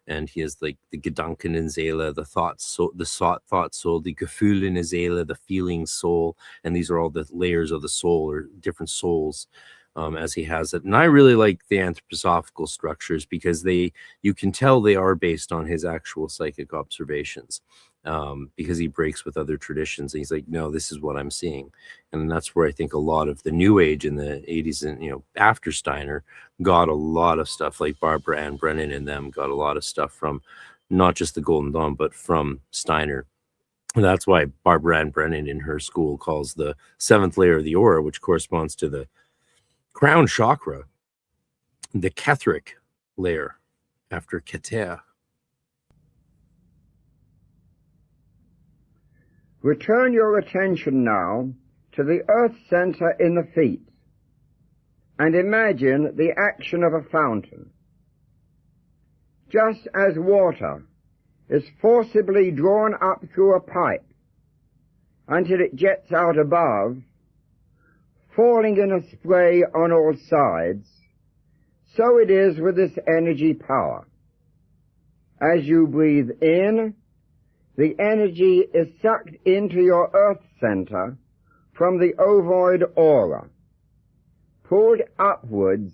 and he has like the Gedanken in Seele, the thought soul, the Gefühl in Seele, the feeling soul, and these are all the layers of the soul or different souls, as he has it. And I really like the anthroposophical structures because you can tell they are based on his actual psychic observations, because he breaks with other traditions. And he's like, no, this is what I'm seeing. And that's where I think a lot of the New Age in the 80s and, you know, after Steiner got a lot of stuff, like Barbara Ann Brennan and them got a lot of stuff from not just the Golden Dawn, but from Steiner. And that's why Barbara Ann Brennan in her school calls the seventh layer of the aura, which corresponds to the crown chakra, the Ketheric layer after Keter. Return your attention now to the earth center in the feet and imagine the action of a fountain. Just as water is forcibly drawn up through a pipe until it jets out above, falling in a spray on all sides, so it is with this energy power. As you breathe in, the energy is sucked into your earth center from the ovoid aura, pulled upwards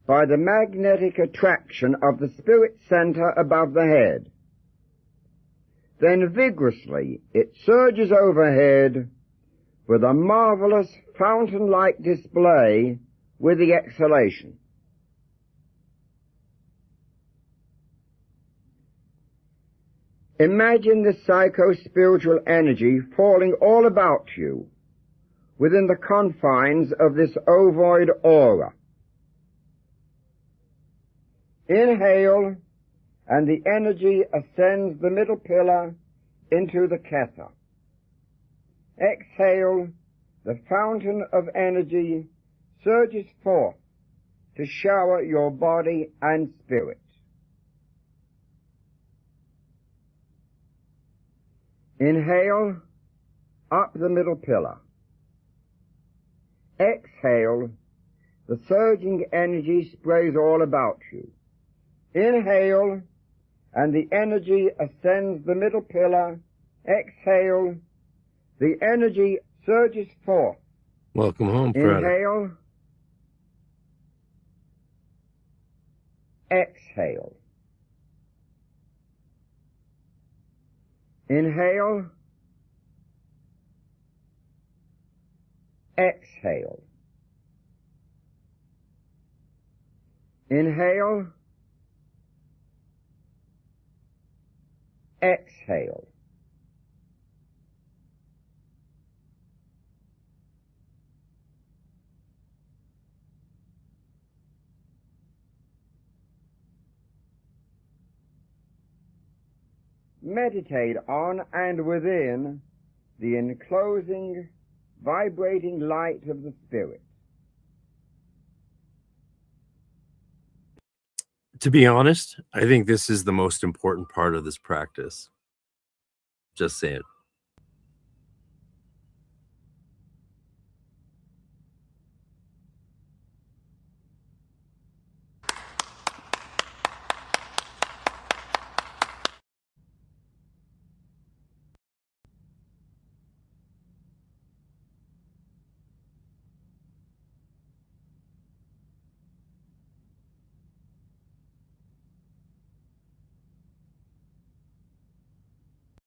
by the magnetic attraction of the spirit center above the head. Then vigorously it surges overhead with a marvelous fountain-like display with the exhalation. Imagine the psycho-spiritual energy falling all about you within the confines of this ovoid aura. Inhale, and the energy ascends the middle pillar into the Kether. Exhale, the fountain of energy surges forth to shower your body and spirit. Inhale, up the middle pillar. Exhale, the surging energy sprays all about you. Inhale, and the energy ascends the middle pillar. Exhale, the energy surges forth. Welcome home, Frater. Inhale. Exhale. Inhale. Exhale. Inhale. Exhale. Meditate on and within the enclosing, vibrating light of the Spirit. To be honest, I think this is the most important part of this practice. Just saying.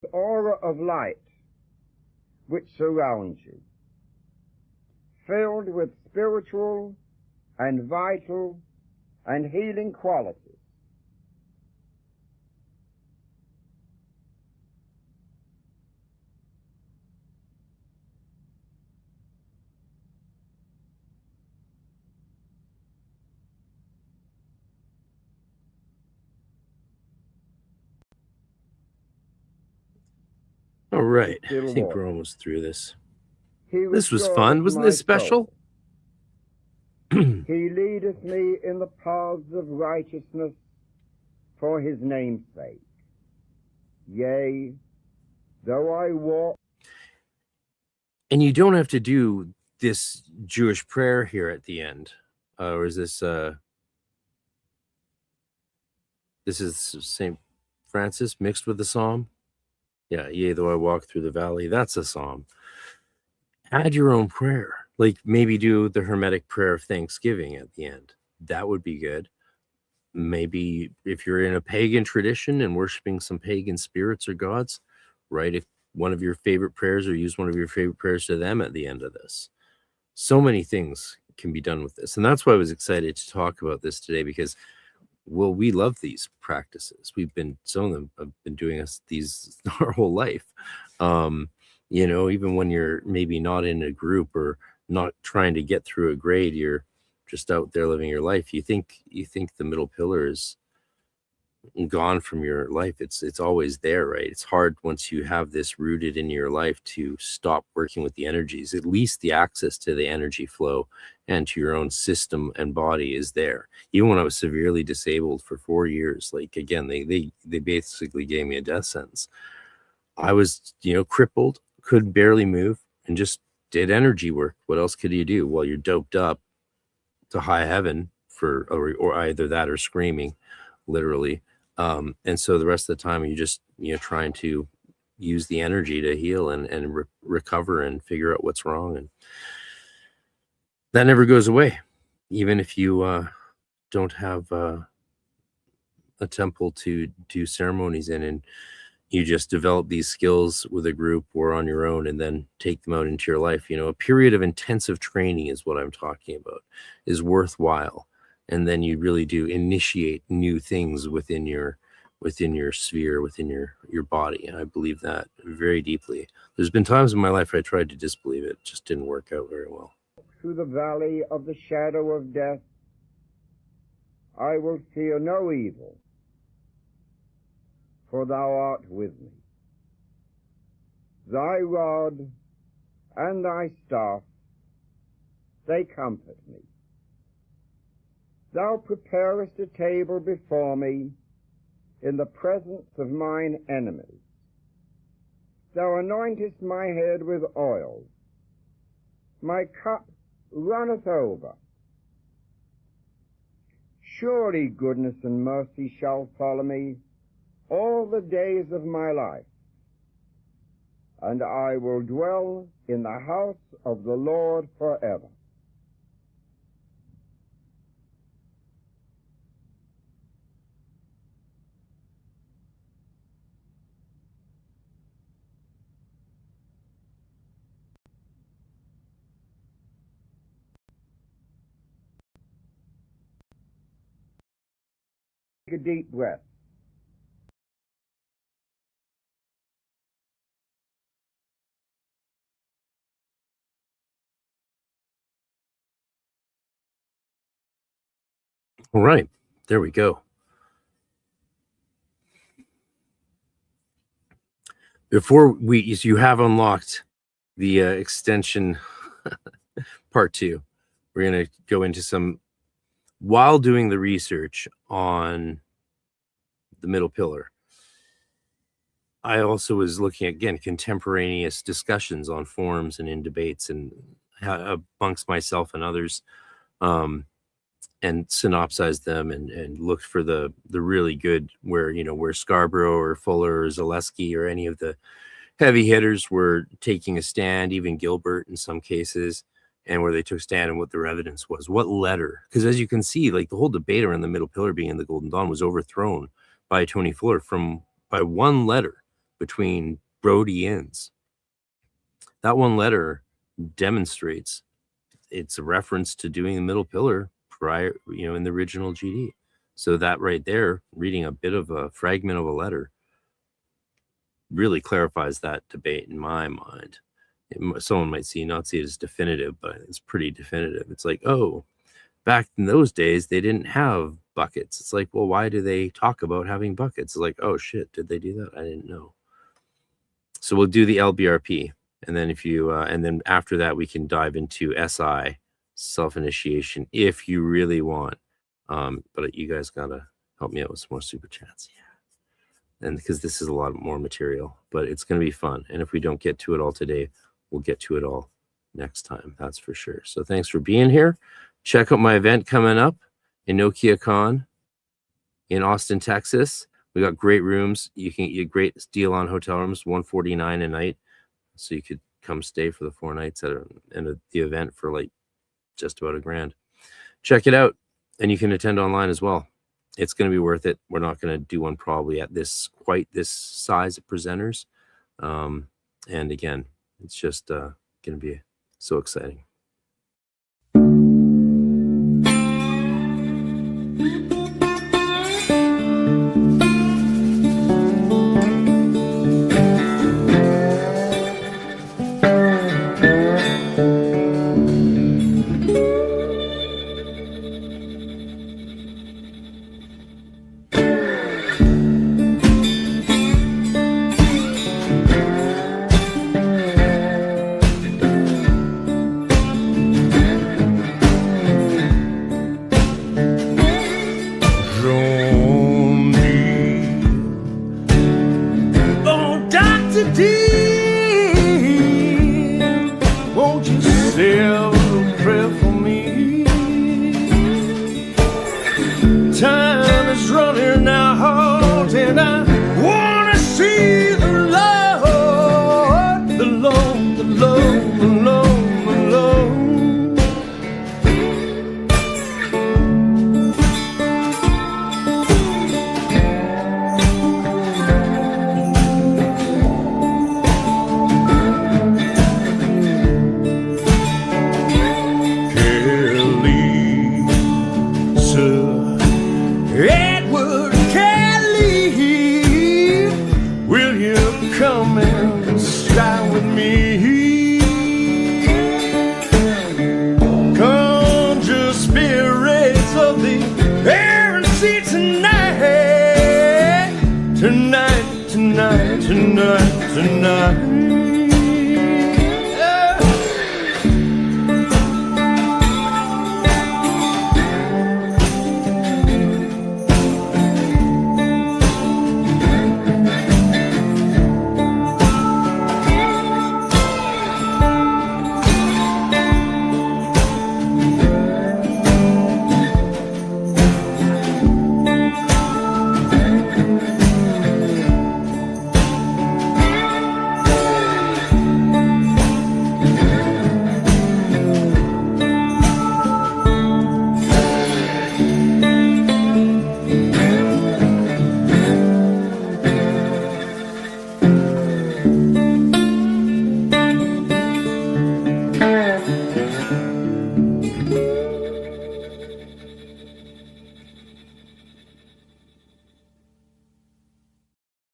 The aura of light which surrounds you, filled with spiritual and vital and healing qualities. All right, I think we're almost through this. He this was fun. Wasn't this special? He leadeth me in the paths of righteousness for his name's sake. Yea, though I walk. And you don't have to do this Jewish prayer here at the end. Or is this St. Francis mixed with the psalm? Yeah, yea, though I walk through the valley. That's a psalm. Add your own prayer. Like maybe do the Hermetic prayer of Thanksgiving at the end. That would be good. Maybe if you're in a pagan tradition and worshiping some pagan spirits or gods, write one of your favorite prayers or use one of your favorite prayers to them at the end of this. So many things can be done with this. And that's why I was excited to talk about this today, because, well, we love these practices. Some of them have been doing these our whole life. Even when you're maybe not in a group or not trying to get through a grade, you're just out there living your life. You think the middle pillar is gone from your life. It's always there, right? It's hard once you have this rooted in your life to stop working with the energies. At least the access to the energy flow and to your own system and body is there. Even when I was severely disabled for 4 years, like, again, they basically gave me a death sentence. I was, crippled, could barely move, and just did energy work. What else could you do? Well, you're doped up to high heaven or either that or screaming, literally. And so the rest of the time you just, trying to use the energy to heal and recover and figure out what's wrong. And that never goes away. Even if you don't have a temple to do ceremonies in, and you just develop these skills with a group or on your own and then take them out into your life. A period of intensive training is what I'm talking about, is worthwhile. And then you really do initiate new things within your sphere, within your body. And I believe that very deeply. There's been times in my life I tried to disbelieve it. It just didn't work out very well. Through the valley of the shadow of death, I will fear no evil, for thou art with me. Thy rod and thy staff, they comfort me. Thou preparest a table before me in the presence of mine enemies. Thou anointest my head with oil. My cup runneth over. Surely goodness and mercy shall follow me all the days of my life, and I will dwell in the house of the Lord forever. Take a deep breath. All right, there we go. You have unlocked the extension part 2. We're going to go into some, while doing the research on the middle pillar, I also was looking at, again, contemporaneous discussions on forums and in debates and amongst myself and others, and synopsized them and looked for the really good, where Scarborough or Fuller or Zaleski or any of the heavy hitters were taking a stand, even Gilbert in some cases, and where they took a stand and what their evidence was. What letter? Because as you can see, like, the whole debate around the middle pillar being in the Golden Dawn was overthrown by Tony Fuller by one letter between Brody ends. That one letter demonstrates it's a reference to doing the middle pillar prior, in the original GD. So that right there, reading a bit of a fragment of a letter, really clarifies that debate in my mind. Someone might not see it as definitive, but it's pretty definitive. It's like, oh, back in those days, they didn't have buckets. It's like, well, why do they talk about having buckets? It's like, oh shit, did they do that? I didn't know. So we'll do the LBRP. And then and then after that, we can dive into SI, self-initiation, if you really want. But you guys gotta help me out with some more super chats. Yeah. and because this is a lot more material, but it's going to be fun. And if we don't get to it all today, we'll get to it all next time. That's for sure. So thanks for being here. Check out my event coming up in Nokia Con in Austin, Texas. We got great rooms. You can get a great deal on hotel rooms, $149 a night. So you could come stay for the 4 nights at the event for like just about $1,000. Check it out, and you can attend online as well. It's going to be worth it. We're not going to do one probably at quite this size of presenters. And again, it's just going to be so exciting.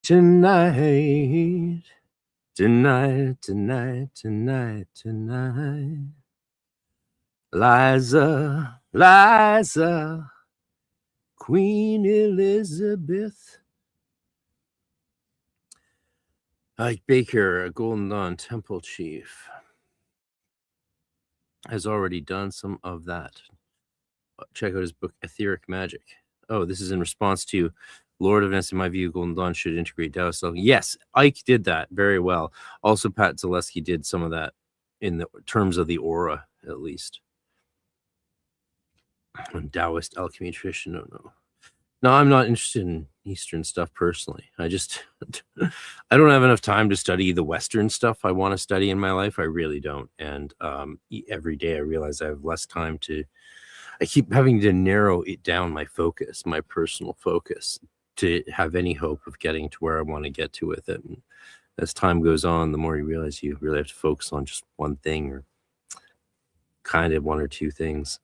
Tonight. Liza, Queen Elizabeth. Ike Baker, a Golden Dawn Temple Chief, has already done some of that. Check out his book, Etheric Magic. Oh, this is in response to Lord of Ness. In my view, Golden Dawn should integrate Taoist. Yes, Ike did that very well. Also, Pat Zaleski did some of that in the terms of the aura, at least. Taoist alchemy tradition, no, I'm not interested in Eastern stuff personally. I don't have enough time to study the Western stuff I want to study in my life. I really don't. And every day I realize I have less time I keep having to narrow it down, my focus, my personal focus, to have any hope of getting to where I want to get to with it. And as time goes on, the more you realize you really have to focus on just one thing, or kind of one or two things.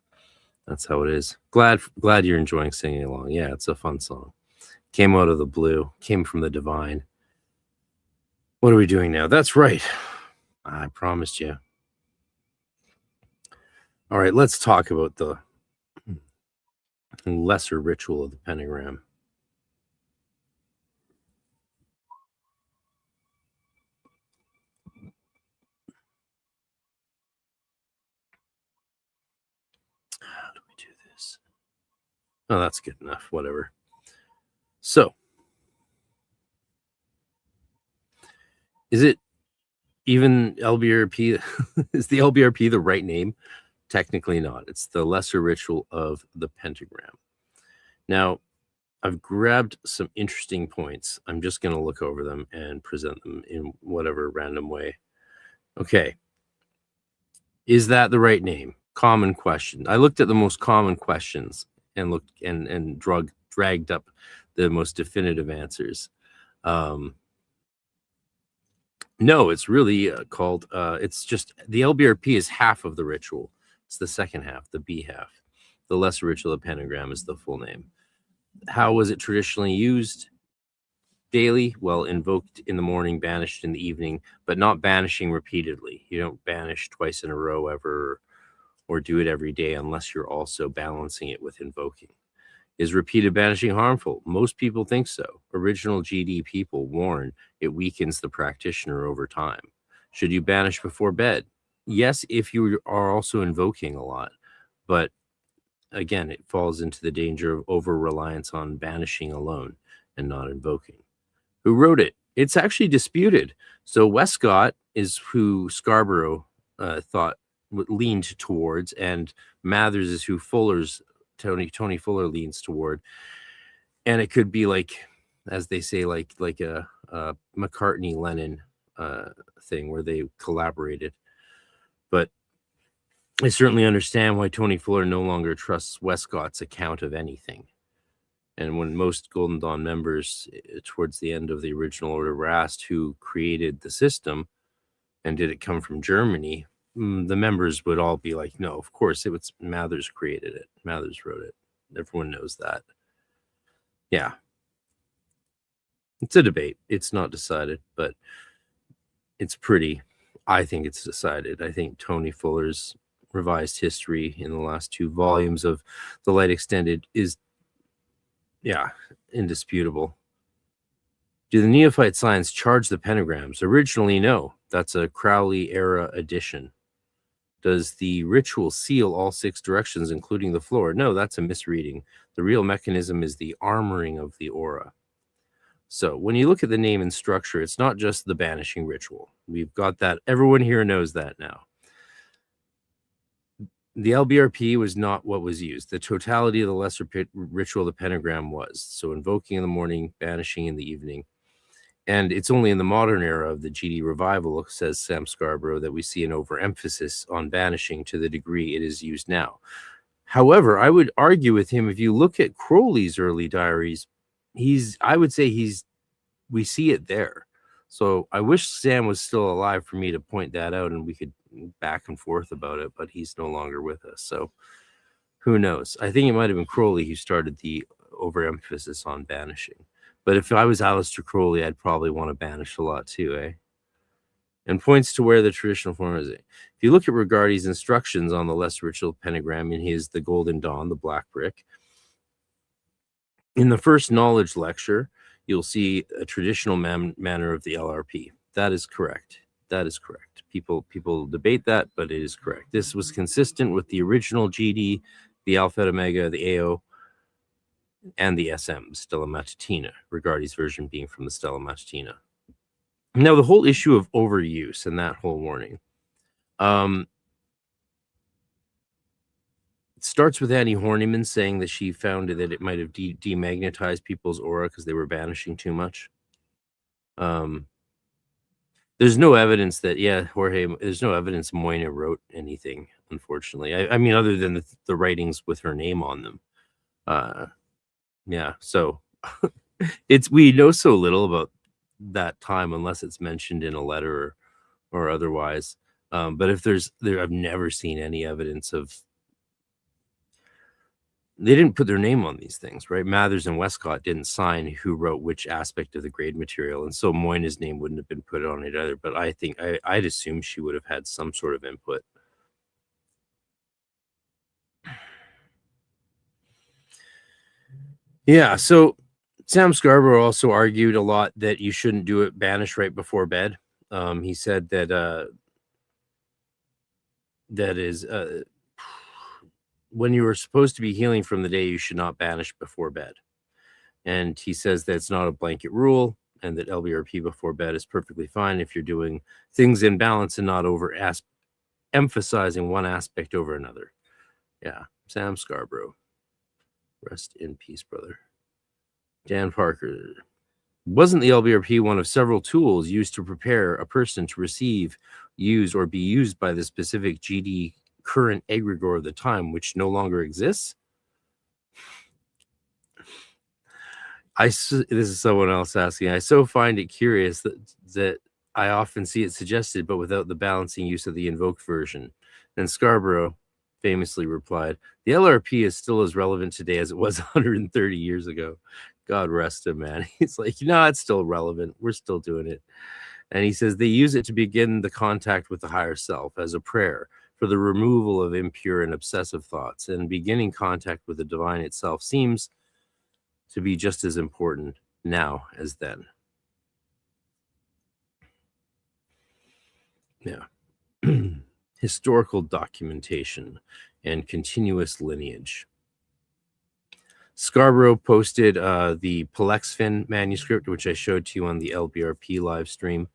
That's how it is. Glad you're enjoying singing along. Yeah, it's a fun song. Came out of the blue, came from the divine. What are we doing now? That's right. I promised you. All right, let's talk about the lesser ritual of the pentagram. How do we do this? Oh, that's good enough. Whatever. So, Is it even LBRP? Is the LBRP the right name? Technically not. It's the lesser ritual of the pentagram. Now, I've grabbed some interesting points. I'm just going to look over them and present them in whatever random way. Okay. Is that the right name? Common question. I looked at the most common questions and looked and dragged up the most definitive answers. No, it's really called, it's just, the LBRP is half of the ritual. It's the second half, the B half. The lesser ritual of pentagram is the full name. How was it traditionally used? Daily? Well, invoked in the morning, banished in the evening, but not banishing repeatedly. You don't banish twice in a row ever, or do it every day unless you're also balancing it with invoking. Is repeated banishing harmful? Most people think so. Original GD people warn it weakens the practitioner over time. Should you banish before bed? Yes, if you are also invoking a lot, but again, it falls into the danger of over-reliance on banishing alone and not invoking. Who wrote it? It's actually disputed. So Westcott is who Scarborough thought leaned towards, and Mathers is who Tony Fuller leans toward. And it could be like, as they say, like a McCartney-Lennon thing where they collaborated. But I certainly understand why Tony Fuller no longer trusts Westcott's account of anything. And when most Golden Dawn members towards the end of the original order were asked who created the system and did it come from Germany, the members would all be like, no, of course, it was Mathers created it. Mathers wrote it. Everyone knows that. Yeah. It's a debate. It's not decided, but I think it's decided. I think Tony Fuller's revised history in the last 2 volumes of The Light Extended is, indisputable. Do the neophyte signs charge the pentagrams? Originally, no. That's a Crowley era addition. Does the ritual seal all 6 directions, including the floor? No, that's a misreading. The real mechanism is the armoring of the aura. So when you look at the name and structure, it's not just the banishing ritual. We've got that. Everyone here knows that now. The LBRP was not what was used. The totality of the lesser ritual of the pentagram was. So invoking in the morning, banishing in the evening. And it's only in the modern era of the GD revival, says Sam Scarborough, that we see an overemphasis on banishing to the degree it is used now. However, I would argue with him, if you look at Crowley's early diaries, I would say we see it there. So I wish Sam was still alive for me to point that out and we could back and forth about it, but he's no longer with us. So who knows? I think it might have been Crowley who started the overemphasis on banishing. But if I was Aleister Crowley, I'd probably want to banish a lot too, eh? And points to where the traditional form is. If you look at Regardie's instructions on the lesser ritual pentagram in his The Golden Dawn, the black brick, in the first knowledge lecture, you'll see a traditional manner of the LRP. That is correct. That is correct. People debate that, but it is correct. This was consistent with the original GD, the Alpha Omega, the AO, and the SM, Stella Matutina, Regardie's version being from the Stella Matutina. Now, the whole issue of overuse and that whole warning. It starts with Annie Horniman saying that she found that it might have demagnetized people's aura because they were banishing too much. There's no evidence that, Jorge, there's no evidence Moina wrote anything, unfortunately. I mean, other than the writings with her name on them. So we know so little about that time unless it's mentioned in a letter or otherwise. But if I've never seen any evidence of. They didn't put their name on these things, right? Mathers and Westcott didn't sign who wrote which aspect of the grade material, and so Moina's name wouldn't have been put on it either. But I think I'd assume she would have had some sort of input. Yeah, so Sam Scarborough also argued a lot that you shouldn't do it banish right before bed. He said that when you are supposed to be healing from the day, you should not banish before bed. And he says that's not a blanket rule. and that LBRP before bed is perfectly fine if you're doing things in balance and not emphasizing one aspect over another. Yeah, Sam Scarborough. Rest in peace, brother. Dan Parker. Wasn't the LBRP one of several tools used to prepare a person to receive, use, or be used by the specific GD current egregore of the time, which no longer exists? This is someone else asking. I so find it curious that I often see it suggested, but without the balancing use of the invoked version. And Scarborough famously replied, the LRP is still as relevant today as it was 130 years ago. God rest him, man. He's like, no, it's still relevant. We're still doing it. And he says they use it to begin the contact with the higher self as a prayer for the removal of impure and obsessive thoughts. And beginning contact with the divine itself seems to be just as important now as then. Yeah. Historical documentation and continuous lineage. Scarborough posted the Polexfin manuscript, which I showed to you on the LBRP live stream.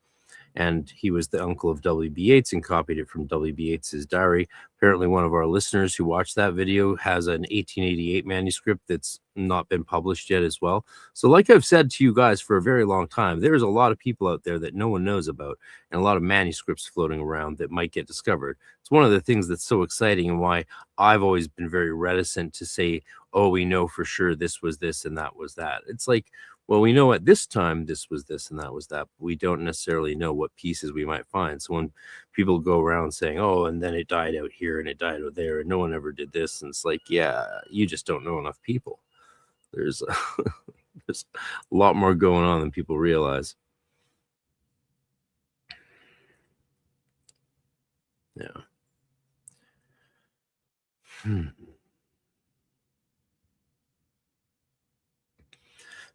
And he was the uncle of W.B. Yeats and copied it from W.B. Yeats's diary. Apparently, one of our listeners who watched that video has an 1888 manuscript that's not been published yet as well. So like I've said to you guys for a very long time, there's a lot of people out there that no one knows about and a lot of manuscripts floating around that might get discovered. It's one of the things that's so exciting and why I've always been very reticent to say, oh, we know for sure this was this and that was that. It's like, well, we know at this time this was this and that was that, but we don't necessarily know what pieces we might find. So when people go around saying, oh, and then it died out here and it died out there and no one ever did this, and it's like, yeah, you just don't know enough people. There's there's a lot more going on than people realize. Yeah.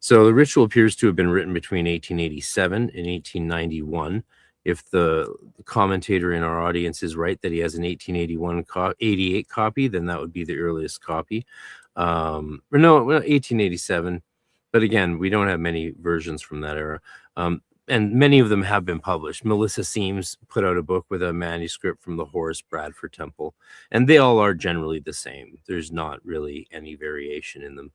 So the ritual appears to have been written between 1887 and 1891. If the commentator in our audience is right that he has an 88 copy, then that would be the earliest copy. Or no, 1887. But again, we don't have many versions from that era. And many of them have been published. Melissa Seams put out a book with a manuscript from the Horace Bradford Temple, and they all are generally the same. There's not really any variation in them.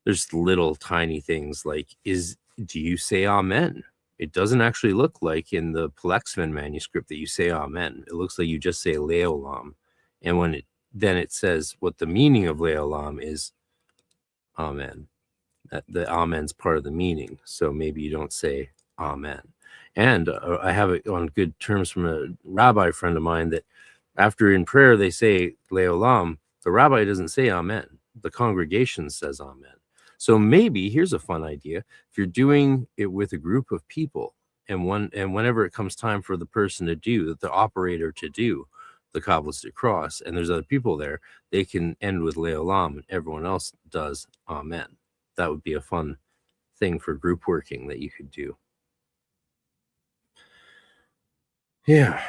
There's little tiny things like, do you say amen? It doesn't actually look like in the Polexfin manuscript that you say amen. It looks like you just say leolam. And when then it says what the meaning of leolam is amen. The amen's part of the meaning. So maybe you don't say amen. And I have it on good terms from a rabbi friend of mine that after in prayer they say leolam, the rabbi doesn't say amen. The congregation says amen. So maybe here's a fun idea. If you're doing it with a group of people and whenever it comes time for the person to do, the operator to do the Kabbalistic cross, and there's other people there, they can end with leolam and everyone else does amen. That would be a fun thing for group working that you could do. Yeah.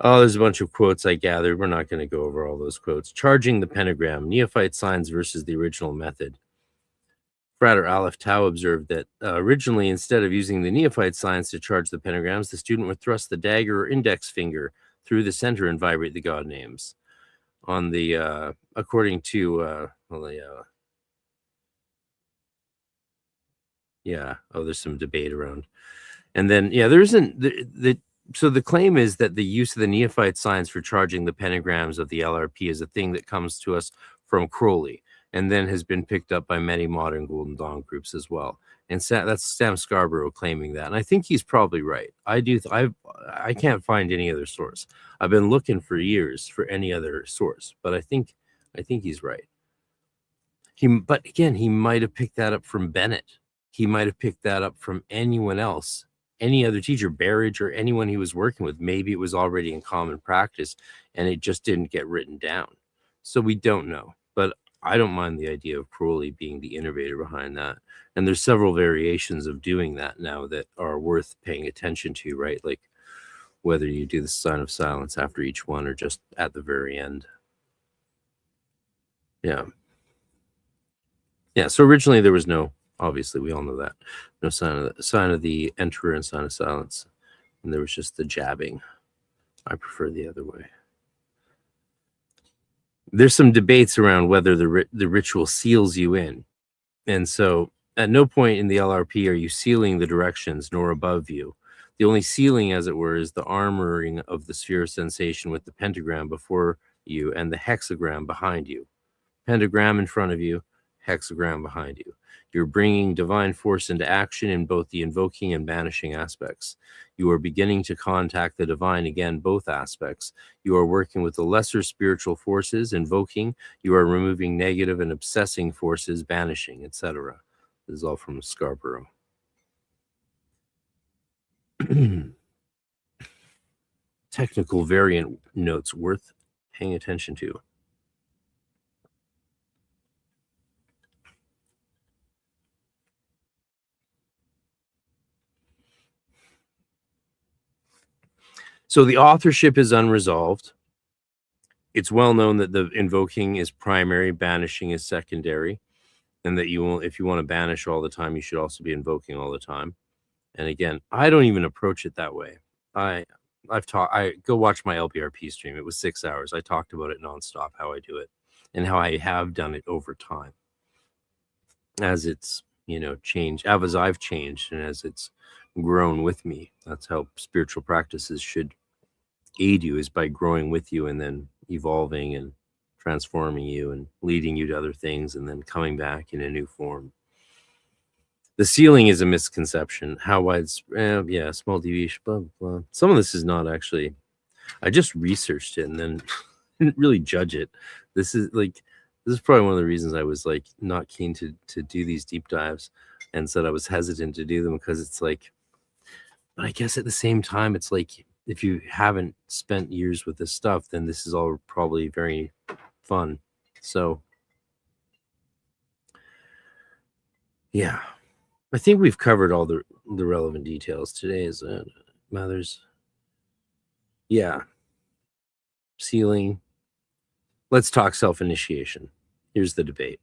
Oh, there's a bunch of quotes I gathered. We're not going to go over all those quotes. Charging the pentagram, neophyte signs versus the original method. Frater Aleph Tau observed that originally, instead of using the neophyte signs to charge the pentagrams, the student would thrust the dagger or index finger through the center and vibrate the god names. On the, according to, yeah, oh, there's some debate around. And then, yeah, there isn't, so the claim is that the use of the neophyte signs for charging the pentagrams of the LRP is a thing that comes to us from Crowley and then has been picked up by many modern Golden Dawn groups as well. And that's Sam Scarborough claiming that. And I think he's probably right. I can't find any other source. I've been looking for years for any other source, but I think he's right. But again, he might have picked that up from Bennett. He might have picked that up from anyone else, any other teacher, Barrage, or anyone he was working with. Maybe it was already in common practice and it just didn't get written down. So we don't know. But I don't mind the idea of Crowley being the innovator behind that. And there's several variations of doing that now that are worth paying attention to, right? Like whether you do the sign of silence after each one or just at the very end. Yeah. Yeah, so originally there was no, obviously we all know that, no sign of the Emperor and sign of silence, and there was just the jabbing. I prefer the other way. There's some debates around whether the ritual seals you in, and so at no point in the LRP are you sealing the directions nor above you. The only sealing, as it were, is the armoring of the sphere of sensation with the pentagram before you and the hexagram behind you. Pentagram in front of you, hexagram behind you. You're bringing divine force into action in both the invoking and banishing aspects. You are beginning to contact the divine again, both aspects. You are working with the lesser spiritual forces, invoking. You are removing negative and obsessing forces, banishing, etc. This is all from Scarborough. Technical variant notes worth paying attention to. So the authorship is unresolved. It's well known that the invoking is primary, banishing is secondary, and that you will, if you want to banish all the time, you should also be invoking all the time. And again, I don't even approach it that way. I go watch my LBRP stream. It was 6 hours. I talked about it nonstop, how I do it and how I have done it over time. As it's, changed, as I've changed and as it's grown with me. That's how spiritual practices should aid you, is by growing with you and then evolving and transforming you and leading you to other things and then coming back in a new form. The sealing is a misconception. How widespread? Yeah, small deviation, blah, blah, blah. Some of this is not actually, I just researched it and then didn't really judge it. This is probably one of the reasons I was like not keen to do these deep dives, and said I was hesitant to do them, because it's like, but I guess at the same time, it's like, if you haven't spent years with this stuff, then this is all probably very fun. So yeah, I think we've covered all the relevant details today. Is Mothers? Yeah. Sealing. Let's talk self-initiation. Here's the debate.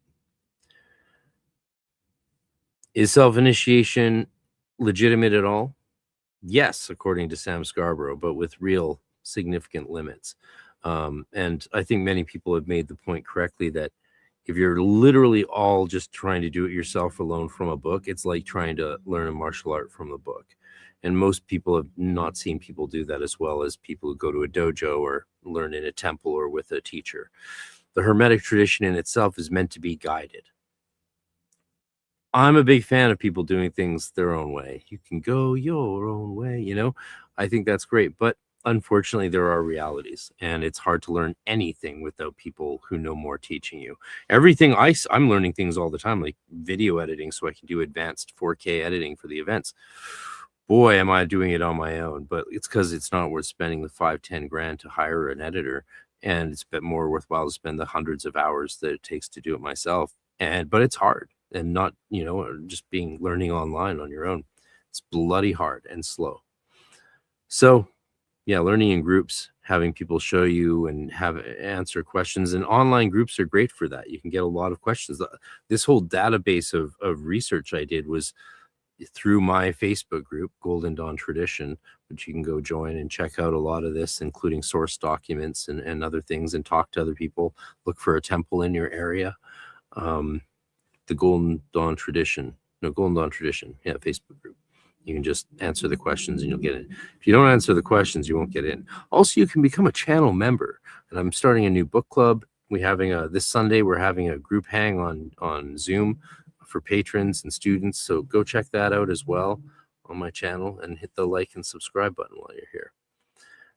Is self-initiation legitimate at all? Yes, according to Sam Scarborough, but with real significant limits. And I think many people have made the point correctly that if you're literally all just trying to do it yourself alone from a book, it's like trying to learn a martial art from the book. And most people have not seen people do that as well as people who go to a dojo or learn in a temple or with a teacher. The Hermetic tradition in itself is meant to be guided. I'm a big fan of people doing things their own way. You can go your own way, I think that's great. But unfortunately, there are realities, and it's hard to learn anything without people who know more teaching you. Everything I'm learning things all the time, like video editing, so I can do advanced 4K editing for the events. Boy, am I doing it on my own, but it's because it's not worth spending the $5-10 grand to hire an editor, and it's a bit more worthwhile to spend the hundreds of hours that it takes to do it myself. But it's hard, and not, just learning online on your own. It's bloody hard and slow. So yeah, learning in groups, having people show you and answer questions, and online groups are great for that. You can get a lot of questions. This whole database of research I did was through my Facebook group, Golden Dawn Tradition, which you can go join and check out a lot of this, including source documents and other things, and talk to other people. Look for a temple in your area. The Golden Dawn Tradition, yeah, Facebook group. You can just answer the questions and you'll get in. If you don't answer the questions, you won't get in. Also, you can become a channel member. And I'm starting a new book club. This Sunday, we're having a group hang on Zoom for patrons and students. So go check that out as well on my channel, and hit the like and subscribe button while you're here.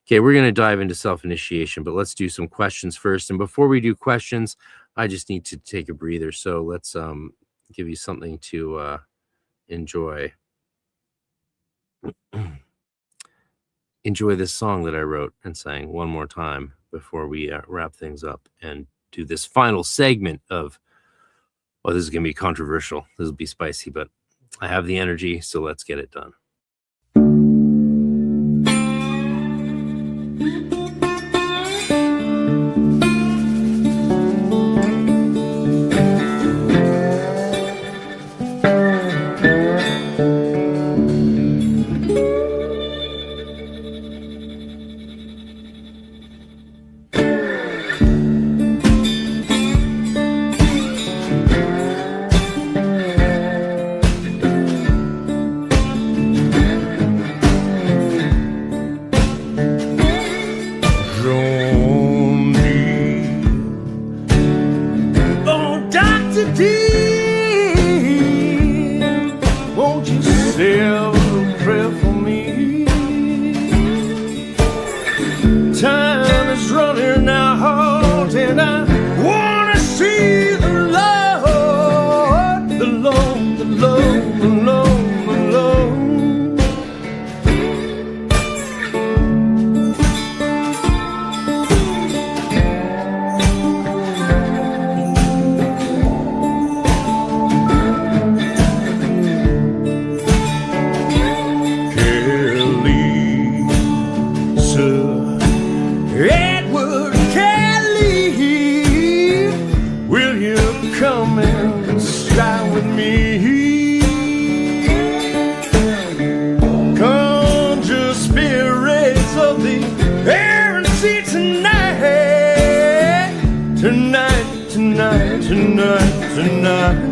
Okay, we're going to dive into self-initiation, but let's do some questions first. And before we do questions, I just need to take a breather. So let's give you something to enjoy. Enjoy this song that I wrote and sang one more time before we wrap things up and do this final segment of, well, this is going to be controversial. This will be spicy, but I have the energy, so let's get it done. Won't you say a prayer for me? Time is running out, and I wanna see the Lord, the Lord, the Lord, the Lord, the Lord. Edward Kelly, will you come and shine with me? Conjure spirits of the air and sea tonight, tonight, tonight, tonight, tonight.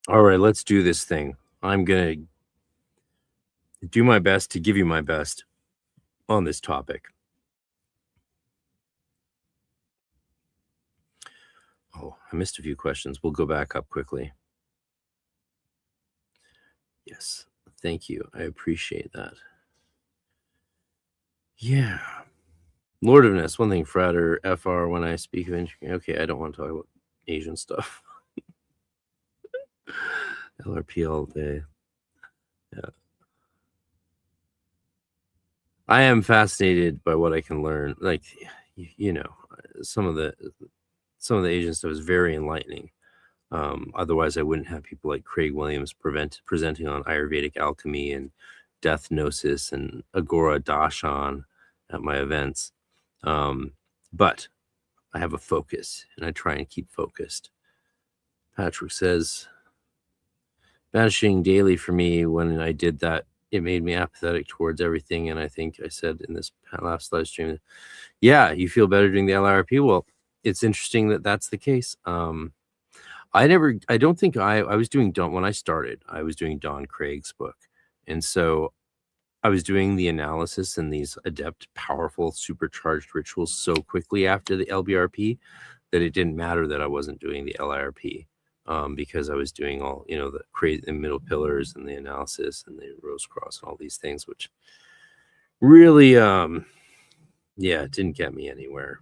All right, let's do this thing. I'm going to do my best to give you my best on this topic. Oh, I missed a few questions. We'll go back up quickly. Yes, thank you. I appreciate that. Yeah. Lord of Ness, one thing, Frater FR, when I speak of okay, I don't want to talk about Asian stuff. LRP all day. Yeah. I am fascinated by what I can learn. Like, you know, some of the Asian stuff is very enlightening. Otherwise, I wouldn't have people like Craig Williams presenting on Ayurvedic alchemy and death gnosis and Agora Dashan at my events. But I have a focus, and I try and keep focused. Patrick says, banishing daily for me, when I did that, it made me apathetic towards everything. And I think I said in this last live stream, yeah, you feel better doing the LRP. Well, it's interesting that that's the case. I don't think I was doing when I started, I was doing Don Craig's book. And so I was doing the analysis and these adept, powerful, supercharged rituals so quickly after the LBRP that it didn't matter that I wasn't doing the LIRP. Because I was doing all, you know, the crazy middle pillars and the analysis and the rose cross and all these things, which really, yeah, it didn't get me anywhere.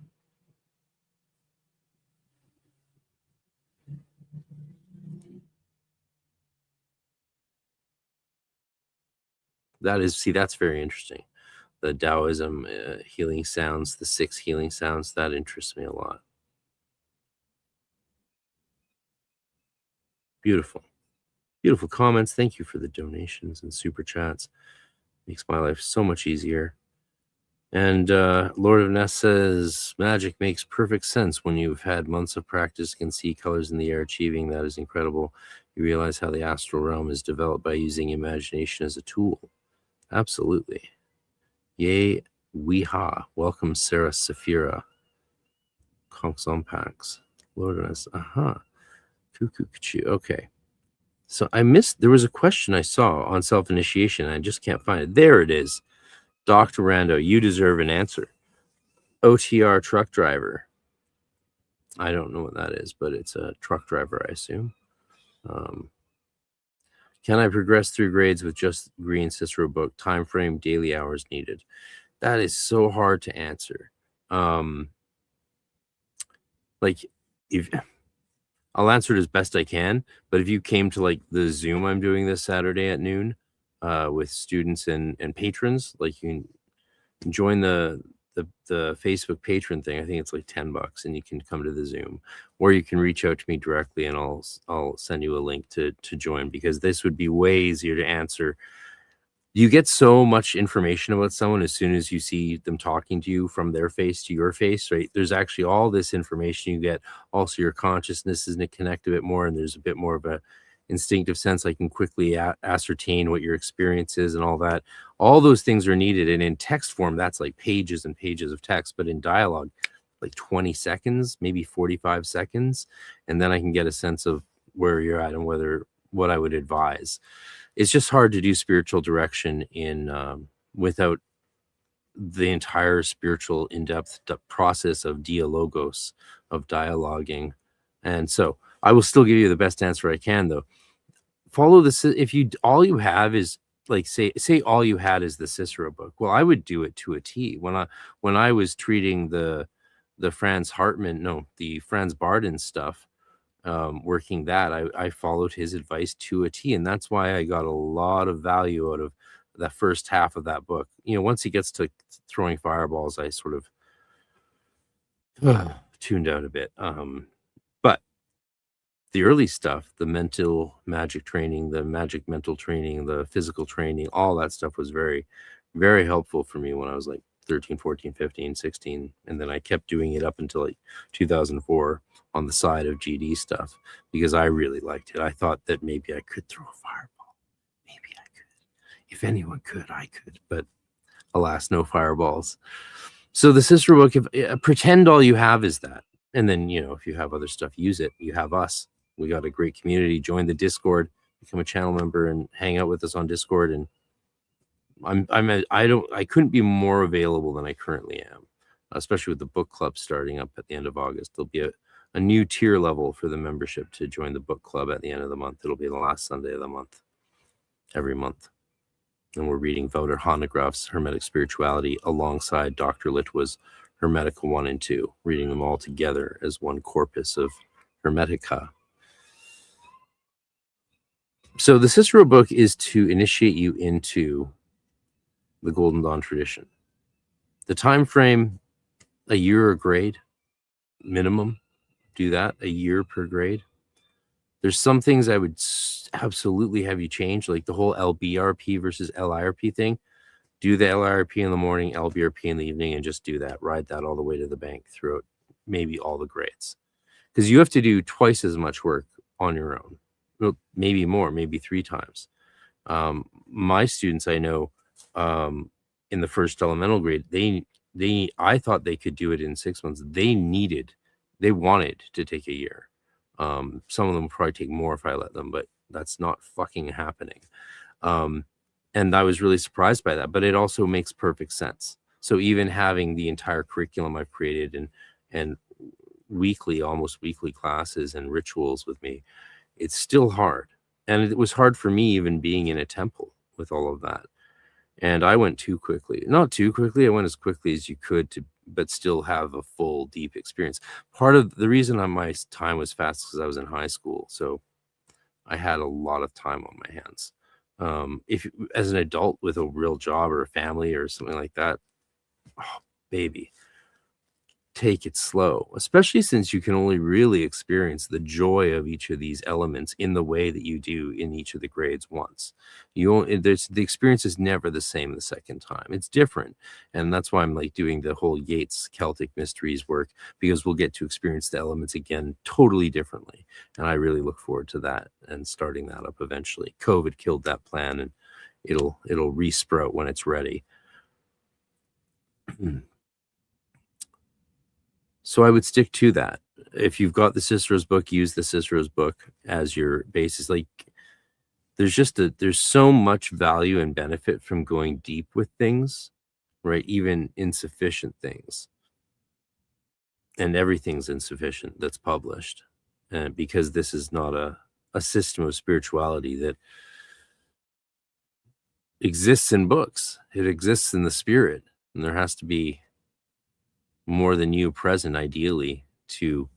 That's very interesting. The Taoism healing sounds, the 6 healing sounds, that interests me a lot. Beautiful. Beautiful comments. Thank you for the donations and super chats. Makes my life so much easier. And Lord of Ness says, magic makes perfect sense when you've had months of practice, can see colors in the air. Achieving that is incredible. You realize how the astral realm is developed by using imagination as a tool. Absolutely. Yay, weeha. Welcome, Sarah Safira. Conks on packs. Lord of Ness. Cuckoo. Okay. So there was a question I saw on self-initiation. I just can't find it. There it is. Dr. Rando, you deserve an answer. OTR truck driver. I don't know what that is, but it's a truck driver, I assume. Can I progress through grades with just Green Cicero book? Time frame, daily hours needed. That is so hard to answer. Like, if I'll answer it as best I can. But if you came to like the Zoom I'm doing this Saturday at noon with students and patrons, like you can join the Facebook patron thing. I think it's like $10 and you can come to the Zoom, or you can reach out to me directly and I'll send you a link to join, because this would be way easier to answer. You get so much information about someone as soon as you see them talking to you from their face to your face, right? There's actually all this information you get. Also, your consciousness is connect a bit more, and there's a bit more of a instinctive sense. I can quickly ascertain what your experience is and all that. All those things are needed. And in text form, that's like pages and pages of text. But in dialogue, like 20 seconds, maybe 45 seconds. And then I can get a sense of where you're at and what I would advise. It's just hard to do spiritual direction without the entire spiritual in-depth process of dialogos, of dialoguing. And so I will still give you the best answer I can, though. Follow this. If you all you have is like say all you had is the Cicero book, well, I would do it to a T. When I was treating the Franz Barden stuff, working that, I followed his advice to a T, and that's why I got a lot of value out of that first half of that book. Once he gets to throwing fireballs, I sort of tuned out a bit. But the early stuff, the mental magic training, the magic mental training, the physical training, all that stuff was very, very helpful for me when I was like 13, 14, 15, 16. And then I kept doing it up until like 2004 on the side of GD stuff, because I really liked it. I thought that maybe I could throw a fireball. Maybe I could. If anyone could, I could. But alas, no fireballs. So the Cicero book, pretend all you have is that. And then, if you have other stuff, use it. You have us. We got a great community. Join the Discord, become a channel member, and hang out with us on Discord. And I couldn't be more available than I currently am, especially with the book club starting up at the end of August. There'll be a new tier level for the membership to join the book club at the end of the month. It'll be the last Sunday of the month, every month. And we're reading Wouter Hanegraaff's Hermetic Spirituality alongside Dr. Litwa's Hermetic 1 and 2, reading them all together as one corpus of Hermetica. So the Cicero book is to initiate you into the Golden Dawn tradition. The time frame, a year a grade, minimum. Do that, a year per grade. There's some things I would absolutely have you change, like the whole LBRP versus LIRP thing. Do the LIRP in the morning, LBRP in the evening, and just do that. Ride that all the way to the bank throughout maybe all the grades. Because you have to do twice as much work on your own. Well, maybe more, maybe 3 times. My students I know in the first elemental grade, I thought they could do it in 6 months. They wanted to take a year. Some of them would probably take more if I let them, but that's not fucking happening. And I was really surprised by that, but it also makes perfect sense. So even having the entire curriculum I've created and almost weekly classes and rituals with me, it's still hard. And it was hard for me even being in a temple with all of that. And I went too quickly. Not too quickly. I went as quickly as you could but still have a full, deep experience. Part of the reason my time was fast is because I was in high school. So I had a lot of time on my hands. If as an adult with a real job or a family or something like that, oh, baby, take it slow, especially since you can only really experience the joy of each of these elements in the way that you do in each of the grades once. The experience is never the same the second time. It's different. And that's why I'm like doing the whole Yeats Celtic Mysteries work, because we'll get to experience the elements again totally differently. And I really look forward to that and starting that up eventually. COVID killed that plan, and it'll resprout when it's ready. So I would stick to that. If you've got the Cicero's book, use the Cicero's book as your basis. Like there's so much value and benefit from going deep with things, right? Even insufficient things. And everything's insufficient that's published. Because this is not a system of spirituality that exists in books. It exists in the spirit. And there has to be more than you present, ideally, to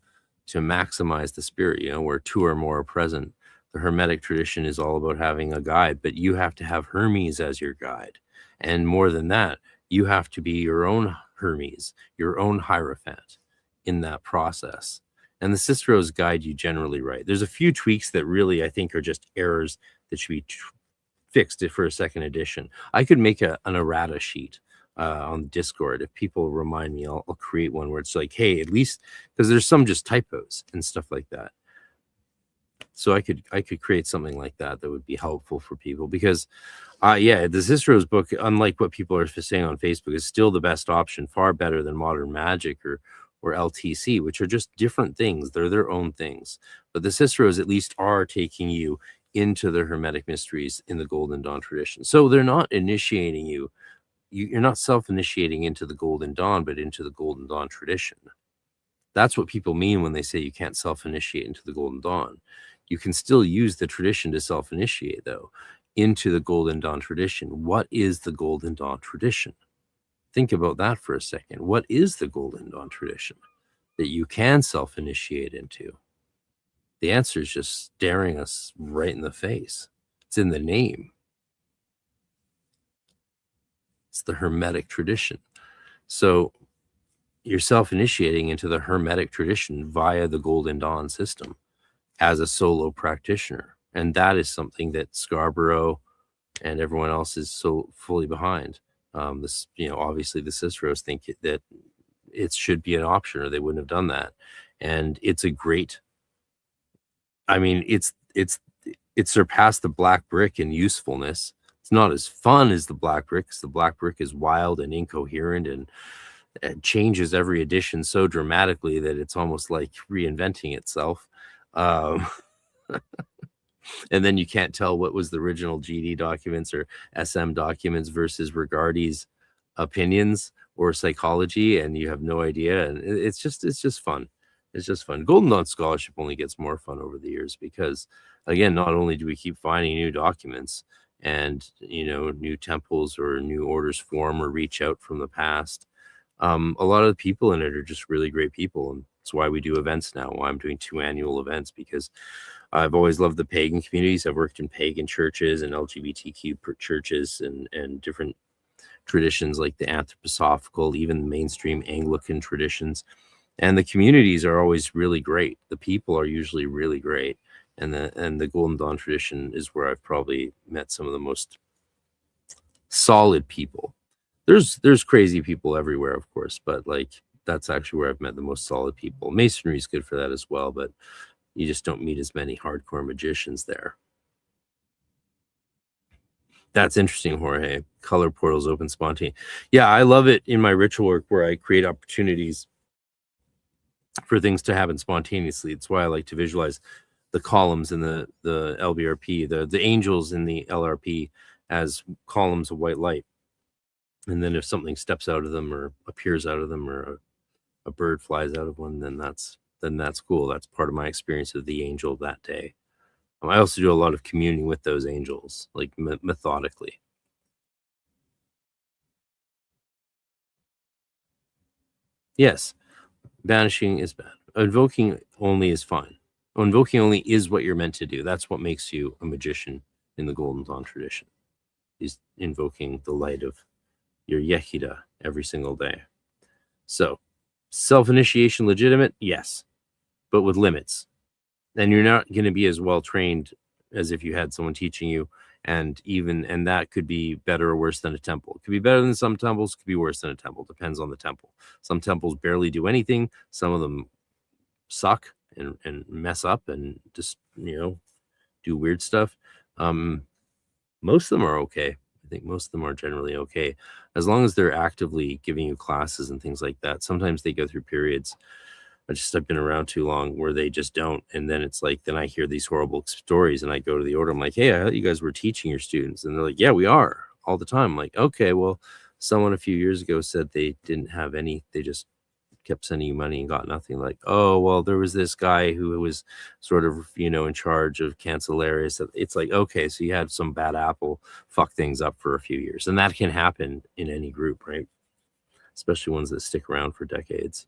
to maximize the spirit, you know, where two or more are present. The Hermetic tradition is all about having a guide, but you have to have Hermes as your guide. And more than that, you have to be your own Hermes, your own Hierophant in that process. And the Cicero's guide you generally right. There's a few tweaks that really, I think, are just errors that should be fixed for a second edition. I could make an errata sheet on Discord. If people remind me, I'll create one where it's like, hey, at least, because there's some just typos and stuff like that. So I could create something like that that would be helpful for people, because yeah, the Cicero's book, unlike what people are saying on Facebook, is still the best option, far better than modern magic or LTC, which are just different things. They're their own things. But the Cicero's at least are taking you into the Hermetic mysteries in the Golden Dawn tradition. So they're not initiating you. You're not self-initiating into the Golden Dawn, but into the Golden Dawn tradition. That's what people mean when they say you can't self-initiate into the Golden Dawn. You can still use the tradition to self-initiate, though, into the Golden Dawn tradition. What is the Golden Dawn tradition? Think about that for a second. What is the Golden Dawn tradition that you can self-initiate into? The answer is just staring us right in the face. It's in the name. It's the Hermetic tradition. So you're self-initiating into the Hermetic tradition via the Golden Dawn system as a solo practitioner. And that is something that Scarborough and everyone else is so fully behind. This, you know, obviously the Ciceros think that it should be an option, or they wouldn't have done that. And it's a great, I mean, it surpassed the black brick in usefulness. It's not as fun as the black brick, because the black brick is wild and incoherent and it changes every edition so dramatically that it's almost like reinventing itself. And then you can't tell what was the original GD documents or SM documents versus Regardie's opinions or psychology, and you have no idea. And it's just fun. It's just fun. Golden Dawn scholarship only gets more fun over the years, because again, not only do we keep finding new documents and, you know, new temples or new orders form or reach out from the past, a lot of the people in it are just really great people. And that's why we do events now. Why I'm doing 2 annual events, because I've always loved the pagan communities. I've worked in pagan churches and LGBTQ churches and different traditions like the anthroposophical, even mainstream Anglican traditions. And the communities are always really great. The people are usually really great. And the Golden Dawn tradition is where I've probably met some of the most solid people. There's crazy people everywhere, of course, but like that's actually where I've met the most solid people. Masonry is good for that as well, but you just don't meet as many hardcore magicians there. That's interesting, Jorge. Color portals open spontaneously. Yeah, I love it in my ritual work where I create opportunities for things to happen spontaneously. It's why I like to visualize the columns in the LBRP, the angels in the LRP as columns of white light. And then if something steps out of them or appears out of them, or a bird flies out of one, then that's cool. That's part of my experience of the angel that day. I also do a lot of communing with those angels, like methodically. Yes, banishing is bad. Invoking only is fine. Invoking only is what you're meant to do. That's what makes you a magician in the Golden Dawn tradition, is invoking the light of your Yehida every single day. So, self-initiation legitimate? Yes, but with limits. And you're not going to be as well trained as if you had someone teaching you, and that could be better or worse than a temple. It could be better than some temples, could be worse than a temple. Depends on the temple. Some temples barely do anything. Some of them suck and mess up and just, you know, do weird stuff. Most of them are okay. I think most of them are generally okay, as long as they're actively giving you classes and things like that. Sometimes they go through periods, I've been around too long, where they just don't. And then it's like, then I hear these horrible stories and I go to the order. I'm like, hey, I thought you guys were teaching your students. And they're like, yeah, we are all the time. I'm like, okay, well, someone a few years ago said they didn't have any, they just kept sending you money and got nothing. Like, oh, well, there was this guy who was sort of, you know, in charge of Cancellarius. It's like, okay, so you had some bad apple fuck things up for a few years. And that can happen in any group, right? Especially ones that stick around for decades.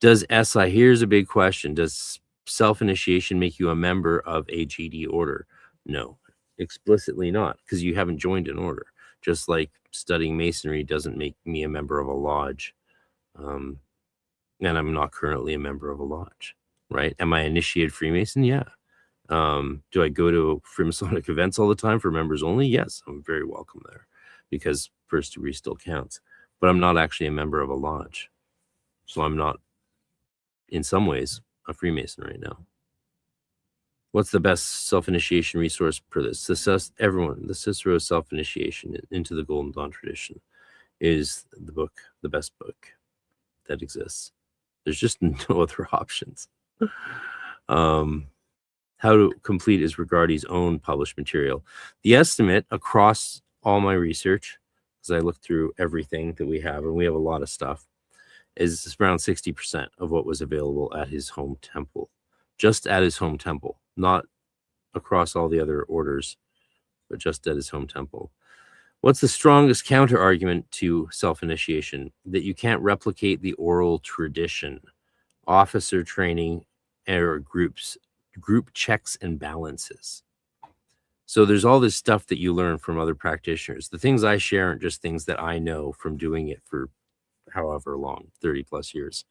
Does SI, here's a big question. Does self-initiation make you a member of a GD order? No, explicitly not, because you haven't joined an order. Just like studying masonry doesn't make me a member of a lodge. And I'm not currently a member of a lodge, right? Am I initiated Freemason? Yeah. Do I go to Freemasonic events all the time for members only? Yes, I'm very welcome there because first degree still counts. But I'm not actually a member of a lodge. So I'm not, in some ways, a Freemason right now. What's the best self-initiation resource for this? The Cicero Self-Initiation into the Golden Dawn tradition is the book, the best book that exists. There's just no other options. How to complete is Regardie's own published material. The estimate across all my research, as I looked through everything that we have, and we have a lot of stuff, is around 60% of what was available at his home temple. Just at his home temple, not across all the other orders, but just at his home temple. What's the strongest counter argument to self-initiation? That you can't replicate the oral tradition, officer training, or group checks and balances. So there's all this stuff that you learn from other practitioners. The things I share aren't just things that I know from doing it for however long, 30 plus years.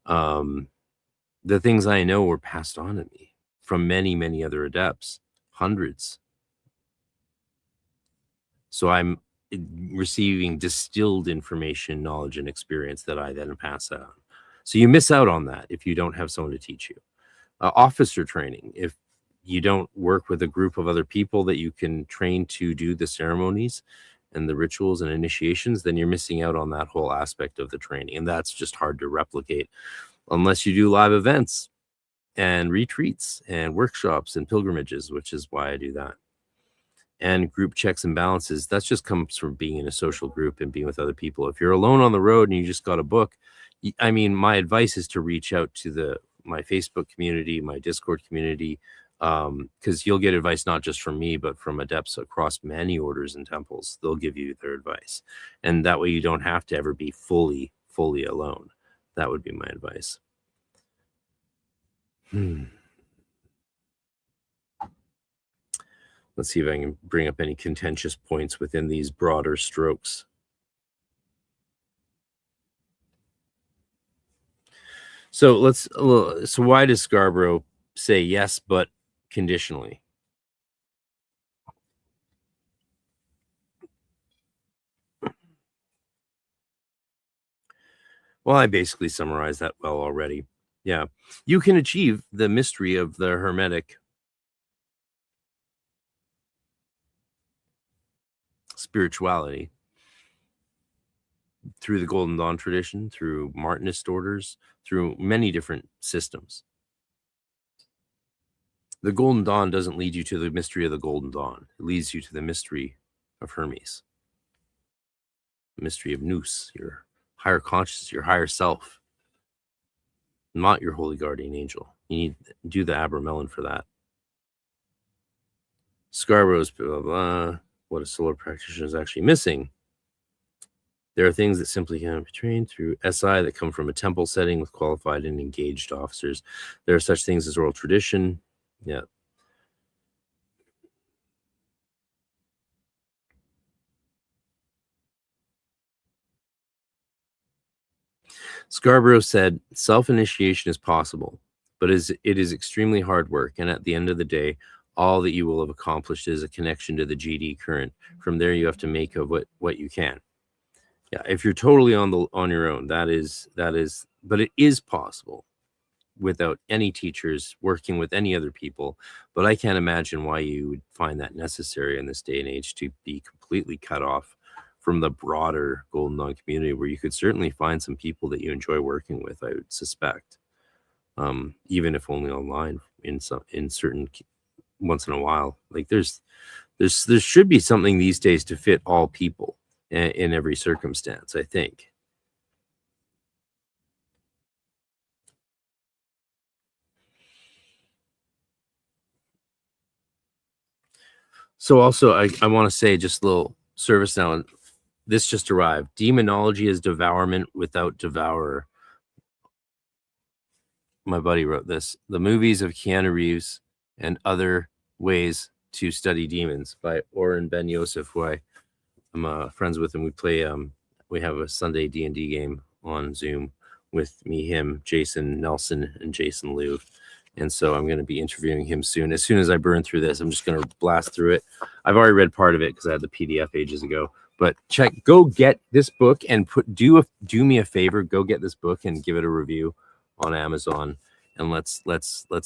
The things I know were passed on to me from many, many other adepts, hundreds. So I'm receiving distilled information, knowledge, and experience that I then pass on. So you miss out on that if you don't have someone to teach you. Officer training, if you don't work with a group of other people that you can train to do the ceremonies and the rituals and initiations, then you're missing out on that whole aspect of the training. And that's just hard to replicate unless you do live events and retreats and workshops and pilgrimages, which is why I do that. And group checks and balances, that just comes from being in a social group and being with other people. If you're alone on the road and you just got a book, I mean, my advice is to reach out to my Facebook community, my Discord community, because you'll get advice not just from me, but from adepts across many orders and temples. They'll give you their advice. And that way you don't have to ever be fully alone. That would be my advice. Let's see if I can bring up any contentious points within these broader strokes. So why does Scarborough say yes, but conditionally? Well, I basically summarized that well already. Yeah, you can achieve the mystery of the Hermetic spirituality through the Golden Dawn tradition, through Martinist orders, through many different systems. The Golden Dawn doesn't lead you to the mystery of the Golden Dawn. It leads you to the mystery of Hermes, the mystery of Nous, your higher consciousness, your higher self, not your holy guardian angel. You need to do the Abramelin for that. Scarborough's blah, blah, blah, what a solar practitioner is actually missing. There are things that simply cannot be trained through SI that come from a temple setting with qualified and engaged officers. There are such things as oral tradition. Yeah. Scarborough said, self-initiation is possible, but it is extremely hard work. And at the end of the day, all that you will have accomplished is a connection to the GD current. From there, you have to make of what you can. Yeah, if you're totally on your own, that is, but it is possible without any teachers, working with any other people. But I can't imagine why you would find that necessary in this day and age to be completely cut off from the broader Golden Dawn community, where you could certainly find some people that you enjoy working with, I would suspect, even if only online in certain once in a while. Like there should be something these days to fit all people in every circumstance, I think. So also, I want to say just a little service now. This just arrived. Demonology is devourment without devourer. my buddy wrote this. The Movies of Keanu Reeves and Other Ways to Study Demons by Oren Ben Yosef, who I'm friends with, and we play. We have a Sunday D&D game on Zoom with me, him, Jason Nelson, and Jason Liu. And so I'm going to be interviewing him soon. As soon as I burn through this, I'm just going to blast through it. I've already read part of it because I had the PDF ages ago. But go get this book and do me a favor. Go get this book and give it a review on Amazon, and let's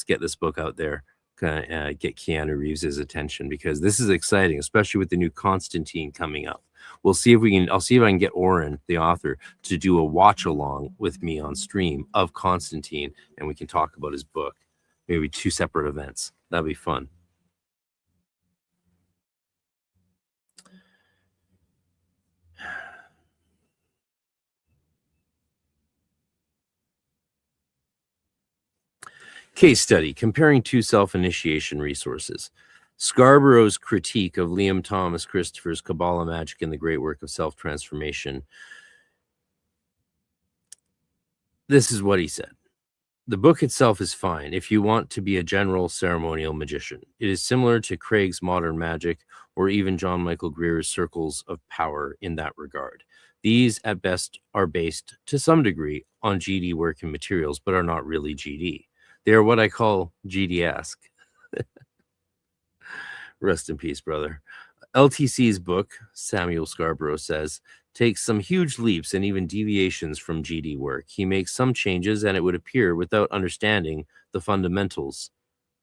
get this book out there. Get Keanu Reeves' attention, because this is exciting, especially with the new Constantine coming up. We'll see if we can. I'll see if I can get Oren, the author, to do a watch along with me on stream of Constantine, and we can talk about his book. Maybe 2 separate events. That'd be fun. Case study, comparing 2 self-initiation resources. Scarborough's critique of Liam Thomas Christopher's Kabbalah Magic and the Great Work of Self-Transformation. This is what he said. The book itself is fine if you want to be a general ceremonial magician. It is similar to Craig's Modern Magic or even John Michael Greer's Circles of Power in that regard. These, at best, are based to some degree on GD work and materials, but are not really GD. They are what I call GD-esque. Rest in peace, brother. LTC's book, Samuel Scarborough says, takes some huge leaps and even deviations from GD work. He makes some changes, and it would appear, without understanding the fundamentals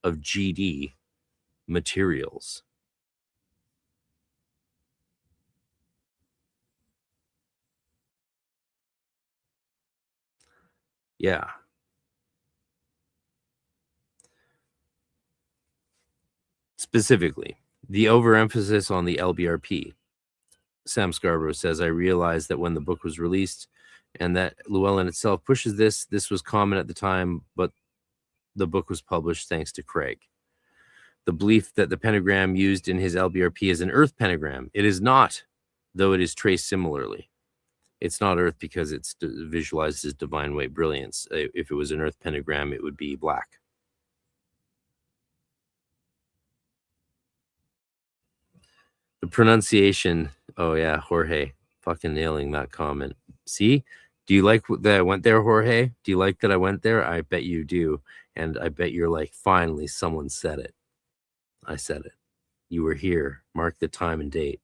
of GD materials. Yeah. Specifically, the overemphasis on the LBRP. Sam Scarborough says, I realized that when the book was released and that Llewellyn itself pushes this was common at the time, but the book was published thanks to Craig. The belief that the pentagram used in his LBRP is an earth pentagram. It is not, though it is traced similarly. It's not earth because it's visualized as divine white brilliance. If it was an earth pentagram, it would be black. The pronunciation, oh yeah, Jorge, fucking nailing that comment. See? Do you like that I went there, Jorge? Do you like that I went there? I bet you do. And I bet you're like, finally, someone said it. I said it. You were here. Mark the time and date.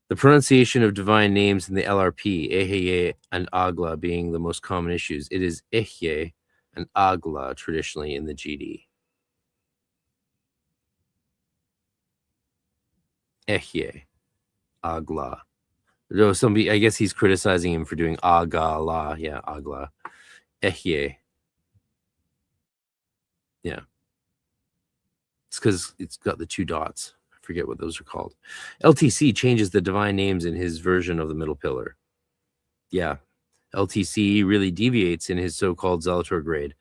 The pronunciation of divine names in the LRP, Ehye and Agla, being the most common issues. It is Ehye and Agla traditionally in the GD. Ehye, Agla. Though somebody, I guess he's criticizing him for doing Agala. Yeah, Agla. Ehye. Yeah. It's because it's got the 2 dots. I forget what those are called. LTC changes the divine names in his version of the middle pillar. Yeah. LTC really deviates in his so-called Zelator grade.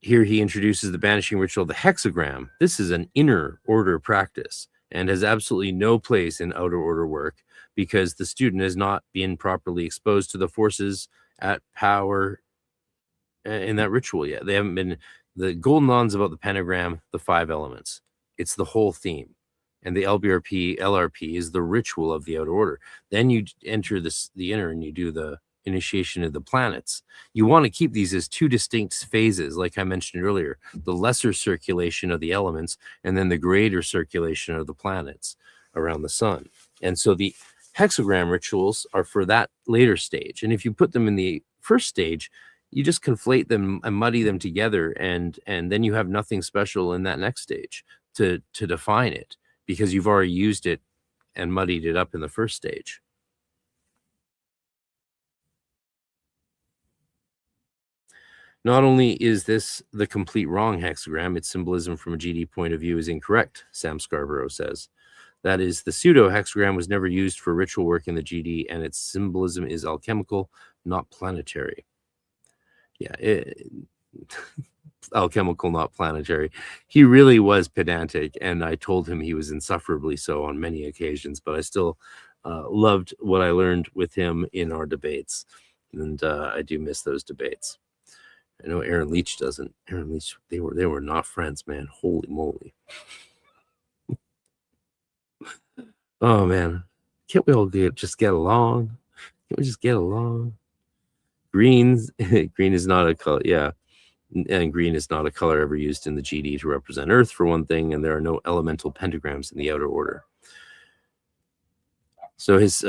Here he introduces the banishing ritual, the hexagram. This is an inner order practice and has absolutely no place in outer order work because the student has not been properly exposed to the forces at power in that ritual yet. They haven't been. The Golden Dawn's about the pentagram, the 5 elements. It's the whole theme. And the LRP is the ritual of the outer order. Then you enter the inner and you do the initiation of the planets. You want to keep these as 2 distinct phases, like I mentioned earlier, the lesser circulation of the elements and then the greater circulation of the planets around the sun. And so the hexagram rituals are for that later stage. And if you put them in the first stage, you just conflate them and muddy them together, and then you have nothing special in that next stage to define it, because you've already used it and muddied it up in the first stage. Not only is this the complete wrong hexagram, its symbolism from a GD point of view is incorrect, Sam Scarborough says. That is, the pseudo-hexagram was never used for ritual work in the GD, and its symbolism is alchemical, not planetary. Yeah, alchemical, not planetary. He really was pedantic, and I told him he was insufferably so on many occasions, but I still loved what I learned with him in our debates, and I do miss those debates. I know Aaron Leach doesn't. Aaron Leach, they were not friends, man. Holy moly. Oh man. Can't we all just get along? Can't we just get along? Green is not a color, yeah. And green is not a color ever used in the GD to represent Earth, for one thing, and there are no elemental pentagrams in the outer order. So his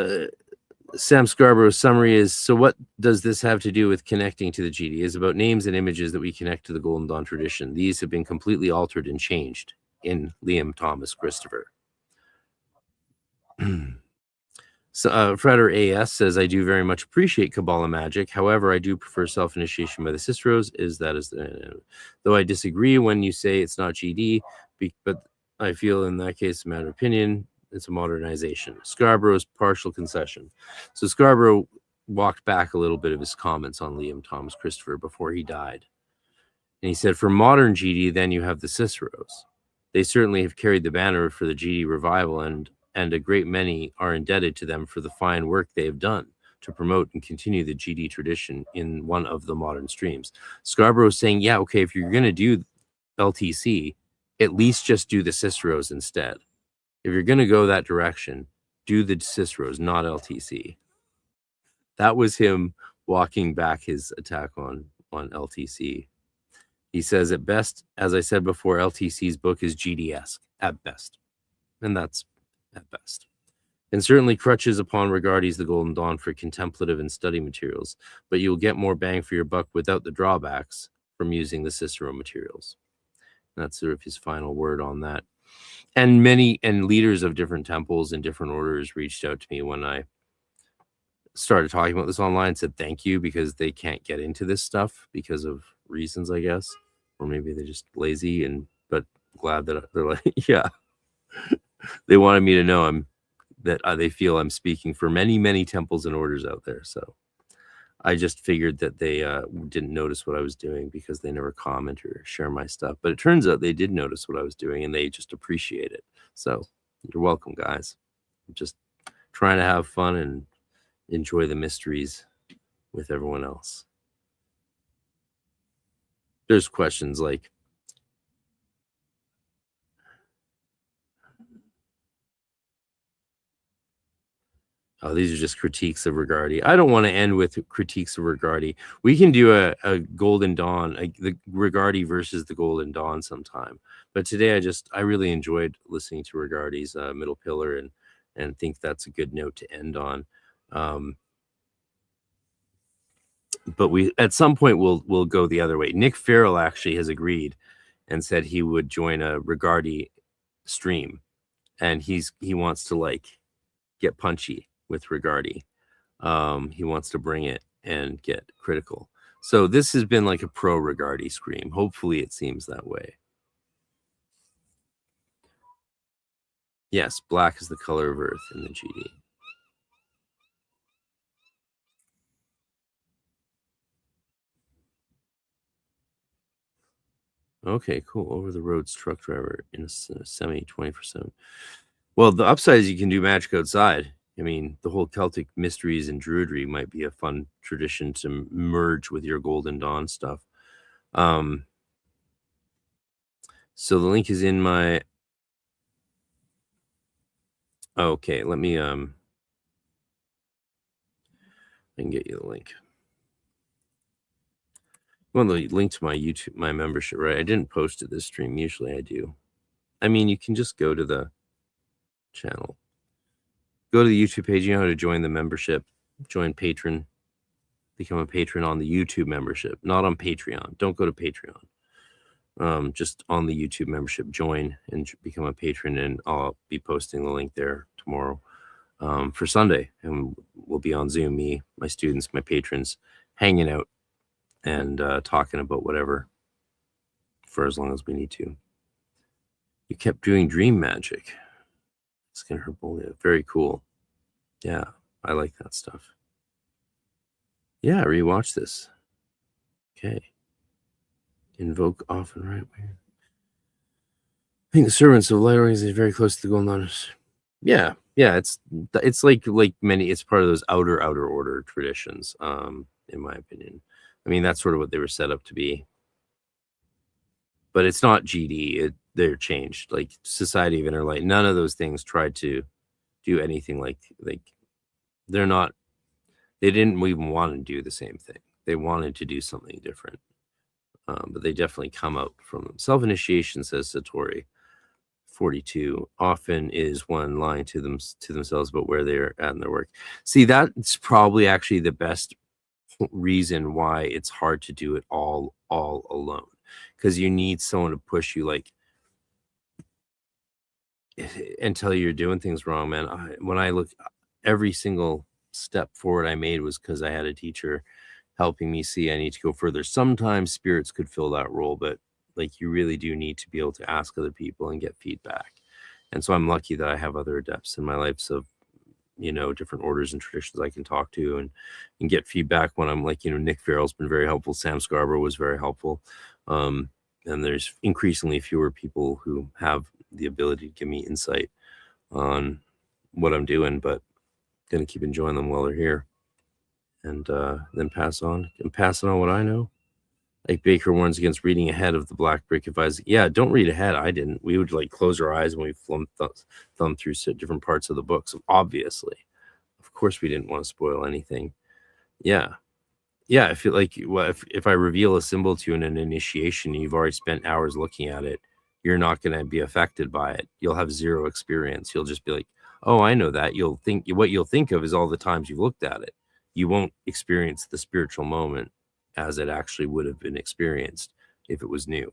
Sam Scarborough's summary is, so what does this have to do with connecting to the GD? It's about names and images that we connect to the Golden Dawn tradition. These have been completely altered and changed in Liam Thomas Christopher. So, Frater AS says, I do very much appreciate Kabbalah magic. However, I do prefer self-initiation by the Ciceros. Though I disagree when you say it's not GD, but I feel in that case, a matter of opinion, it's a modernization. Scarborough's partial concession. So Scarborough walked back a little bit of his comments on Liam Thomas Christopher before he died. And he said, for modern GD, then you have the Ciceros. They certainly have carried the banner for the GD revival, and a great many are indebted to them for the fine work they have done to promote and continue the GD tradition in one of the modern streams. Scarborough is saying, yeah, okay, if you're going to do LTC, at least just do the Ciceros instead. If you're going to go that direction, do the Ciceros, not LTC. That was him walking back his attack on LTC. He says, at best, as I said before, LTC's book is GD-esque, at best. And that's at best. And certainly crutches upon Regardie's The Golden Dawn for contemplative and study materials, but you'll get more bang for your buck without the drawbacks from using the Cicero materials. And that's sort of his final word on that. And many leaders of different temples and different orders reached out to me when I started talking about this online and said thank you, because they can't get into this stuff because of reasons, I guess, or maybe they're just lazy, but glad that they're like, yeah. They wanted me to know that they feel I'm speaking for many, many temples and orders out there. So I just figured that they didn't notice what I was doing because they never comment or share my stuff. But it turns out they did notice what I was doing, and they just appreciate it. So you're welcome, guys. I'm just trying to have fun and enjoy the mysteries with everyone else. There's questions like, oh, these are just critiques of Regardie. I don't want to end with critiques of Regardie. We can do a Golden Dawn, the Regardie versus the Golden Dawn sometime. But today I really enjoyed listening to Regardie's Middle Pillar and think that's a good note to end on. But we at some point we'll go the other way. Nick Farrell actually has agreed and said he would join a Regardie stream, and he wants to like get punchy with Regardie. He wants to bring it and get critical. So this has been like a pro Regardie stream. Hopefully it seems that way. Yes, black is the color of Earth in the GD. Okay, cool. Over the road truck driver in a semi 24/7. Well, the upside is you can do magic outside. I mean, the whole Celtic mysteries and druidry might be a fun tradition to merge with your Golden Dawn stuff. So the link is in my... Okay, let me... I can get you the link. Well, the link to my YouTube, my membership, right? I didn't post it this stream. Usually I do. I mean, you can just go to the channel. Go to the YouTube page. You know how to join the membership. Join Patreon. Become a patron on the YouTube membership, not on Patreon. Don't go to Patreon. Just on the YouTube membership. Join and become a patron, and I'll be posting the link there tomorrow for Sunday. And we'll be on Zoom, me, my students, my patrons, hanging out and talking about whatever for as long as we need to. You kept doing dream magic. Skin Herbolia. Very cool. Yeah, I like that stuff. Yeah, rewatch this. Okay. Invoke often, right? I think the servants of light organization very close to the Golden Dawn. Yeah, it's like many. It's part of those outer order traditions, in my opinion. I mean, that's sort of what they were set up to be. But it's not GD. They're changed. Like Society of Inner Light, none of those things tried to do anything like they're not. They didn't even want to do the same thing. They wanted to do something different. But they definitely come out from them. Self-initiation, says Satori 42, often is one lying to themselves about where they're at in their work. See, that's probably actually the best reason why it's hard to do it all alone, because you need someone to push you, like, until you're doing things wrong, man. When I look, every single step forward I made was because I had a teacher helping me see I need to go further. Sometimes spirits could fill that role, but like, you really do need to be able to ask other people and get feedback. And so I'm lucky that I have other adepts in my life, so different orders and traditions I can talk to and get feedback when I'm like, Nick Farrell's been very helpful. Sam Scarborough was very helpful. And there's increasingly fewer people who have the ability to give me insight on what I'm doing, but going to keep enjoying them while they're here, and then pass on what I know. Like Baker warns against reading ahead of the Black Brick advice. Yeah, don't read ahead. I didn't. We would like close our eyes when we thumb through different parts of the books. Obviously, of course, we didn't want to spoil anything. Yeah. I feel like, well, if I reveal a symbol to you in an initiation, you've already spent hours looking at it, you're not going to be affected by it. You'll have zero experience. You'll just be like, oh, I know that. What you'll think of is all the times you've looked at it. You won't experience the spiritual moment as it actually would have been experienced if it was new.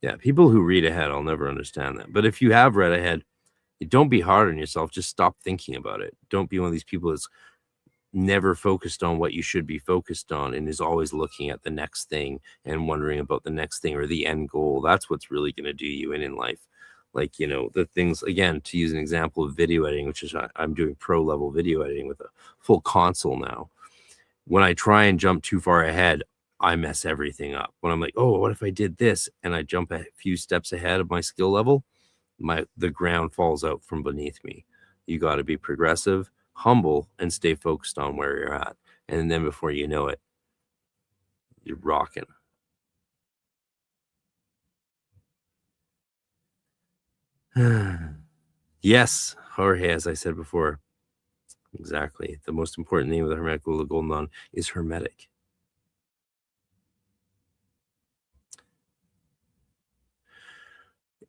Yeah, people who read ahead, I'll never understand that. But if you have read ahead, don't be hard on yourself. Just stop thinking about it. Don't be one of these people that's never focused on what you should be focused on and is always looking at the next thing and wondering about the next thing or the end goal. That's what's really going to do you in life. Like, the things, again, to use an example of video editing, which is I'm doing pro level video editing with a full console now. When I try and jump too far ahead, I mess everything up. When I'm like, oh, what if I did this? And I jump a few steps ahead of my skill level, the ground falls out from beneath me. You got to be progressive, humble, and stay focused on where you're at. And then before you know it, you're rocking. Yes, Jorge, as I said before. Exactly. The most important name of the Hermetic Order of Golden Dawn is Hermetic.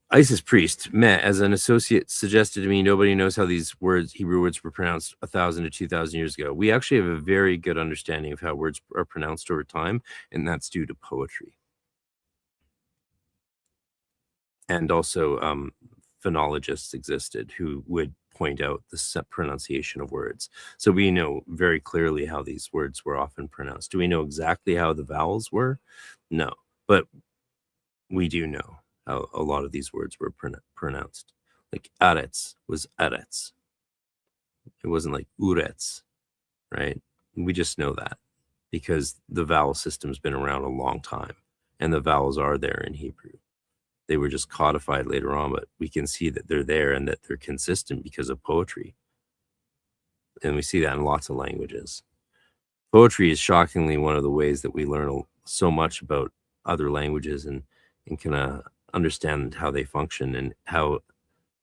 Isis Priest, met as an associate, suggested to me nobody knows how these words, Hebrew words, were pronounced 1,000 to 2,000 years ago. We actually have a very good understanding of how words are pronounced over time, and that's due to poetry. And also phonologists existed who would point out the pronunciation of words. So we know very clearly how these words were often pronounced. Do we know exactly how the vowels were? No, but we do know how a lot of these words were pronounced. Like arets was arets. It wasn't like urets, right? We just know that because the vowel system's been around a long time and the vowels are there in Hebrew. They were just codified later on, but we can see that they're there and that they're consistent because of poetry. And we see that in lots of languages. Poetry is shockingly one of the ways that we learn so much about other languages and can understand how they function and how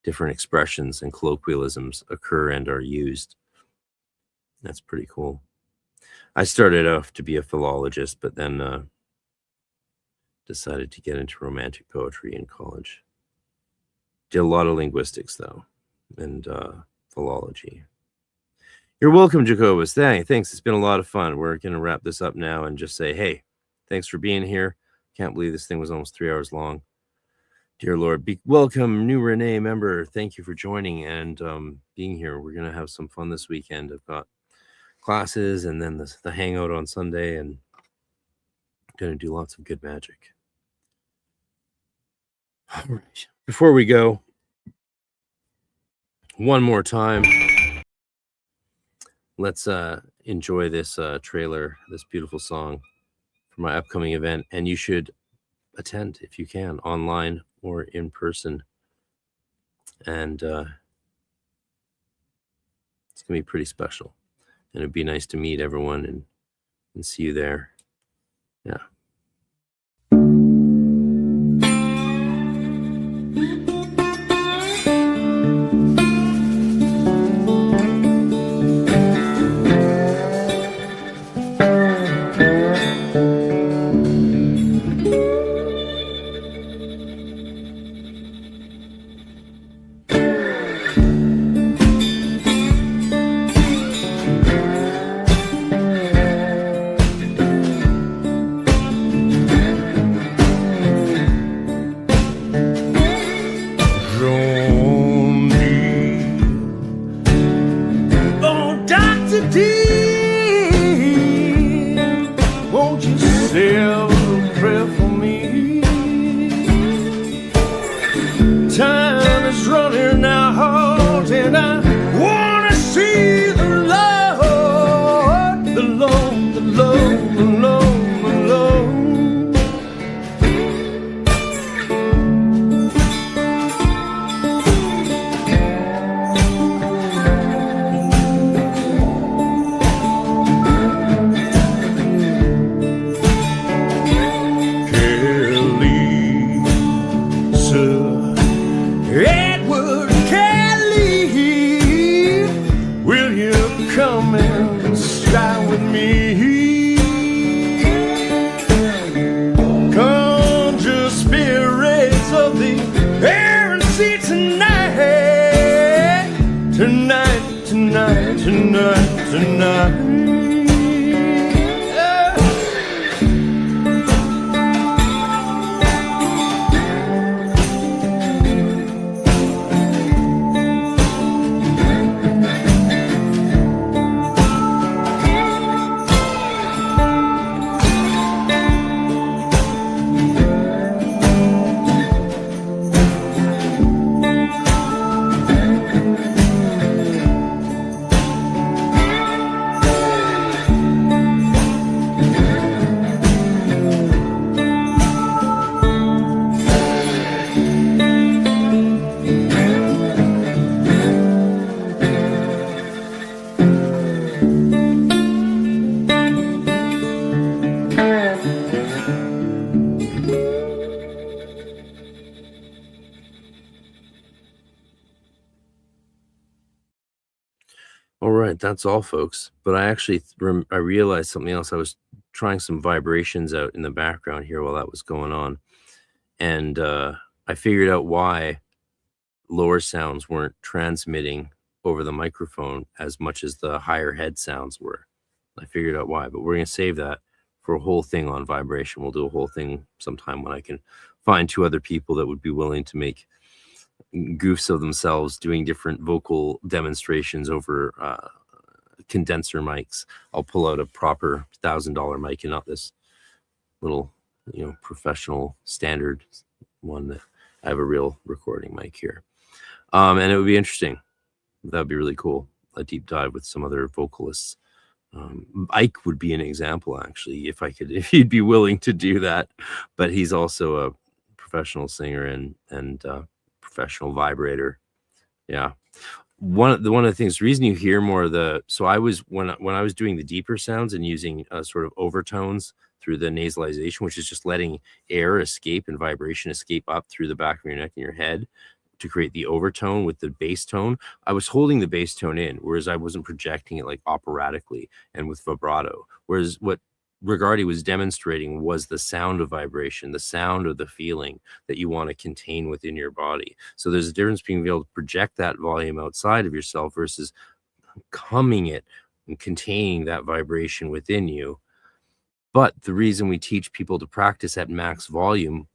different expressions and colloquialisms occur and are used. That's pretty cool. I started off to be a philologist, but then decided to get into romantic poetry in college. Did a lot of linguistics, though, and philology. You're welcome, Jacobus. Thanks. It's been a lot of fun. We're going to wrap this up now and just say, hey, thanks for being here. Can't believe this thing was almost 3 hours long. Dear Lord, welcome, new Renee member. Thank you for joining and being here. We're going to have some fun this weekend. I've got classes and then the hangout on Sunday, and going to do lots of good magic. All right. Before we go, one more time, let's enjoy this trailer, this beautiful song for my upcoming event. And you should attend if you can, online or in person. And it's going to be pretty special. And it'd be nice to meet everyone and see you there. Yeah. All right, that's all, folks. But I actually I realized something else. I was trying some vibrations out in the background here while that was going on, and I figured out why lower sounds weren't transmitting over the microphone as much as the higher head sounds were. I figured out why, but we're going to save that for a whole thing on vibration. We'll do a whole thing sometime when I can find 2 other people that would be willing to make goofs of themselves doing different vocal demonstrations over condenser mics. I'll pull out a proper $1,000 mic and not this little, professional standard one. That I have a real recording mic here. And it would be interesting. That would be really cool. A deep dive with some other vocalists. Ike would be an example, actually, if he'd be willing to do that. But he's also a professional singer and professional vibrator. Yeah. One of the things, the reason you hear more of so I was, when I was doing the deeper sounds and using sort of overtones through the nasalization, which is just letting air escape and vibration escape up through the back of your neck and your head to create the overtone with the bass tone, I was holding the bass tone in, whereas I wasn't projecting it like operatically and with vibrato. Whereas what Regardie was demonstrating was the sound of vibration, the sound of the feeling that you want to contain within your body. So there's a difference between being able to project that volume outside of yourself versus humming it and containing that vibration within you. But the reason we teach people to practice at max volume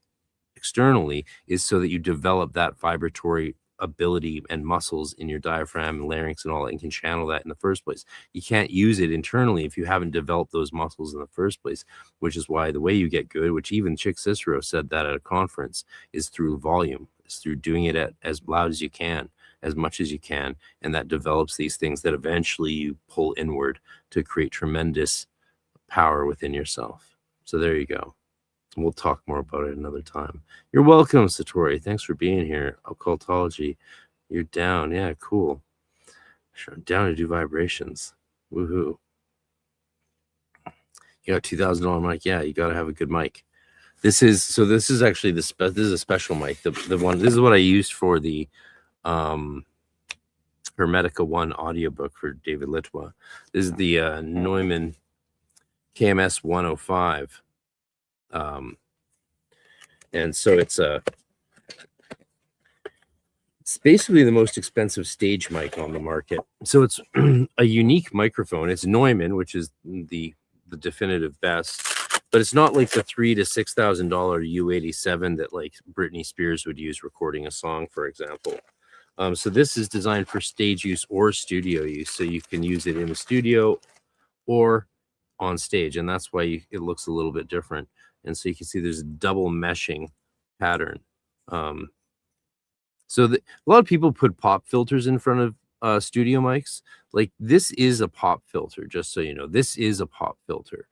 externally is so that you develop that vibratory ability and muscles in your diaphragm and larynx and all that, and can channel that in the first place. You can't use it internally if you haven't developed those muscles in the first place, which is why the way you get good, which even Chick Cicero said that at a conference, is through volume. It's through doing it at as loud as you can, as much as you can, and that develops these things that eventually you pull inward to create tremendous power within yourself. So there you go. We'll talk more about it another time. You're welcome, Satori. Thanks for being here. Occultology, you're down. Yeah, cool. Sure, I'm down to do vibrations. Woohoo. You got $2,000 mic. Yeah, you got to have a good mic. This is actually this is a special mic. The one, this is what I used for the Hermetica 1 audiobook for David Litwa. This is the Neumann KMS 105. And so it's basically the most expensive stage mic on the market. So it's a unique microphone. It's Neumann, which is the definitive best, but it's not like the $3,000 to $6,000 U87 that like Britney Spears would use recording a song, for example. So this is designed for stage use or studio use. So you can use it in the studio or on stage, and that's why it looks a little bit different. And so you can see there's a double meshing pattern. So a lot of people put pop filters in front of studio mics. Like this is a pop filter, just so you know. This is a pop filter.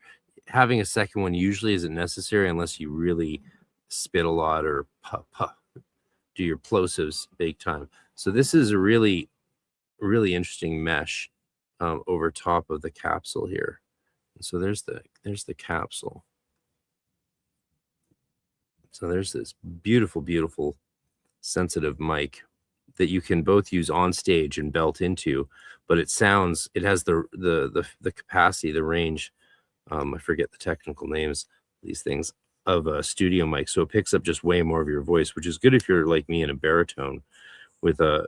Having a second one usually isn't necessary unless you really spit a lot or do your plosives big time. So this is a really, really interesting mesh over top of the capsule here. And so there's the capsule. So there's this beautiful, beautiful sensitive mic that you can both use on stage and belt into, but it has the capacity, the range. I forget the technical names, these things, of a studio mic. So it picks up just way more of your voice, which is good if you're like me in a baritone with a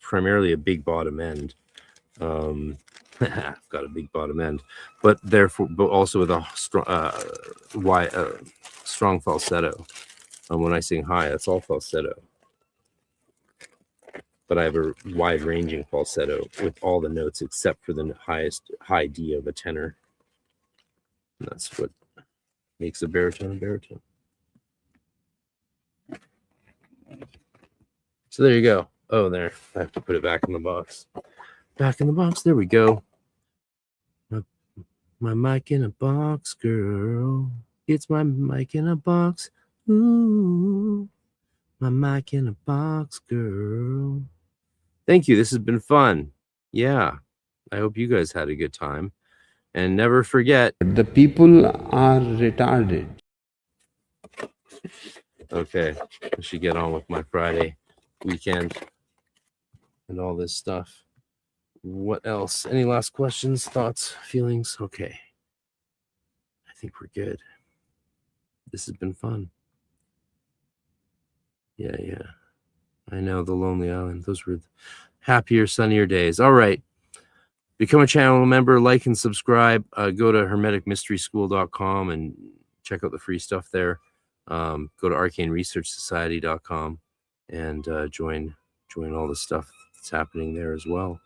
primarily a big bottom end. I've got a big bottom end, but also with a strong falsetto. When I sing high, that's all falsetto. But I have a wide-ranging falsetto with all the notes except for the highest high D of a tenor. And that's what makes a baritone a baritone. So there you go. Oh, there. I have to put it back in the box. Back in the box. There we go. My mic in a box, girl. It's my mic in a box. Ooh, my mic in a box, girl. Thank you. This has been fun. Yeah. I hope you guys had a good time. And never forget, the people are retarded. Okay. I should get on with my Friday weekend and all this stuff. What else? Any last questions, thoughts, feelings? Okay. I think we're good. This has been fun. Yeah. I know, the Lonely Island. Those were happier, sunnier days. All right. Become a channel member, like and subscribe. Go to hermeticmysteryschool.com and check out the free stuff there. Go to arcaneresearchsociety.com and join all the stuff that's happening there as well.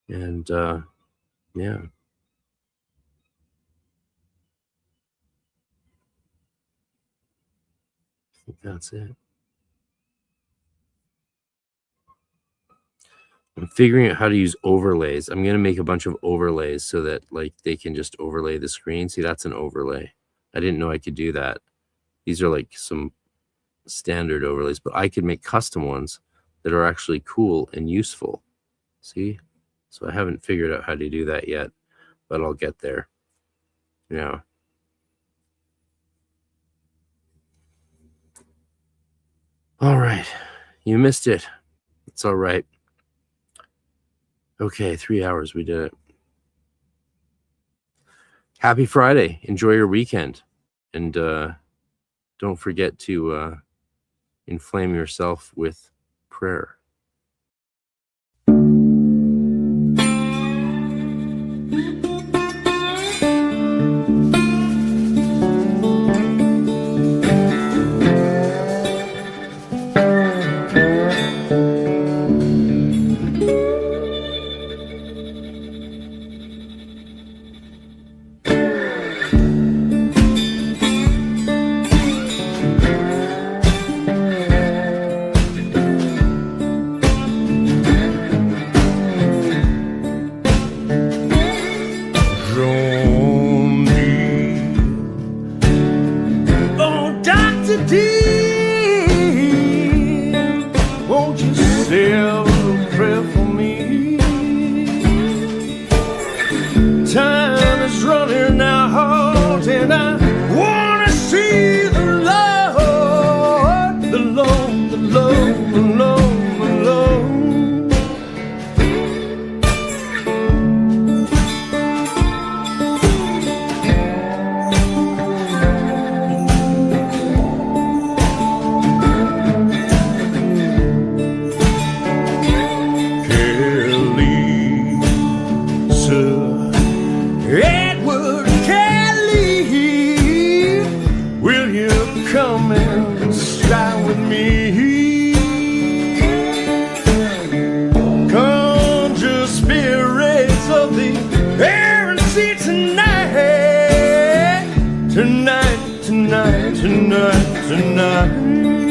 And yeah. I think that's it. I'm figuring out how to use overlays. I'm going to make a bunch of overlays so that like they can just overlay the screen. See, that's an overlay. I didn't know I could do that. These are like some standard overlays, but I could make custom ones that are actually cool and useful. See? So I haven't figured out how to do that yet, but I'll get there. Yeah. All right. You missed it. It's all right. Okay, 3 hours. We did it. Happy Friday. Enjoy your weekend. And don't forget to inflame yourself with prayer. Time is tonight, tonight.